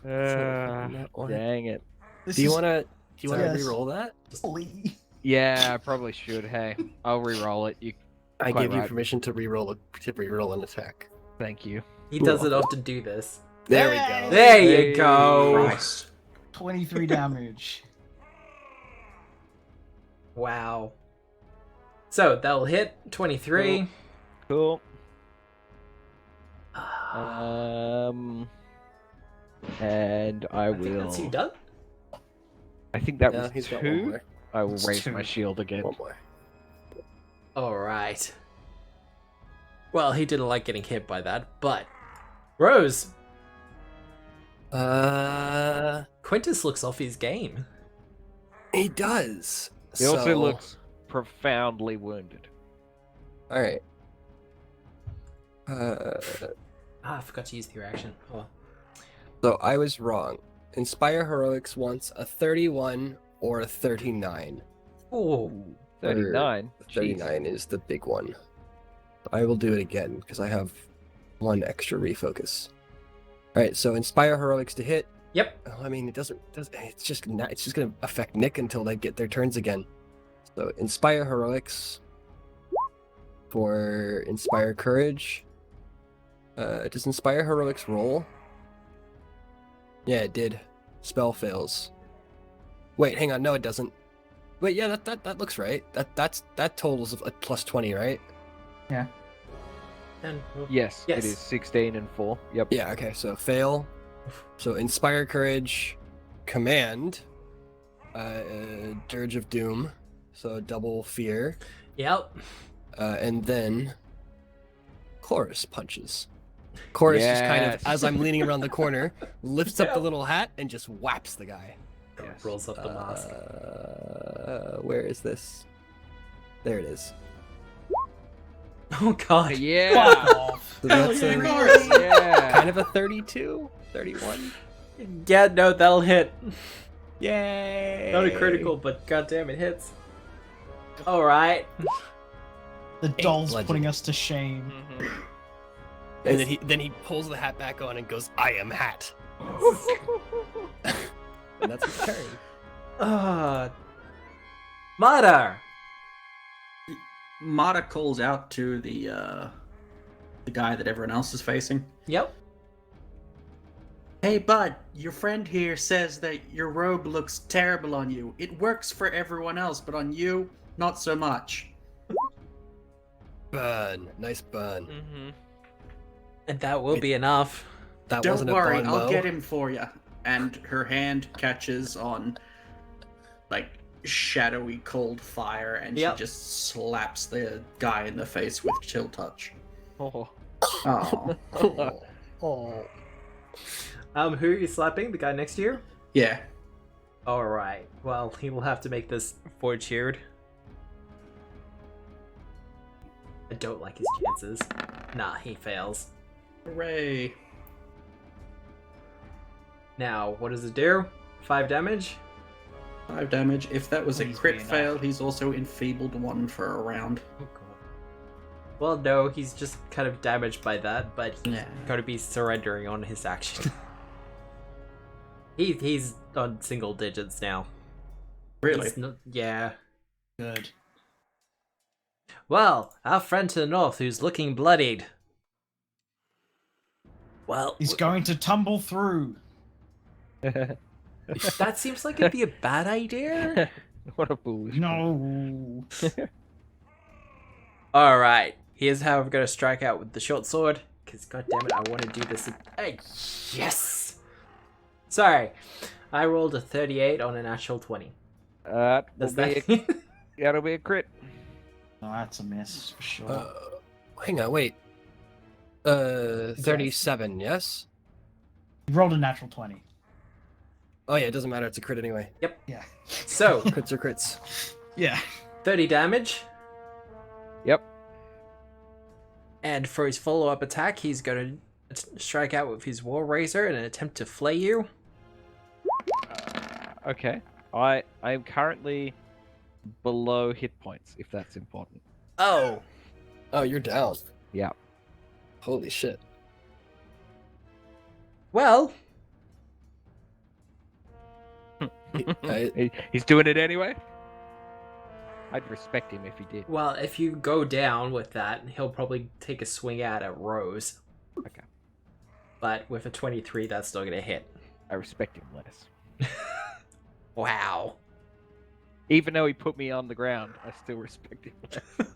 That one? dang it. This Do you is want to? Do you want to Yes. re-roll that? silly. Yeah, I probably should. Hey, I'll re-roll it. You, I Quite give you right. permission to re-roll an attack. thank you. He doesn't often do this. There we Hey! go. There Hey. you go. Christ. 23 damage. Wow. So that'll hit 23. Cool. Uh, And I I think will. that's you done. I think that Yeah, was he's got 2. one more. I will It's raise 2. my shield again. One more. All right. Well, he didn't like getting hit by that, but Rose, Quintus looks off his game. He does. He also So- looks profoundly wounded. All right. I forgot to use the reaction. Oh. So I was wrong. Inspire Heroics wants a 31 or a 39. Oh. 39. Jeez. 39 is the big one. I will do it again because I have one extra refocus. All right, so Inspire Heroics to hit. Yep. Oh, I mean, it doesn't. It's just going to affect Nick until they get their turns again. So Inspire Heroics for Inspire Courage. Does Inspire Heroics roll? Yeah, it did. Spell fails. Wait, hang on. No, it doesn't. Wait, yeah, that looks right. That totals a +20, right? And, Yes, Yes. it is 16 and 4. Yep. Yeah. Okay, so fail. So Inspire Courage, Command, Dirge of Doom, so double fear, Yep. and then Chorus punches. Chorus just kind of, Yes. as I'm leaning around the corner, lifts up the little hat and just whaps the guy. Yes. Rolls up the mask. Where is this? There it is. Oh god. Yeah. Fuck off. So that's yeah, a, Chorus. Yeah. kind of a 32, 31. Yeah, no, that'll hit. Yay! Not a critical, but goddamn, it hits. All right. The doll's legend. putting us to shame. And then he pulls the hat back on and goes, "I am hat." And that's his turn. Mada. Mata calls out to the guy that everyone else is facing. Yep. Hey, bud, your friend here says that your robe looks terrible on you. It works for everyone else, but on you, not so much. Burn, nice burn. And that will be enough. That Don't wasn't worry, a bon I'll mot. get him for you. And her hand catches on, like, shadowy cold fire, and Yep. she just slaps the guy in the face with chill touch. Oh. Oh, Oh. Who are you slapping? The guy next to you? yeah. All right. Well, he will have to make this fortitude. I don't like his chances. Nah, he fails. Hooray. Now, what does it do? 5 damage? 5 damage. If that was a Please crit be enough. fail, he's also enfeebled 1 for a round. Oh god. Well, no, he's just kind of damaged by that, but he's Yeah. going to be surrendering on his action. He's on single digits now. Really? It's not- yeah. Good. Well, our friend to the north who's looking bloodied. Well, He's going to tumble through. that seems like it'd be a bad idea. What a foolish. No. Alright, here's how I'm gonna strike out with the short sword. Because, goddammit, I want to do this. Hey, yes! Sorry, I rolled a 38 on a natural 20. Will Does be that... that'll be a crit. No, that's a miss for sure. Hang on, wait. 37, yes? You rolled a natural 20. Oh yeah, it doesn't matter. It's a crit anyway. Yeah. So, Crits are crits. Yeah. 30 damage. Yep. And for his follow-up attack, he's going to strike out with his War Razor in an attempt to flay you. Okay. I am currently below hit points, if that's important. Oh. Oh, you're down. Yeah. Holy shit. Well, He's doing it anyway. I'd respect him if he did. well, if you go down with that, he'll probably take a swing at Rose. Okay. But with a 23, that's still going to hit. I respect him less. Wow. Even though he put me on the ground, I still respect him less.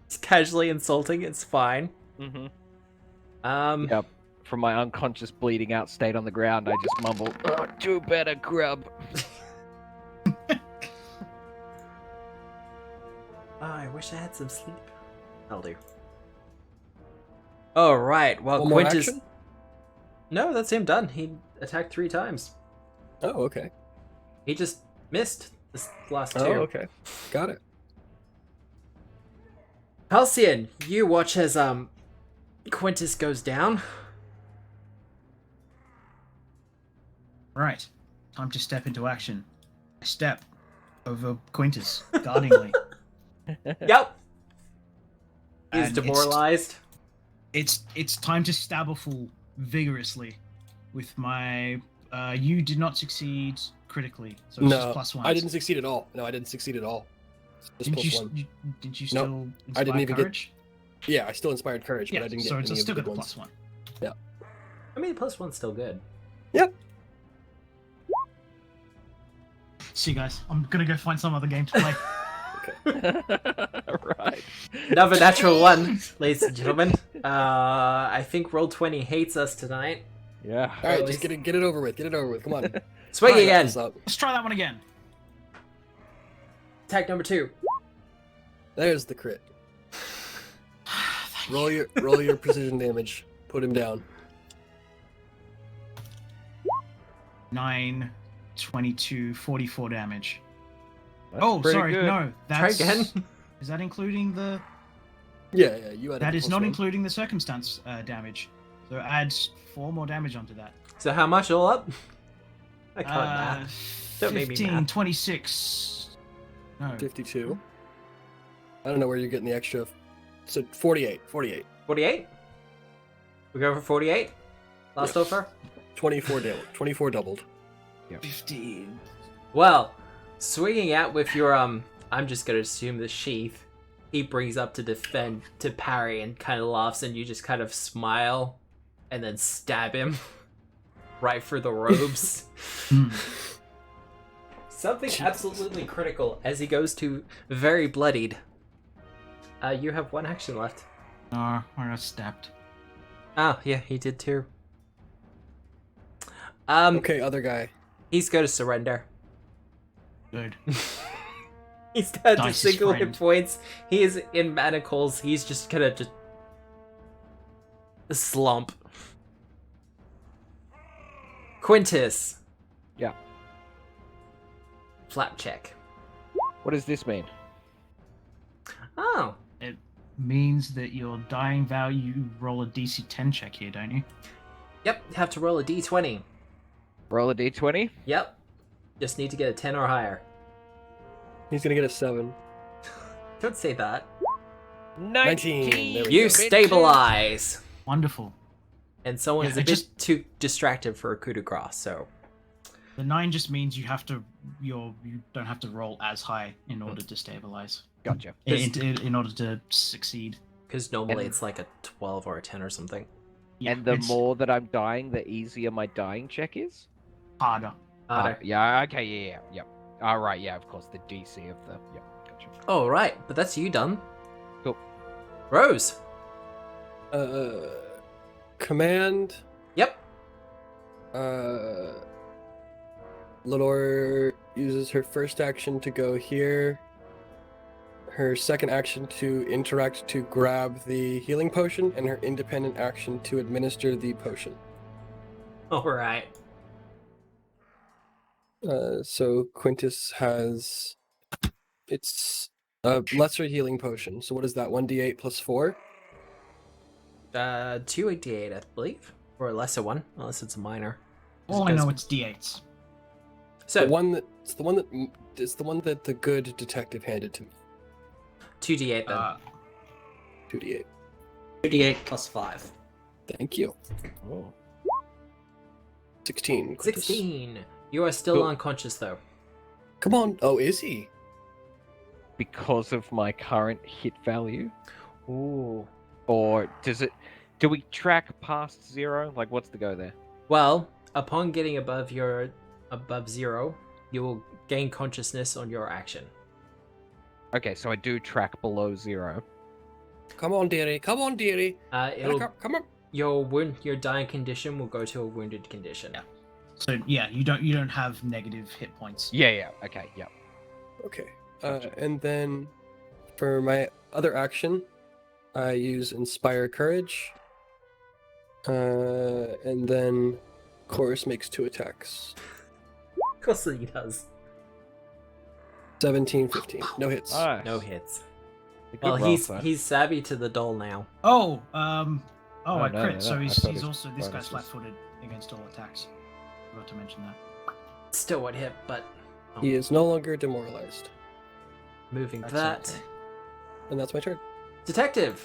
It's casually insulting, it's fine. Mm-hmm. Yep. From my unconscious bleeding out state on the ground, I just mumbled, "Oh, do better, grub." Oh, I wish I had some sleep. I'll do. Alright, well, One more Quintus... action? No, that's him done. He attacked 3 times. Oh, okay. He just missed this last 2. Oh, okay. Got it. Halcyon, you watch as Quintus goes down. Right. Time to step into action. I step over Quintus, guardingly. Yep. He's And demoralized. It's time to stab a fool vigorously with my you did not succeed critically, so it's just No, plus 1. I didn't succeed at all. No, I didn't succeed at all. Just Didn't plus you, 1. did you No, still I didn't inspire even get- courage? Yeah, I still inspired courage, Yeah, but I didn't so get it's any of still the got good the ones. plus 1. I mean, plus 1's still good. See you guys. I'm gonna go find some other game to play. Right. Another natural 1, ladies and gentlemen. I think Roll20 hates us tonight. Yeah. All right, At just least- get it over with. Get it over with. Come on. Swing Alright, again. What's up? Let's try that one again. Attack number 2. There's the crit. Roll your precision damage. Put him down. 9, 22, 44 damage. That's Oh, pretty sorry, good. no. Try That's again. Is that including the? Yeah, you had That is not one. including the circumstance damage. So add 4 more damage onto that. So how much all up? I can't math. Don't make me 15, math. 26. No. 52. I don't know where you're getting the extra. So 48. 48? We go for 48? Last Yes. offer? 24 doubled. 15. Well, swinging out with your, I'm just gonna assume the sheath, he brings up to defend, to parry, and kind of laughs, and you just kind of smile, and then stab him right through the robes. Something absolutely critical as he goes to very bloodied. You have 1 action left. No, I got stabbed. Oh, yeah, he did too. Okay, other guy. He's going to surrender. Good. He's down to Dice's single hit friend. points. He is in manacles. He's just gonna just slump. Quintus. Yeah. Flap check. What does this mean? Oh. It means that your dying value, you roll a DC 10 check here, don't you? Yep, you have to roll a d20. Roll a d20. Yep. Just need to get a 10 or higher. He's gonna get a 7. Don't say that. 19. There we You go. stabilize. Wonderful. And someone Yeah, is a I bit just- too distracted for a coup de grace, so. The 9 just means you have to, you don't have to roll as high in order to stabilize. Gotcha. In order to succeed. Because normally And- it's like a 12 or a 10 or something. Yeah, And the it's more that I'm dying, the easier my dying check is? harder. Yeah, okay, yeah. All right, yeah, of course, the DC of the... Yeah, gotcha. Oh, right, but that's you done. Cool. Rose. Command. Yep. Lenore uses her first action to go here. Her second action to interact to grab the healing potion, and her independent action to administer the potion. All right. So Quintus has... It's a lesser healing potion. So what is that? 1d8 plus 4? 2d8, I believe, or a lesser one, unless it's a minor. All I know it's D8s. So It's the one that the good detective handed to me. 2d8 then. 2d8. 2d8 plus 5. Thank you. Oh. 16. Quintus. 16. You are still Cool. unconscious though. Come on. Oh, is he? Because of my current hit value? Ooh. Or do we track past 0? Like, what's the go there? Well, upon getting above 0, you will gain consciousness on your action. Okay, so I do track below 0. Come on, dearie. Come on, dearie. It'll Come on. your dying condition will go to a wounded condition. So yeah, you don't have negative hit points. Yeah, okay, yeah. Okay. Gotcha. And then for my other action, I use Inspire Courage. And then Chorus makes 2 attacks. Of course he does. 17, 15. No hits. Nice. No hits. A good Well, roll, he's though. he's savvy to the doll now. Oh, Oh, I no, crit. no, So I he's thought his also this guy's bonus was- flat-footed against all attacks. Forgot to mention that. Still would hit, but He is no longer demoralized. moving Excellent. that. And that's my turn. Detective.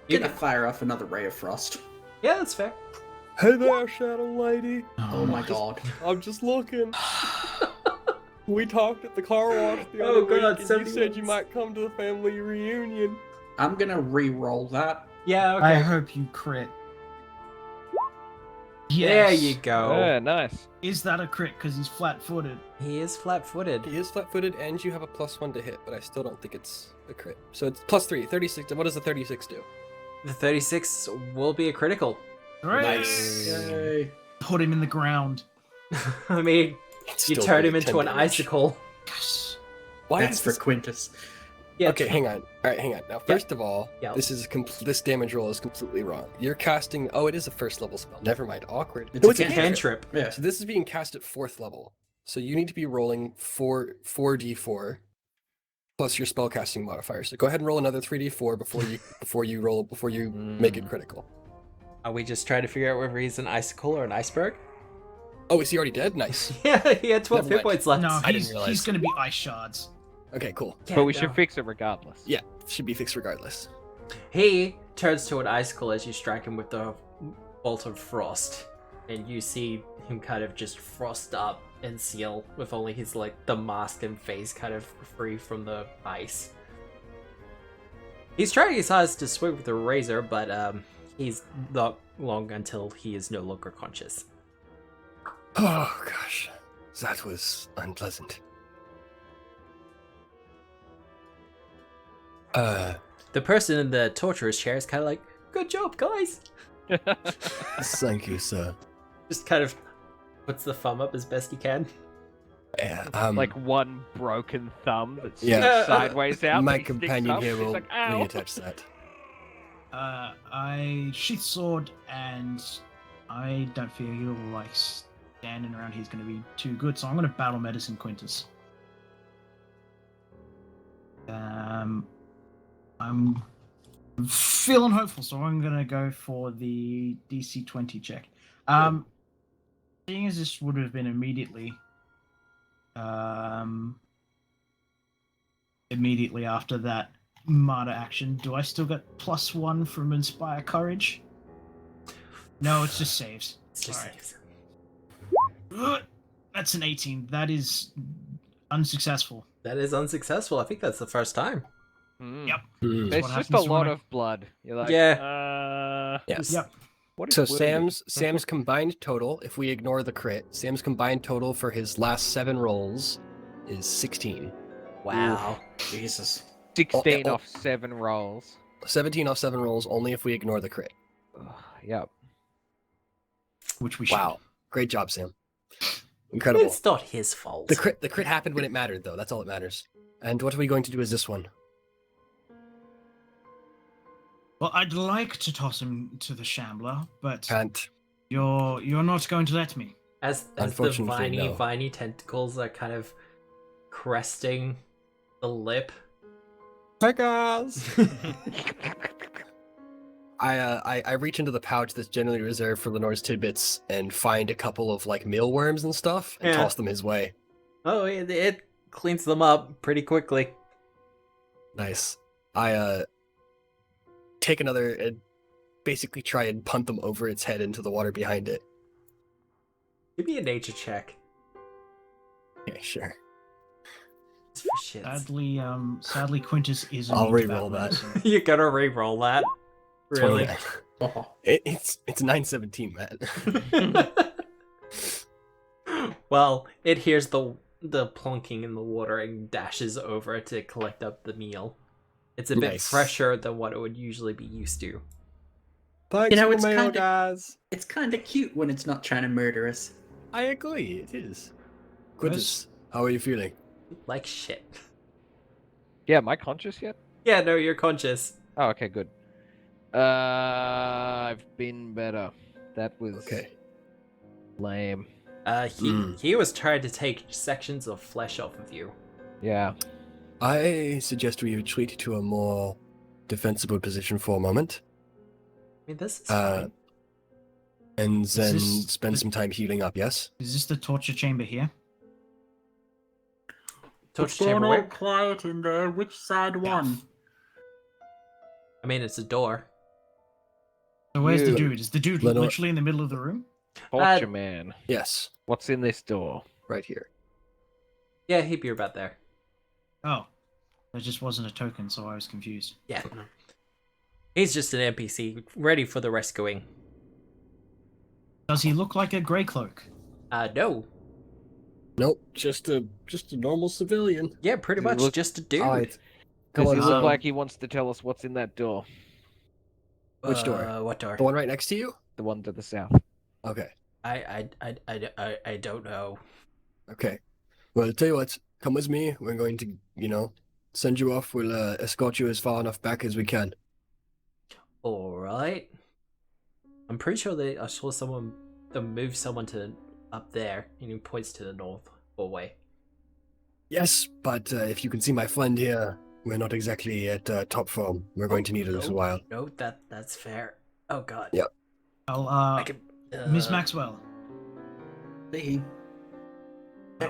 You're gonna fire off another ray of frost. Yeah, that's fair. Hey there, Shadow Lady. Oh my god. I'm just looking. We talked at the car wash the Oh other God, week, and you 70 said you minutes. might come to the family reunion. I'm gonna re-roll that. Yeah, I okay. hope you crit. There Yes. you go. Yeah, nice. Is that a crit because he's flat-footed? He is flat-footed. He is flat-footed, and you have a +1 to hit, but I still don't think it's a crit. So it's +3, 36. What does the 36 do? The 36 will be a critical. Nice. Yay. Put him in the ground. I mean, It's you still turn him really into 10 an damage. icicle. Yes. Why That's is for this... Quintus. Yeah. Okay, hang on. All right, hang on. Now, first of all, Yeah. this damage roll is completely wrong. You're casting. Oh, it is a first level spell. Never mind. Awkward. It's No, a it's a Cantrip. Yeah. So this is being cast at 4th level. So you need to be rolling 4d4 plus your spellcasting modifier. So go ahead and roll another 3d4 before you make it critical. Are we just trying to figure out whether he's an icicle or an iceberg? Oh, is he already dead? Nice. Yeah, he had 12 Never hit mind. points left. No, I didn't he's realize. going to be ice shards. Okay, cool. Yeah, but we no. should fix it regardless. Yeah, should be fixed regardless. He turns to an icicle as you strike him with the bolt of frost, and you see him kind of just frost up and seal with only his the mask and face kind of free from the ice. He's trying his hardest to swing with the razor, but he's not long until he is no longer conscious. Oh gosh, that was unpleasant. The person in the torturer's chair is kind of like, "Good job, guys." Thank you, sir. Just kind of puts the thumb up as best he can. Yeah, Like one broken thumb that's Yeah. sideways out. my that he sticks companion up, here he's will like, "Ow." reattach that. I sheath sword, and I don't feel like standing around here's going to be too good, so I'm going to battle medicine Quintus. I'm feeling hopeful, so I'm going to go for the DC 20 check. Seeing as this would have been immediately after that martyr action, do I still get +1 from Inspire Courage? No, it's just saves. It's just Alright. saves. That's an 18. That is unsuccessful. That is unsuccessful. I think that's the first time. Mm. Yep. Hmm. There's what just a happens when lot I- of blood. You're like, Yeah. Yes. Yep. What is So wounded? Sam's combined total, if we ignore the crit, Sam's combined total for his last 7 rolls is 16. Wow. Jesus. 16 Oh, off 7 rolls. 17 off 7 rolls only if we ignore the crit. Ugh, yep. Which we should. Wow. Great job, Sam. Incredible. It's not his fault. The crit happened when it mattered, though. That's all that matters. And what are we going to do as this one? Well, I'd like to toss him to the Shambler, but Can't. you're not going to let me. As the Unfortunately, no. viney tentacles are kind of cresting the lip. Hi, guys! I reach into the pouch that's generally reserved for Lenore's tidbits and find a couple of mealworms and stuff and Yeah. toss them his way. Oh, it cleans them up pretty quickly. Nice. I take another and basically try and punt them over its head into the water behind it. Give me a nature check. Yeah, sure. Just for shits. Sadly, Quintus is. I'll immune to re-roll battle that. medicine. You're gonna re-roll that. Really? 29. Oh. It's 917, man. Well, it hears the plunking in the water and dashes over to collect up the meal. It's a bit Nice. fresher than what it would usually be used to. Thanks You know, for it's the mail, kinda- guys. It's kind of cute when it's not trying to murder us. I agree, it is. Quintus, how are you feeling? Like shit. Yeah, am I conscious yet? Yeah, no, you're conscious. Oh, okay, good. I've been better. That was Okay. lame. He was trying to take sections of flesh off of you. Yeah. I suggest we retreat to a more defensible position for a moment, I mean, this is Uh, fine. and then this- spend some time healing up, yes? Is this the torture chamber here? Torture chamber where? quiet in there. Which side won? I mean, it's a door. So where's the You- dude? Is the dude Lenore- literally in the middle of the room? Torture man. Yes, What's in this door? right here. Yeah, he'd be about there. Oh, there just wasn't a token, so I was confused. Yeah. He's just an NPC, ready for the rescuing. Does he look like a grey cloak? No. Nope, just a normal civilian. Yeah, pretty Does he much look- just a dude. Alright. Come Does on, he look Sam. like he wants to tell us what's in that door? Which door? What door? The one right next to you? The one to the south. Okay. I don't know. Okay. Well, I'll tell you what. Come with me. We're going to, send you off. We'll escort you as far enough back as we can. All right. I'm pretty sure I saw someone move someone to up there, and he points to the north hallway. Yes, but if you can see my friend here, we're not exactly at top form. We're going to need a little while. No, that's fair. Oh god. Yep. Well, can, Miss Maxwell, Speaking.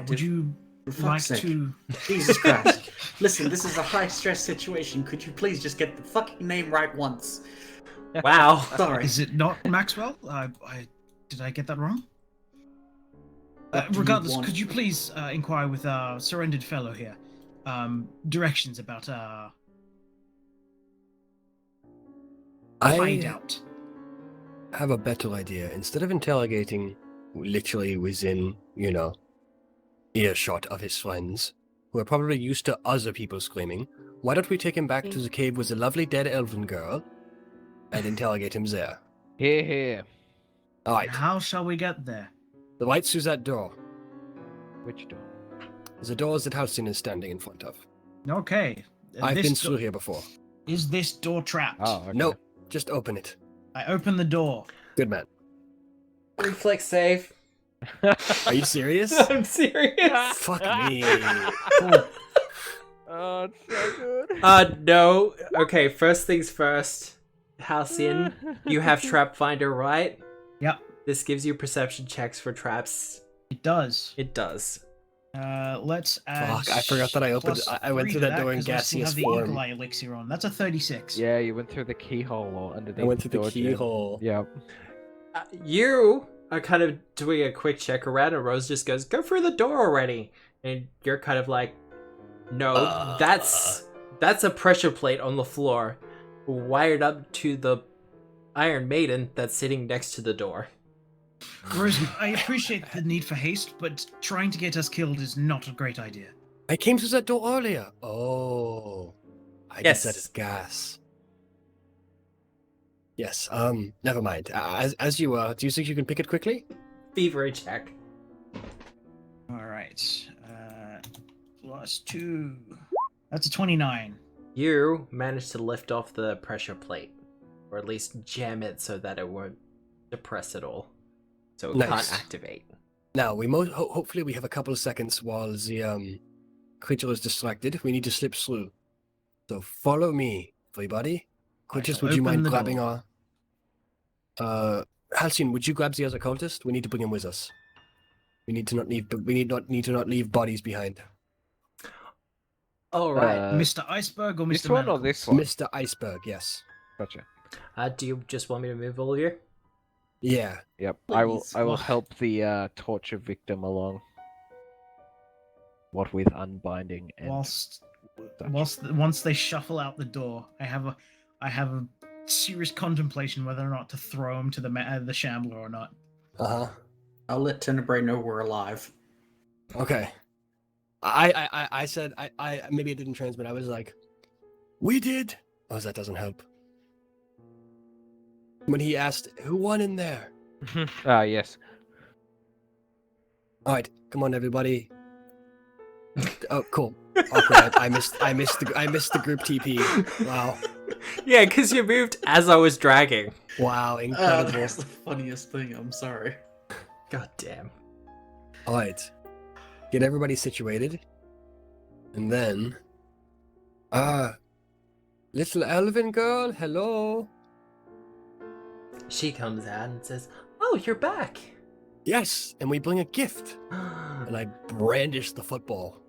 would you For like fuck's sake. to? Jesus Christ. Listen, this is a high-stress situation. Could you please just get the fucking name right once? Wow. Sorry. Is it not Maxwell? Did I get that wrong? What do you Regardless, want? could you please inquire with our surrendered fellow here? Directions about I hideout. have a better idea. Instead of interrogating literally within, earshot of his friends, who are probably used to other people screaming, why don't we take him back to the cave with the lovely dead elven girl and interrogate him there? Here. All right. How shall we get there? The right through that door. Which door? The doors that Halcyon is standing in front of. Okay. I've this been do- through here before. Is this door trapped? Oh, okay. No, just open it. I open the door. Good man. Reflex save. Are you serious? I'm serious. Fuck me. Oh, it's so good. No. Okay, first things first. Halcyon, you have Trap Finder, right? Yep, This gives you perception checks for traps. it does. It does. Let's add. Fuck, I forgot that I opened- plus I went 3 through to that door in 'cause I still gaseous have the form. Eagle Eye elixir on. That's a 36. Yeah, you went through the keyhole or underneath. I went through the door jam. keyhole. Yep. You are kind of doing a quick check around, and Rose just goes, "Go through the door already." And you're kind of like, "No, that's a pressure plate on the floor, wired up to the Iron Maiden that's sitting next to the door." Rose, I appreciate the need for haste, but trying to get us killed is not a great idea. I came through that door earlier. Oh. I Yes. guess that is gas. Yes, never mind. As you do you think you can pick it quickly? Thievery check. All right. Plus 2. That's a 29. You managed to lift off the pressure plate, or at least jam it so that it won't depress at all, so it Nice. can't activate. Now, we hopefully we have a couple of seconds while the creature is distracted. We need to slip through. So follow me, everybody. Quintus, shall would you open mind the grabbing door. our Halcyon, would you grab the other cultist? We need to bring him with us. We need to not leave bodies behind. All right. Mr. Iceberg or Mr. This one or Manacles? this one? Mr. Iceberg, yes. Gotcha. Do you just want me to move all of you? Yeah. Yep. Please. I will Well- help the torture victim along. What with unbinding and Once they shuffle out the door, I have a serious contemplation whether or not to throw him to the shambler or not. Uh-huh. I'll let Tenebrae know we're alive. Okay. I said I maybe it didn't transmit. I was like, we did. Oh, that doesn't help. When he asked who won in there. Ah, yes. All right, come on, everybody. Oh, cool. Awkward. I missed the group TP. Wow. Yeah, because you moved as I was dragging. Wow, incredible. That's the funniest thing. I'm sorry. God damn. All right. Get everybody situated. And then little elven girl, hello. She comes out and says, "Oh, you're back." Yes, and we bring a gift. And I brandish the football.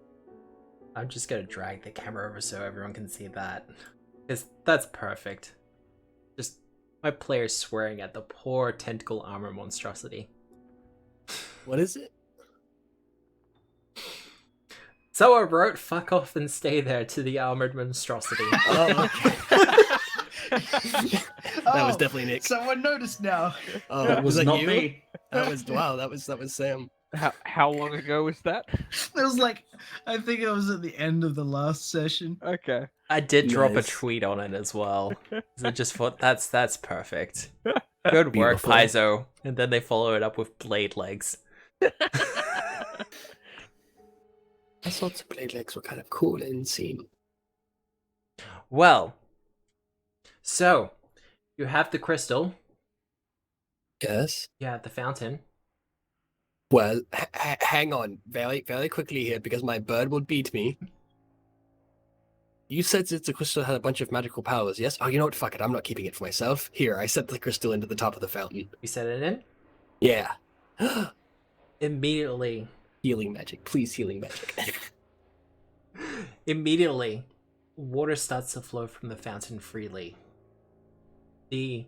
I'm just gonna drag the camera over so everyone can see that. Because that's perfect. Just my players swearing at the poor tentacle armor monstrosity. What is it? So I wrote "fuck off and stay there" to the armored monstrosity. Oh, okay. That was definitely Nick. Someone noticed now. Oh, That was that not you? me. That was wow. That was Sam. How long ago was that? It was like, I think it was at the end of the last session. Okay. I did drop a Nice. tweet on it as well. So I just thought that's perfect. Good work, Beautiful. Paizo. And then they follow it up with blade legs. I thought the blade legs were kind of cool and seen. Well, so you have the crystal. Yes. You have the fountain. Well, hang on very, very quickly here because my bird would beat me. You said that the crystal had a bunch of magical powers, yes? Oh, you know what? Fuck it. I'm not keeping it for myself. Here, I set the crystal into the top of the fountain. You set it in. Yeah. Immediately, Healing magic. Please, healing magic. immediately, water starts to flow from the fountain freely. The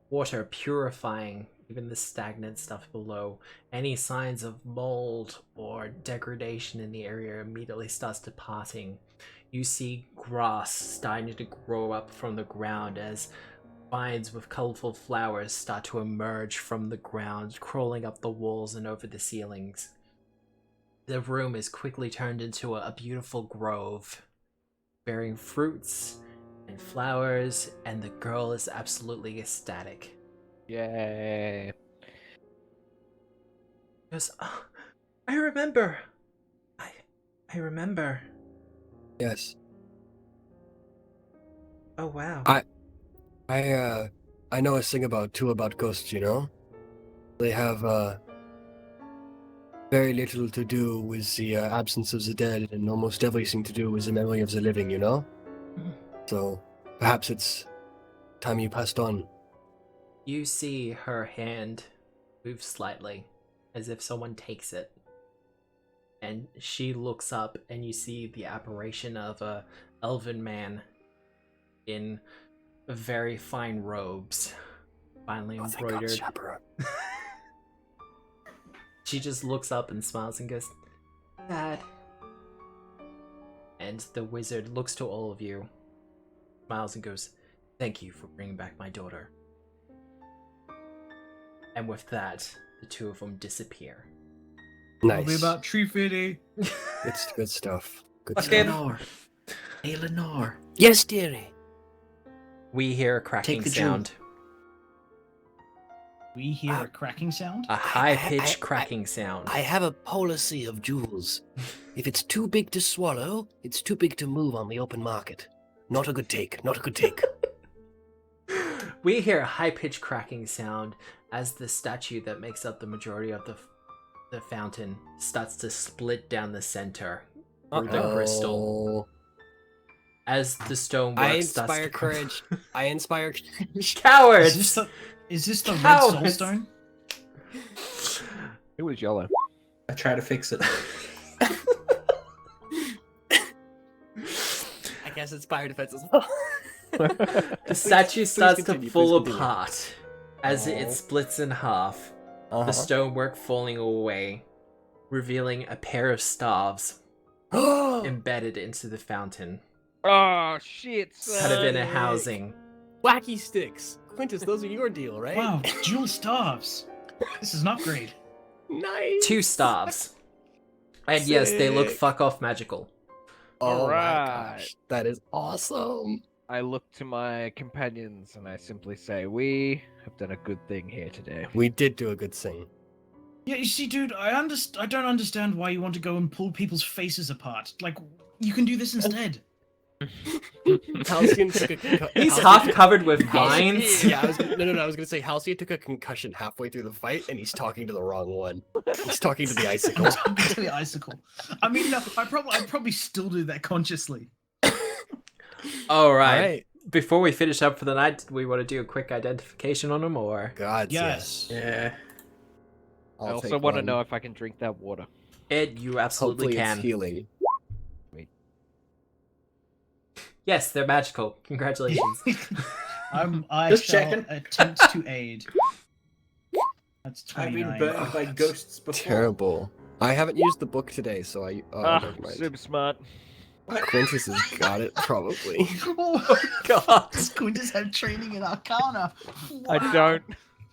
water purifying even the stagnant stuff below. Any signs of mold or degradation in the area immediately starts departing. You see grass starting to grow up from the ground as vines with colorful flowers start to emerge from the ground, crawling up the walls and over the ceilings. The room is quickly turned into a beautiful grove, bearing fruits and flowers, and the girl is absolutely ecstatic. Yay. Goes, oh, I remember. I remember. Yes. Oh wow. I know a thing about ghosts, you know? They have very little to do with the absence of the dead and almost everything to do with the memory of the living, you know? So perhaps it's time you passed on. You see her hand move slightly, as if someone takes it. And she looks up, and you see the apparition of a elven man in very fine robes, finely embroidered. She just looks up and smiles and goes, Dad. And the wizard looks to all of you, smiles and goes, thank you for bringing back my daughter. And with that, the two of them disappear. Nice. Probably about 350. It's good stuff. Good stuff. Eleanor. Eleanor. Yes, dearie. We hear a cracking Take the sound. We hear a cracking sound. A high-pitched cracking sound. I have a policy of jewels. If it's too big to swallow, it's too big to move on the open market. Not a good take. Not a good take. We hear a high-pitched cracking sound as the statue that makes up the majority of the fountain starts to split down the center through the crystal. As the stonework I starts inspire to courage. I inspire Cowards! Is this the red Cowards! soulstone? It was yellow. I try to fix it. I guess inspire defense as The statue starts to continue, fall please continue. apart as it splits in half, the stonework falling away, revealing a pair of staves embedded into the fountain, Oh shit! kind of in a housing. Wacky sticks. Quintus, those are your deal, right? Wow, dual staves. This is an upgrade. Nice. 2 staves. And yes, they look Sick. fuck off magical. Oh my Alright. gosh. That is awesome. I look to my companions and I simply say, we have done a good thing here today. We did do a good thing. Yeah, you see, dude, I don't understand why you want to go and pull people's faces apart. Like, you can do this instead. Halcyon took a He's half covered with vines. Yeah, I was gonna say Halcyon took a concussion halfway through the fight, and he's talking to the wrong one. He's talking to the icicle. To the icicle. I mean, no, I'd probably still do that consciously. All right. Alright. Before we finish up for the night, do we want to do a quick identification on him, or God, Yes. Yeah. I also want to know if I can drink that water. Ed? You absolutely Hopefully can. it's healing. Yes, they're magical. Congratulations. I Just shall checking. attempt to aid. That's I've 29. been burned by ghosts before. Terrible. I haven't used the book today, so I. Never mind. Super smart. Quintus has got it probably. Oh, God. does Quintus have training in Arcana? I Wow. don't.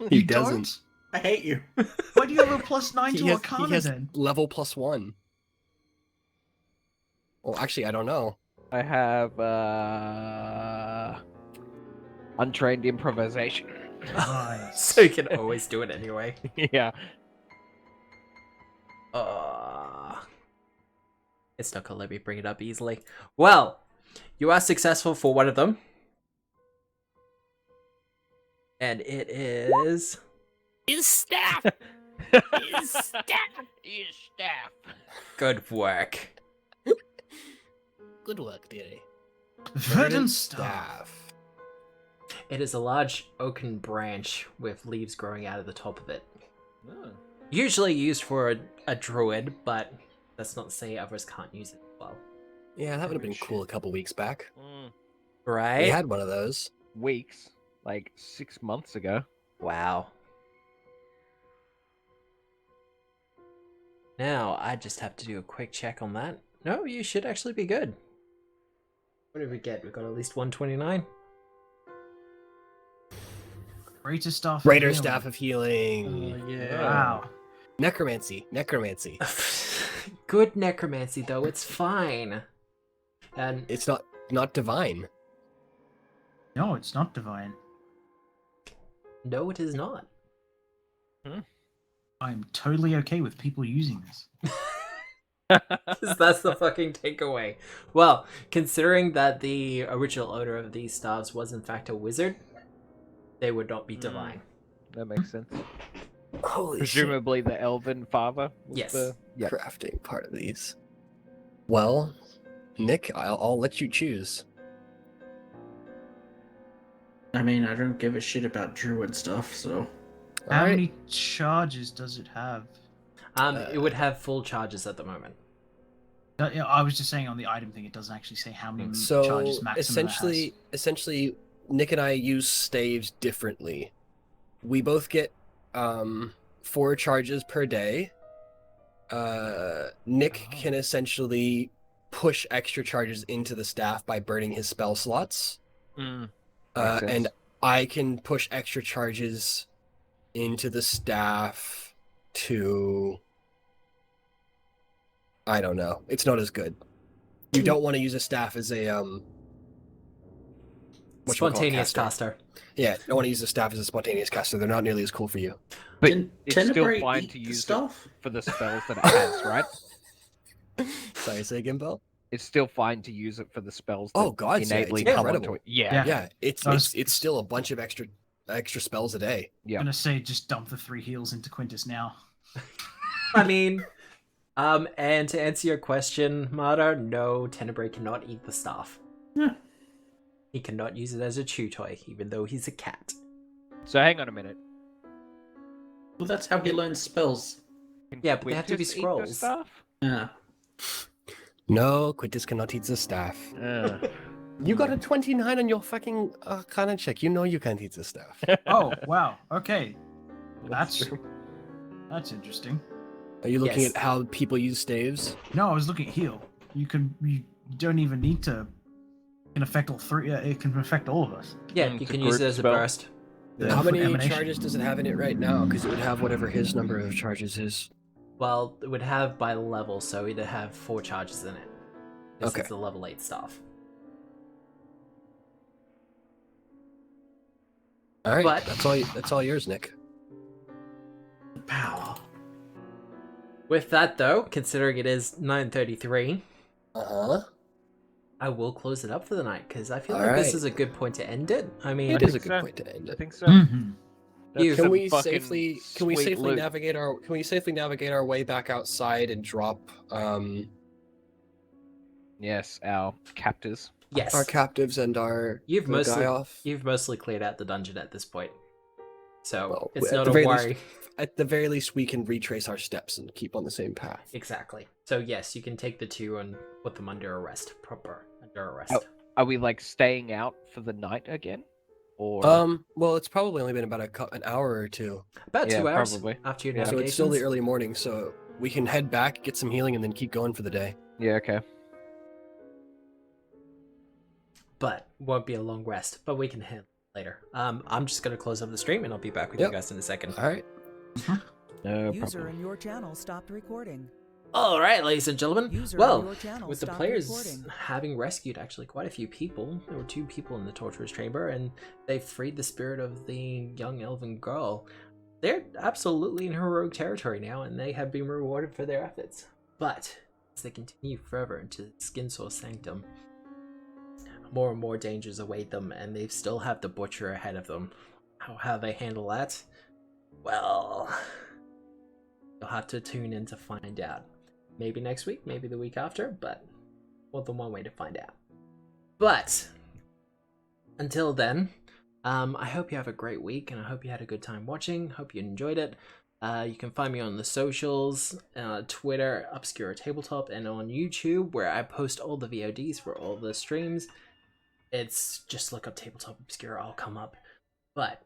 He You doesn't. don't? I hate you. Why do you have a +9 to Arcana he has then? level +1. Well, actually, I don't know. I have untrained improvisation. Nice. So you can always do it anyway. Yeah. It's not gonna let me bring it up easily. Well, You are successful for one of them. And it is... His staff. His staff. Good work. Good work, dearie. Verdant staff. It is a large oaken branch with leaves growing out of the top of it. Oh. Usually used for a druid, but that's not to say others can't use it as well. Yeah, that would have been cool a couple weeks back. Right? We had one of those. Weeks, like 6 months ago. Wow. Now, I just have to do a quick check on that. No, you should actually be good. What did we get? We got at least 129. Greater staff. of Raider healing. staff of healing. Yeah. Wow. Necromancy. Good necromancy, though. It's fine. And It's not divine. No, it's not divine. no, it is not. I'm totally okay with people using this. 'Cause that's the fucking takeaway. Well, considering that the original owner of these staves was in fact a wizard, they would not be divine. That makes sense. Holy Presumably the elven father. Was Yes. The... Yep. crafting part of these. Well, Nick, I'll let you choose. I mean, I don't give a shit about druid stuff, so. How Alright. many charges does it have? It would have full charges at the moment. Yeah, I was just saying on the item thing, it doesn't actually say how many So charges maximum essentially, Nick and I use staves differently. We both get 4 charges per day. Nick can essentially push extra charges into the staff by burning his spell slots, Makes and sense. I can push extra charges into the staff to... I don't know. It's not as good. You don't want to use a staff as a Spontaneous caster. caster. Yeah, don't want to use a staff as a spontaneous caster. They're not nearly as cool for you. But Can it's still Tenebrae fine eat to the use stuff? it for the spells that it has, right? Sorry, say again, Bill? It's still fine to use it for the spells that Oh, God, yeah, it's innately come incredible. onto it. Yeah. Yeah, it's I was- it's still a bunch of extra spells a day. Yeah. I'm gonna say just dump the 3 heals into Quintus now. I mean, and to answer your question, Marta, no, Tenebrae cannot eat the staff. Yeah. He cannot use it as a chew toy, even though he's a cat. So hang on a minute. Well, that's how he learns spells. Can Yeah, but they have to be Quintus eat the scrolls. Stuff? Yeah. No, Quintus cannot eat the staff. You got a 29 on your fucking Arcana check. You know you can't eat the staff. Oh, wow. Okay. That's true. that's interesting. Are you looking Yes. at how people use staves? No, I was looking at heal. You don't even need to. It can affect all 3. It can affect all of us. Yeah, It's you a can use it group as a spell. burst. Yeah, How for many emanation. charges does it have in it right now? Because it would have whatever his number of charges is. Well, it would have by level, so it'd have 4 charges in it. This Okay. is the level 8 staff. All right, But- that's all yours, Nick. Power. With that, though, considering it is 9:33, Uh-huh. I will close it up for the night, because I feel All like this right. is a good point to end it. I mean, It is a think good so. point to end I it. think so. Mhm. That's You- Can some we fucking safely sweet loot. navigate our way back outside and drop Yes, our captors. yes, our captives and our You've the mostly- guy off? you've mostly cleared out the dungeon at this point, so Well, it's at not the a very worry. least- At the very least, we can retrace our steps and keep on the same path. Exactly. So yes, you can take the 2 and put them under arrest, under arrest. Oh. Are we like staying out for the night again? Or Well, it's probably only been about an hour or 2, About yeah, 2 hours probably. after your Yeah. so it's still the navigations. early morning. So we can head back, get some healing, and then keep going for the day. yeah, okay. But won't be a long rest. But we can handle it later. I'm just gonna close up the stream, and I'll be back with Yep. you guys in a second. All right. No User problem. in your channel stopped recording. All right, ladies and gentlemen. User Well, in your channel with the stopped players recording. having rescued actually quite a few people, there were 2 people in the torturer's chamber, and they freed the spirit of the young elven girl. They're absolutely in heroic territory now, and they have been rewarded for their efforts. But as they continue further into Skinsaw Sanctum, more and more dangers await them, and they still have the Butcher ahead of them. How they handle that? Well, you'll have to tune in to find out. Maybe next week, maybe the week after, but more than one way to find out. But until then, I hope you have a great week, and I hope you had a good time watching. Hope you enjoyed it. You can find me on the socials, Twitter, Obscura Tabletop, and on YouTube, where I post all the VODs for all the streams. It's just look up Tabletop Obscura, I'll come up. But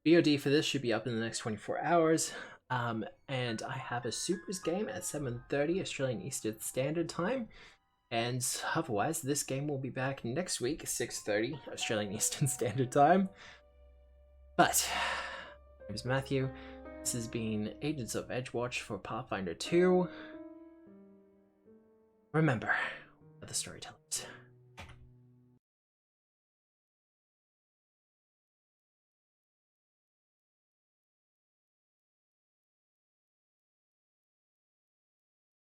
VOD for this should be up in the next 24 hours. And I have a Supers game at 7:30 Australian Eastern Standard Time. And otherwise, this game will be back next week, 6:30 Australian Eastern Standard Time. But, my name is Matthew. This has been Agents of Edgewatch for Pathfinder 2. Remember, we're the storytellers.